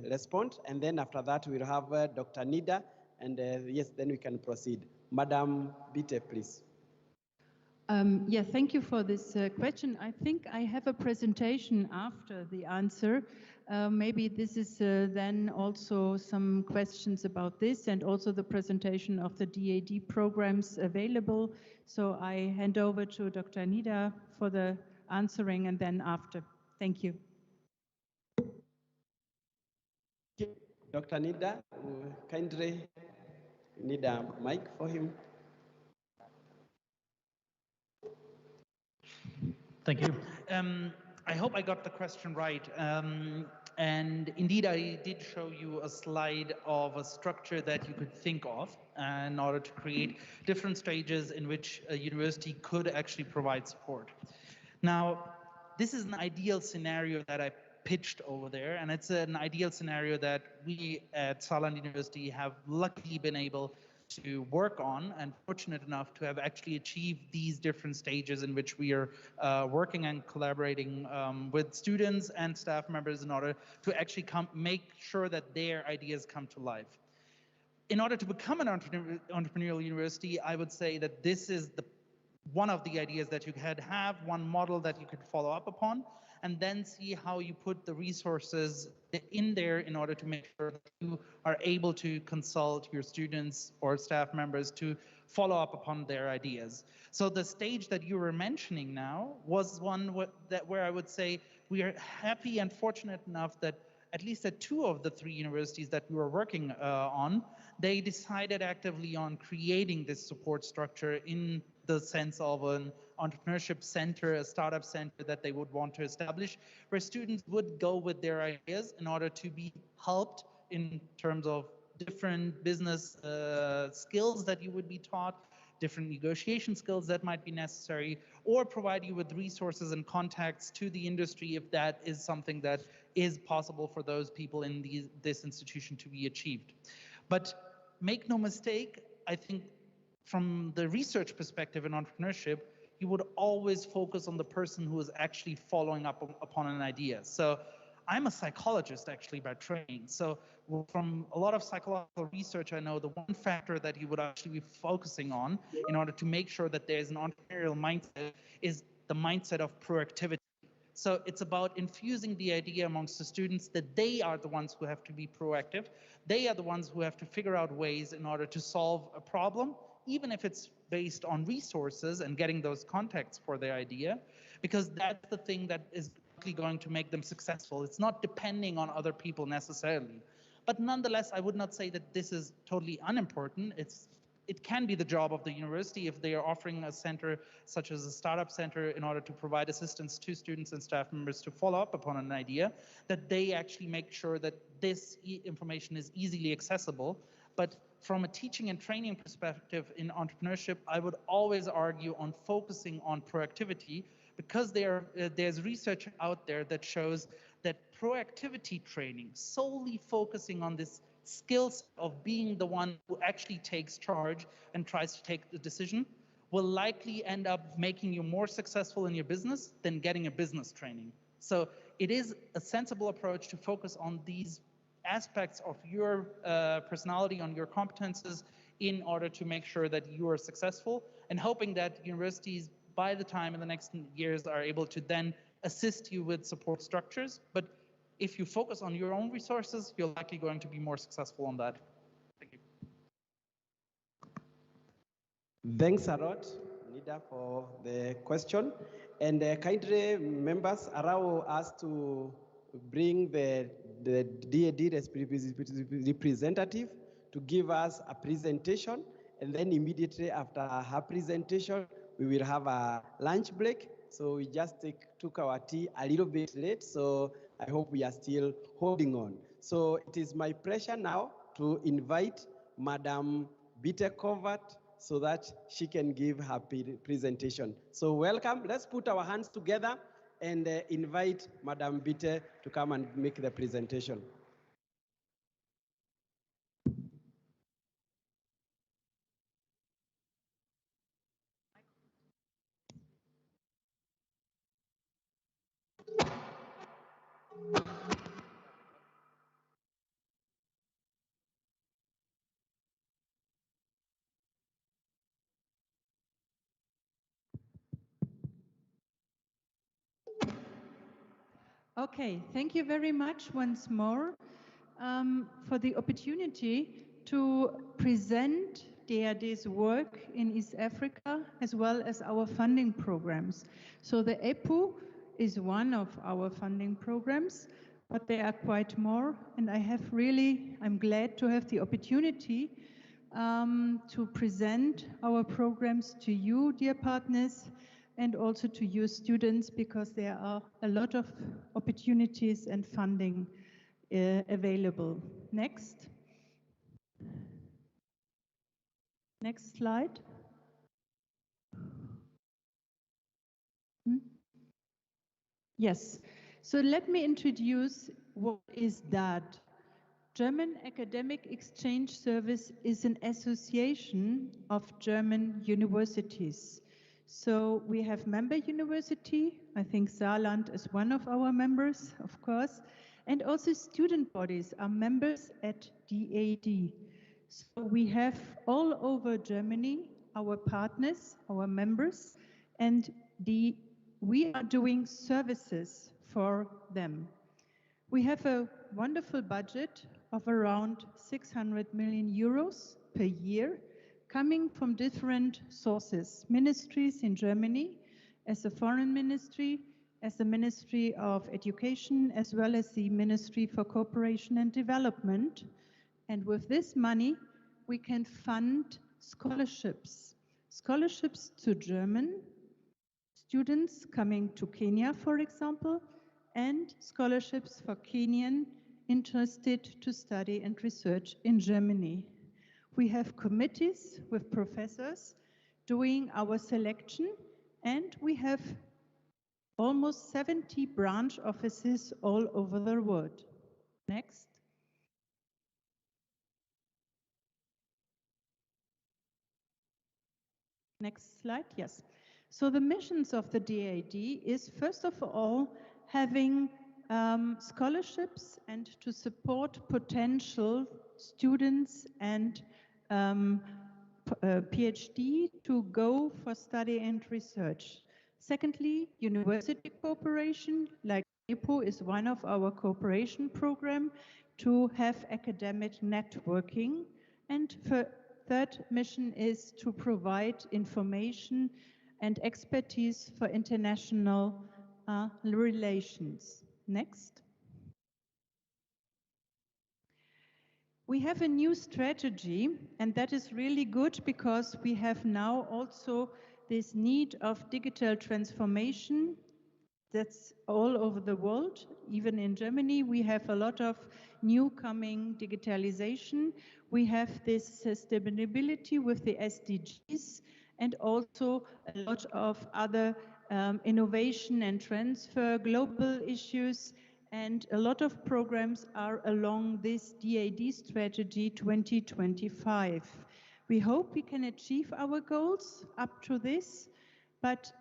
respond, and then after that we'll have Dr. Nida, and yes, then we can proceed. Madam Bite, please. Yeah, thank you for this question. I think I have a presentation after the answer. Maybe this is then also some questions about this and also the presentation of the DAD programs available. So I hand over to Dr. Nida for the answering and then after. Thank you. Dr. Nida, kindly need a mic for him. Thank you. I hope I got the question right. And indeed, I did show you a slide of a structure that you could think of in order to create different stages in which a university could actually provide support. Now, this is an ideal scenario that I pitched over there, and it's an ideal scenario that we at Salon University have luckily been able to work on and fortunate enough to have actually achieved these different stages in which we are working and collaborating with students and staff members in order to actually make sure that their ideas come to life. In order to become an entrepreneurial university, I would say that this is one of the ideas that you could have, one model that you could follow up upon, and then see how you put the resources in there in order to make sure that you are able to consult your students or staff members to follow up upon their ideas. So the stage that you were mentioning now was one where I would say we are happy and fortunate enough that at least at 2 of the 3 universities that we were working on, they decided actively on creating this support structure in the sense of an entrepreneurship center, a startup center that they would want to establish, where students would go with their ideas in order to be helped in terms of different business skills that you would be taught, different negotiation skills that might be necessary, or provide you with resources and contacts to the industry if that is something that is possible for those people in this institution to be achieved. But make no mistake, I think from the research perspective in entrepreneurship, you would always focus on the person who is actually following up upon an idea. So I'm a psychologist actually by training. So from a lot of psychological research, I know the one factor that you would actually be focusing on in order to make sure that there's an entrepreneurial mindset is the mindset of proactivity. So it's about infusing the idea amongst the students that they are the ones who have to be proactive. They are the ones who have to figure out ways in order to solve a problem, even if it's based on resources and getting those contacts for their idea, because that's the thing that is going to make them successful. It's not depending on other people necessarily. But nonetheless, I would not say that this is totally unimportant. It can be the job of the university if they are offering a center such as a startup center in order to provide assistance to students and staff members to follow up upon an idea, that they actually make sure that this information is easily accessible. But from a teaching and training perspective in entrepreneurship, I would always argue on focusing on proactivity, because there's research out there that shows that proactivity training, solely focusing on this skills of being the one who actually takes charge and tries to take the decision, will likely end up making you more successful in your business than getting a business training. So it is a sensible approach to focus on these aspects of your personality, on your competences, in order to make sure that you are successful, and hoping that universities by the time in the next years are able to then assist you with support structures. But if you focus on your own resources, you're likely going to be more successful on that. Thank you. Thanks a lot, Nida, for the question. And kindly members allow us to bring the DAD representative to give us a presentation, and then immediately after her presentation, we will have a lunch break. So we just took our tea a little bit late, so I hope we are still holding on. So it is my pleasure now to invite Madam Bite Covert so that she can give her presentation. So welcome, let's put our hands together and invite Madam Bite to come and make the presentation. Okay, thank you very much once more for the opportunity to present DAD's work in East Africa as well as our funding programs. So the EPU is one of our funding programs, but there are quite more, and I'm glad to have the opportunity to present our programs to you, dear partners, and also to you students, because there are a lot of opportunities and funding available. Next. Next slide. Yes. So let me introduce what is DAD. German Academic Exchange Service is an association of German universities. So we have member university. I think Saarland is one of our members, of course. And also student bodies are members at DAD. So we have all over Germany our partners, our members, and we are doing services for them. We have a wonderful budget of around 600 million euros per year, coming from different sources, ministries in Germany, as the Foreign Ministry, as the Ministry of Education, as well as the Ministry for Cooperation and Development. And with this money, we can fund scholarships to German students coming to Kenya, for example, and scholarships for Kenyan interested to study and research in Germany. We have committees with professors doing our selection, and we have almost 70 branch offices all over the world. Next. Next slide, yes. So the missions of the DAD is, first of all, having scholarships and to support potential students and PhD to go for study and research. Secondly, university cooperation, like EPO is one of our cooperation program to have academic networking. And third mission is to provide information and expertise for international relations. Next. We have a new strategy, and that is really good because we have now also this need of digital transformation. That's all over the world. Even in Germany, we have a lot of new coming digitalization. We have this sustainability with the SDGs and also a lot of other innovation and transfer, global issues, and a lot of programs are along this DAD strategy 2025. We hope we can achieve our goals up to this, but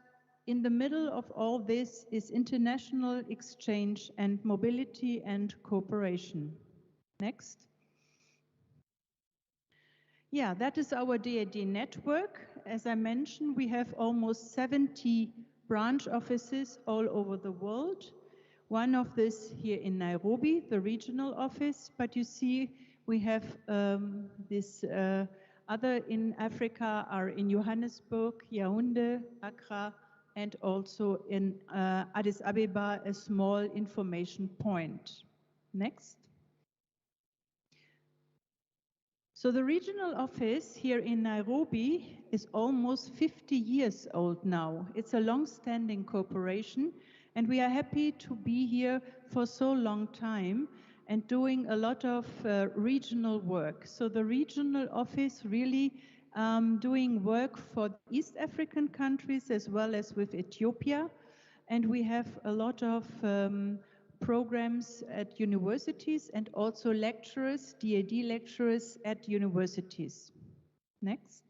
in the middle of all this is international exchange and mobility and cooperation. Next. Yeah, that is our DAD network. As I mentioned, we have almost 70 branch offices all over the world. One of this here in Nairobi, the regional office, but you see we have other in Africa are in Johannesburg, Yaoundé, Accra, and also in Addis Ababa, a small information point. Next. So the regional office here in Nairobi is almost 50 years old now. It's a long-standing cooperation, and we are happy to be here for so long time and doing a lot of regional work. So the regional office really doing work for East African countries as well as with Ethiopia. And we have a lot of programs at universities and also lecturers, DAD lecturers at universities. Next.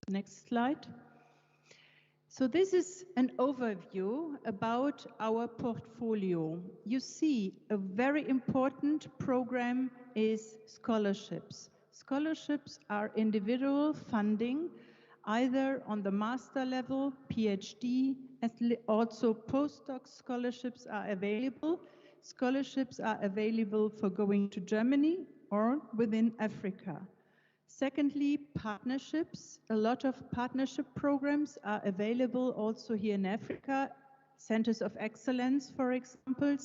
Next slide. So this is an overview about our portfolio. You see, a very important program is scholarships. Scholarships are individual funding, either on the master level, PhD, also postdoc scholarships are available. Scholarships are available for going to Germany or within Africa. Secondly, partnerships. A lot of partnership programs are available also here in Africa. Centers of excellence, for example.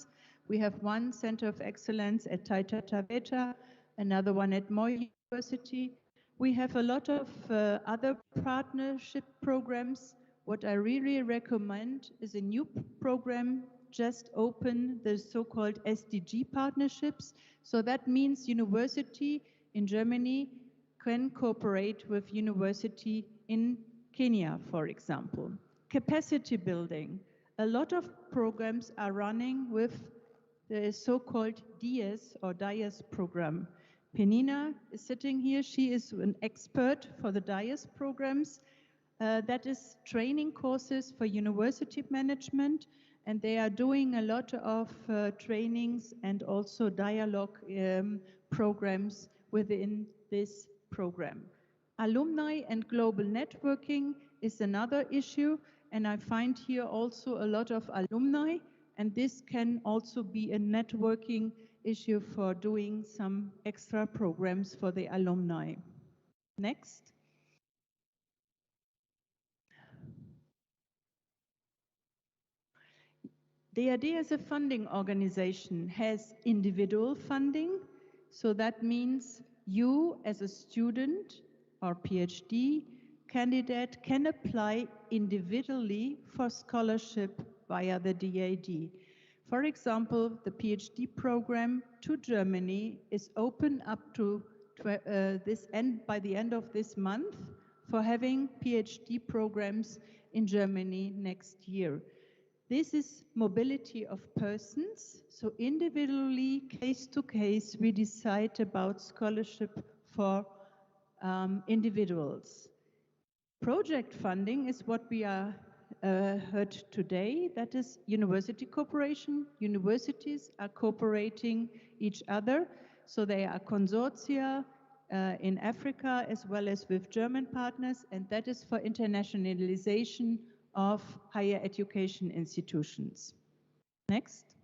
We have one center of excellence at Taita Taveta, another one at Moi University. We have a lot of other partnership programs. What I really recommend is a new program just open, the so-called SDG partnerships. So that means university in Germany can cooperate with university in Kenya, for example. Capacity building. A lot of programs are running with the so-called DIAS or DIAS program. Penina is sitting here. She is an expert for the DIAS programs. That is training courses for university management, and they are doing a lot of trainings and also dialogue programs within this program. Alumni and global networking is another issue, and I find here also a lot of alumni, and this can also be a networking issue for doing some extra programs for the alumni. Next. DAD as a funding organization has individual funding, so that means you as a student or PhD candidate can apply individually for scholarship via the DAD. For example, the PhD program to Germany is open up to by the end of this month for having PhD programs in Germany next year. This is mobility of persons, so individually, case to case, we decide about scholarship for individuals. Project funding is what we are heard today. That is university cooperation. Universities are cooperating each other, so they are consortia in Africa as well as with German partners, and that is for internationalization of higher education institutions. Next.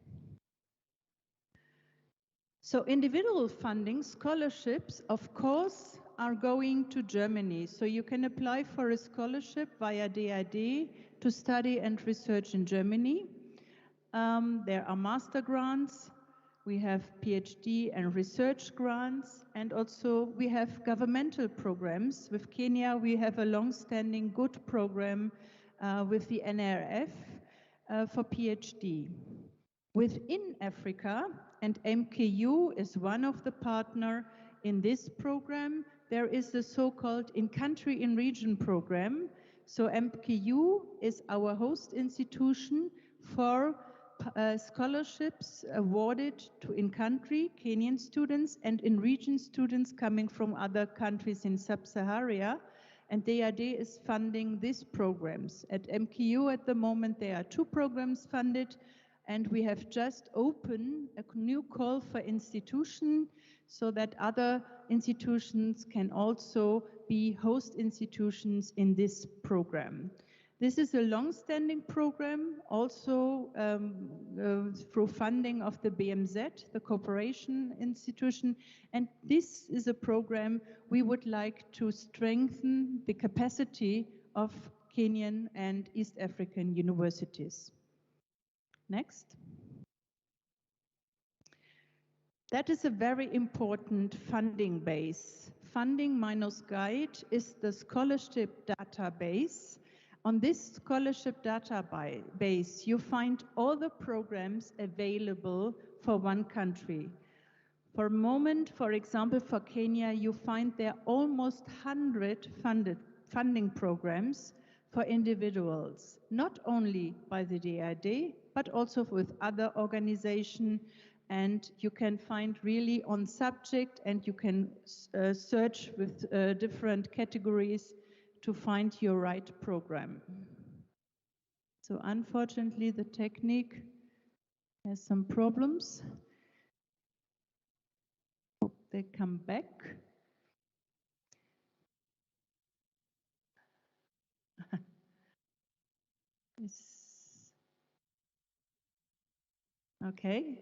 So individual funding, scholarships, of course, are going to Germany. So you can apply for a scholarship via DAD to study and research in Germany. There are master grants, we have PhD and research grants, and also we have governmental programs. With Kenya, we have a long-standing good program with the NRF for PhD. Within Africa, and MKU is one of the partners in this program, there is the so-called in-country, in-region program. So MKU is our host institution for scholarships awarded to in-country Kenyan students and in-region students coming from other countries in Sub-Saharia. And DAD is funding these programs. At MKU at the moment, there are 2 programs funded, and we have just opened a new call for institution so that other institutions can also be host institutions in this program. This is a long-standing program, also through funding of the BMZ, the cooperation institution, and this is a program we would like to strengthen the capacity of Kenyan and East African universities. Next. That is a very important funding base. Funding minus guide is the scholarship database. On this scholarship database, you find all the programs available for one country. For a moment, for example, for Kenya, you find there almost 100 funding programs for individuals, not only by the DID, but also with other organizations. And you can find really on subject, and you can search with different categories to find your right program. So unfortunately, the technique has some problems. Hope they come back. Okay.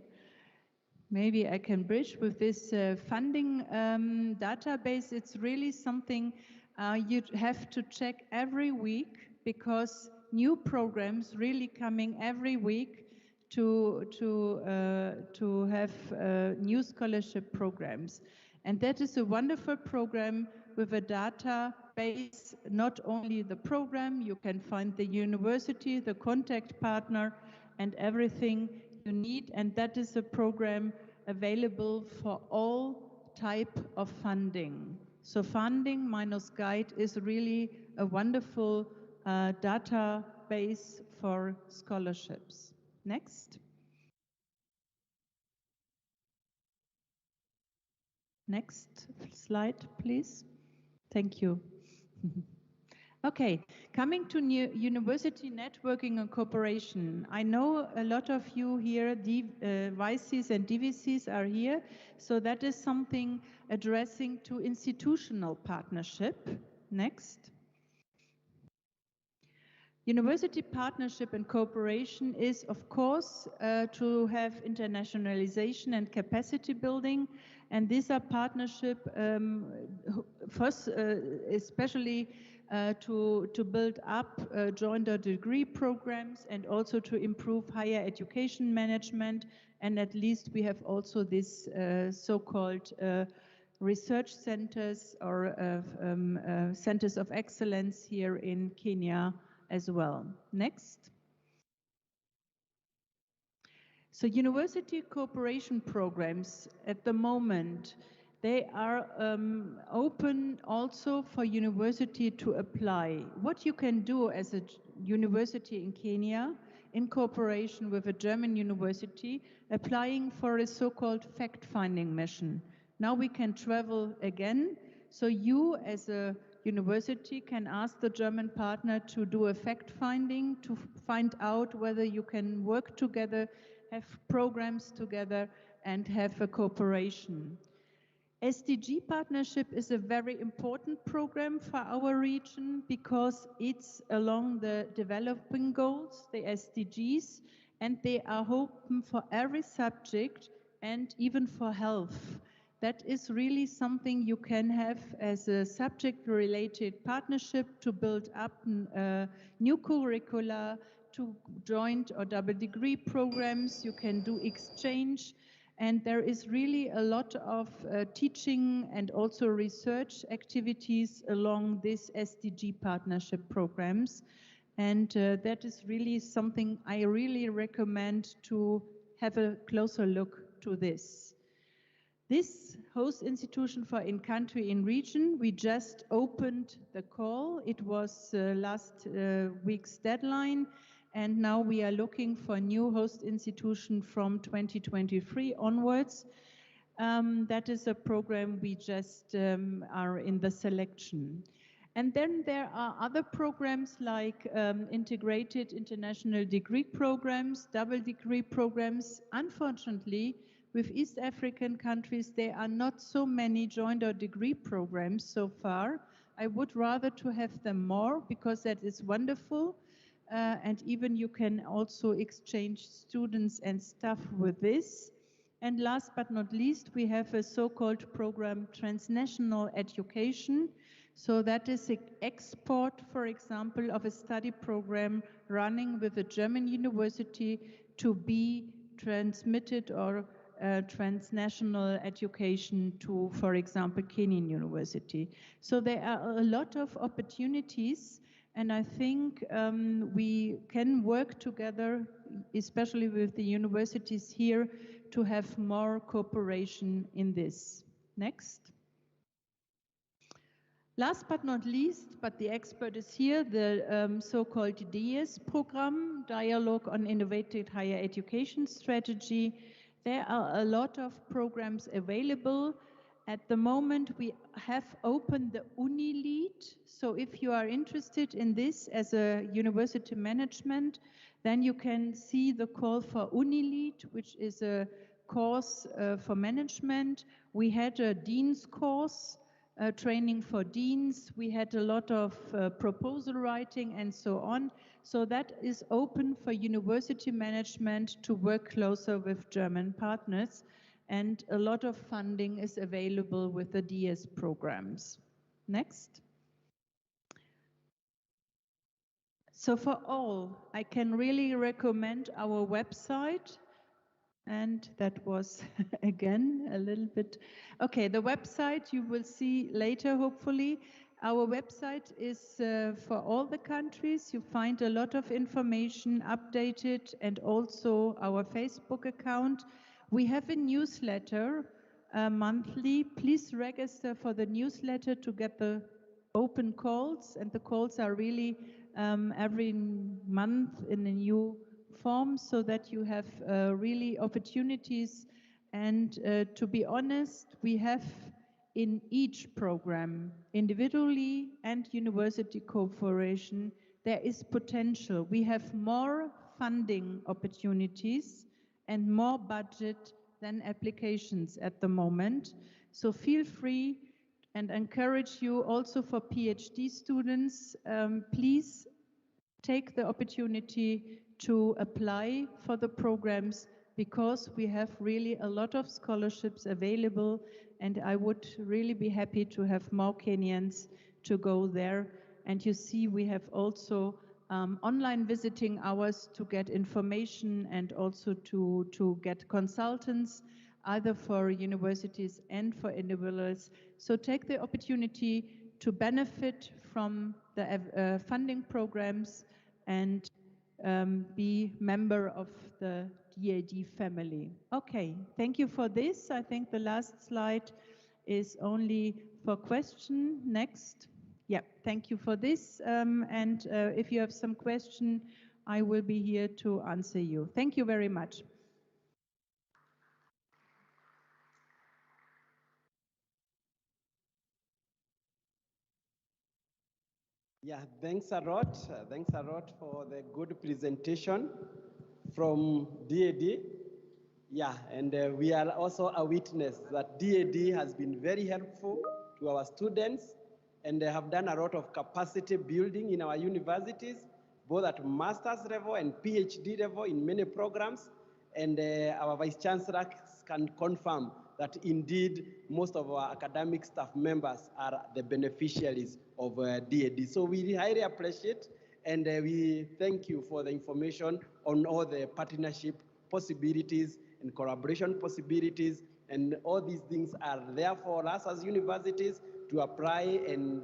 Maybe I can bridge with this funding database. It's really something you have to check every week, because new programs really coming every week to have new scholarship programs. And that is a wonderful program with a database, not only the program, you can find the university, the contact partner, and everything you need, and that is a program available for all type of funding. So funding minus guide is really a wonderful database for scholarships. Next. Next slide, please. Thank you. Okay, coming to new university networking and cooperation. I know a lot of you here, VICs and DVCs are here, so that is something addressing to institutional partnership. Next. University partnership and cooperation is, of course, to have internationalization and capacity building, and these are partnership first, especially to build up joint degree programs, and also to improve higher education management. And at least we have also this so-called research centers or centers of excellence here in Kenya as well. Next. So university cooperation programs at the moment, they are open also for university to apply. What you can do as a university in Kenya, in cooperation with a German university, applying for a so-called fact-finding mission. Now we can travel again, so you as a university can ask the German partner to do a fact-finding, to find out whether you can work together, have programs together, and have a cooperation. SDG partnership is a very important program for our region, because it's along the developing goals, the SDGs, and they are open for every subject and even for health. That is really something you can have as a subject-related partnership to build up new curricula, to joint or double degree programs. You can do exchange. And there is really a lot of teaching and also research activities along these SDG partnership programs. And that is really something I really recommend to have a closer look to this. This host institution for in-country, in-region, we just opened the call. It was last week's deadline. And now we are looking for a new host institution from 2023 onwards. That is a program we just are in the selection. And then there are other programs like integrated international degree programs, double degree programs. Unfortunately, with East African countries, there are not so many joint or degree programs so far. I would rather to have them more, because that is wonderful. and even you can also exchange students and staff with this. And last but not least, we have a so-called program Transnational Education. So that is an export, for example, of a study program running with a German university to be transmitted or transnational education to, for example, Kenyan University. So there are a lot of opportunities, and I think we can work together, especially with the universities here, to have more cooperation in this. Next. Last but not least, but the expert is here, the so-called DIES program, Dialogue on Innovative Higher Education Strategy. There are a lot of programs available. At the moment, we have opened the UniLead. So if you are interested in this as a university management, then you can see the call for UniLead, which is a course for management. We had a dean's course, training for deans. We had a lot of proposal writing and so on. So that is open for university management to work closer with German partners. And a lot of funding is available with the DS programs. Next. So for all, I can really recommend our website. And that was, again, a little bit. Okay, the website you will see later, hopefully. Our website is for all the countries. You find a lot of information updated, and also our Facebook account. We have a newsletter monthly. Please register for the newsletter to get the open calls, and the calls are really every month in a new form, so that you have really opportunities. And to be honest, we have in each program, individually and university cooperation, there is potential. We have more funding opportunities and more budget than applications at the moment. So feel free, and encourage you also for PhD students, please take the opportunity to apply for the programs, because we have really a lot of scholarships available, and I would really be happy to have more Kenyans to go there. And you see, we have also online visiting hours to get information, and also to get consultants, either for universities and for individuals. So take the opportunity to benefit from the funding programs and be member of the DAD family. Okay, thank you for this. I think the last slide is only for question. Next. Yeah, thank you for this. And if you have some question, I will be here to answer you. Thank you very much. Yeah, thanks a lot. Thanks a lot for the good presentation from DAD. Yeah, and we are also a witness that DAD has been very helpful to our students, and they have done a lot of capacity building in our universities, both at master's level and PhD level in many programs. And our Vice Chancellor can confirm that indeed most of our academic staff members are the beneficiaries of DAD. So we highly appreciate, and we thank you for the information on all the partnership possibilities and collaboration possibilities, and all these things are there for us as universities to apply and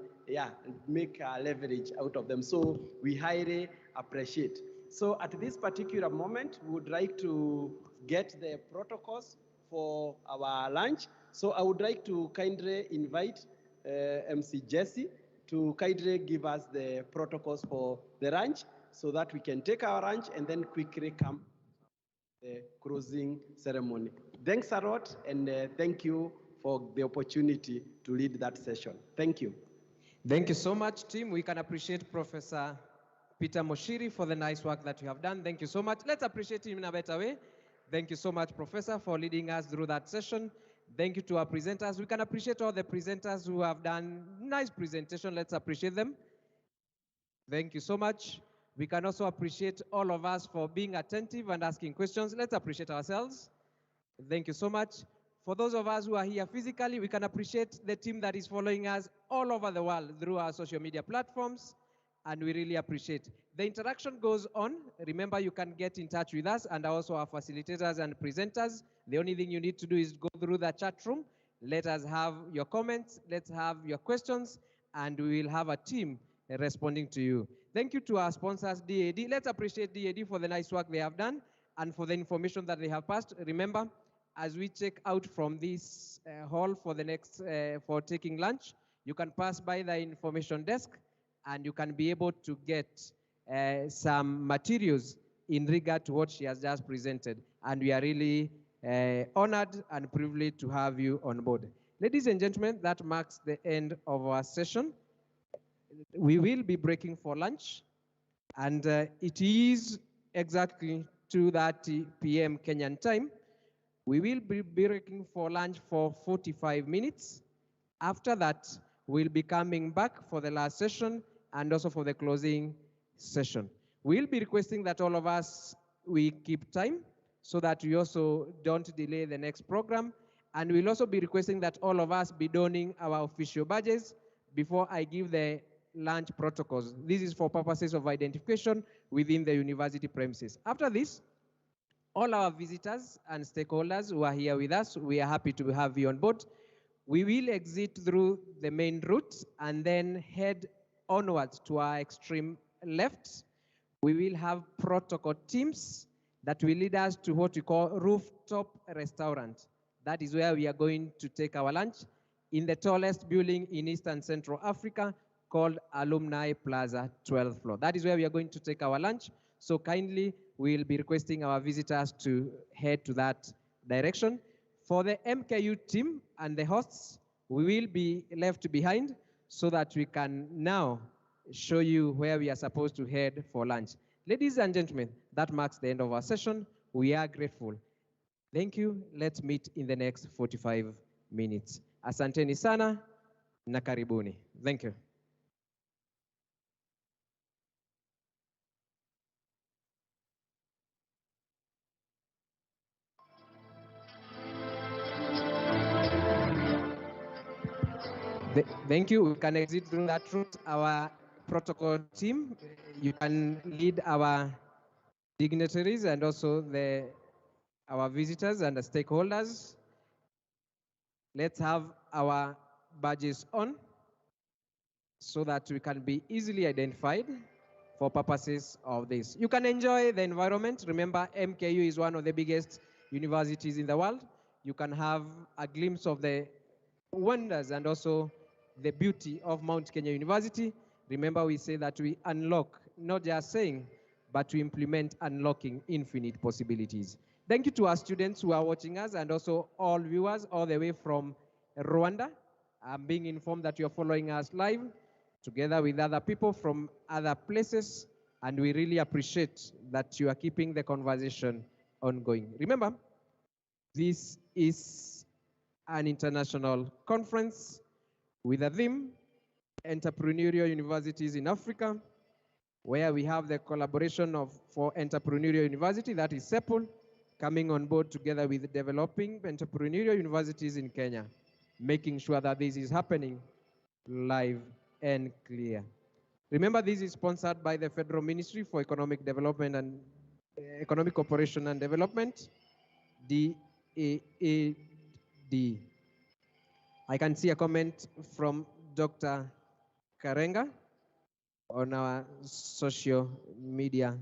make leverage out of them. So we highly appreciate. So at this particular moment, we would like to get the protocols for our lunch. So I would like to kindly invite MC Jesse to kindly give us the protocols for the lunch, so that we can take our lunch and then quickly come the closing ceremony. Thanks a lot, and thank you for the opportunity to lead that session. Thank you. Thank you so much, team. We can appreciate Professor Peter Moshiri for the nice work that you have done. Thank you so much. Let's appreciate him in a better way. Thank you so much, Professor, for leading us through that session. Thank you to our presenters. We can appreciate all the presenters who have done nice presentation. Let's appreciate them. Thank you so much. We can also appreciate all of us for being attentive and asking questions. Let's appreciate ourselves. Thank you so much. For those of us who are here physically, we can appreciate the team that is following us all over the world through our social media platforms, and we really appreciate. The interaction goes on. Remember, you can get in touch with us and also our facilitators and presenters. The only thing you need to do is go through the chat room. Let us have your comments, let's have your questions, and we will have a team responding to you. Thank you to our sponsors, DAD. Let's appreciate DAD for the nice work they have done and for the information that they have passed. Remember, as we check out from this hall for the next, for taking lunch, you can pass by the information desk and you can be able to get some materials in regard to what she has just presented. And we are really honored and privileged to have you on board. Ladies and gentlemen, that marks the end of our session. We will be breaking for lunch, and it is exactly 2:30 p.m. Kenyan time. We will be breaking for lunch for 45 minutes. After that, we'll be coming back for the last session and also for the closing session. We'll be requesting that all of us, we keep time so that we also don't delay the next program. And we'll also be requesting that all of us be donning our official badges before I give the lunch protocols. This is for purposes of identification within the university premises. After this, all our visitors and stakeholders who are here with us, we are happy to have you on board. We will exit through the main route and then head onwards to our extreme left. We will have protocol teams that will lead us to what we call rooftop restaurant. That is where we are going to take our lunch in the tallest building in Eastern Central Africa called Alumni Plaza 12th floor. That is where we are going to take our lunch. So kindly, we'll be requesting our visitors to head to that direction. For the MKU team and the hosts, we will be left behind so that we can now show you where we are supposed to head for lunch. Ladies and gentlemen, that marks the end of our session. We are grateful. Thank you. Let's meet in the next 45 minutes. Asanteni sana na karibuni. Thank you. Thank you. We can exit through that route. Our protocol team, you can lead our dignitaries and also our visitors and the stakeholders. Let's have our badges on so that we can be easily identified for purposes of this. You can enjoy the environment. Remember, MKU is one of the biggest universities in the world. You can have a glimpse of the wonders and also the beauty of Mount Kenya University. Remember, we say that we unlock, not just saying, but we implement unlocking infinite possibilities. Thank you to our students who are watching us and also all viewers all the way from Rwanda. I'm being informed that you're following us live together with other people from other places, and we really appreciate that you are keeping the conversation ongoing. Remember, this is an international conference with a theme, Entrepreneurial Universities in Africa, where we have the collaboration for Entrepreneurial University, that is CEPUL, coming on board together with developing entrepreneurial universities in Kenya, making sure that this is happening live and clear. Remember, this is sponsored by the Federal Ministry for Economic Development and Economic Cooperation and Development, DAAD. I can see a comment from Dr. Karenga on our social media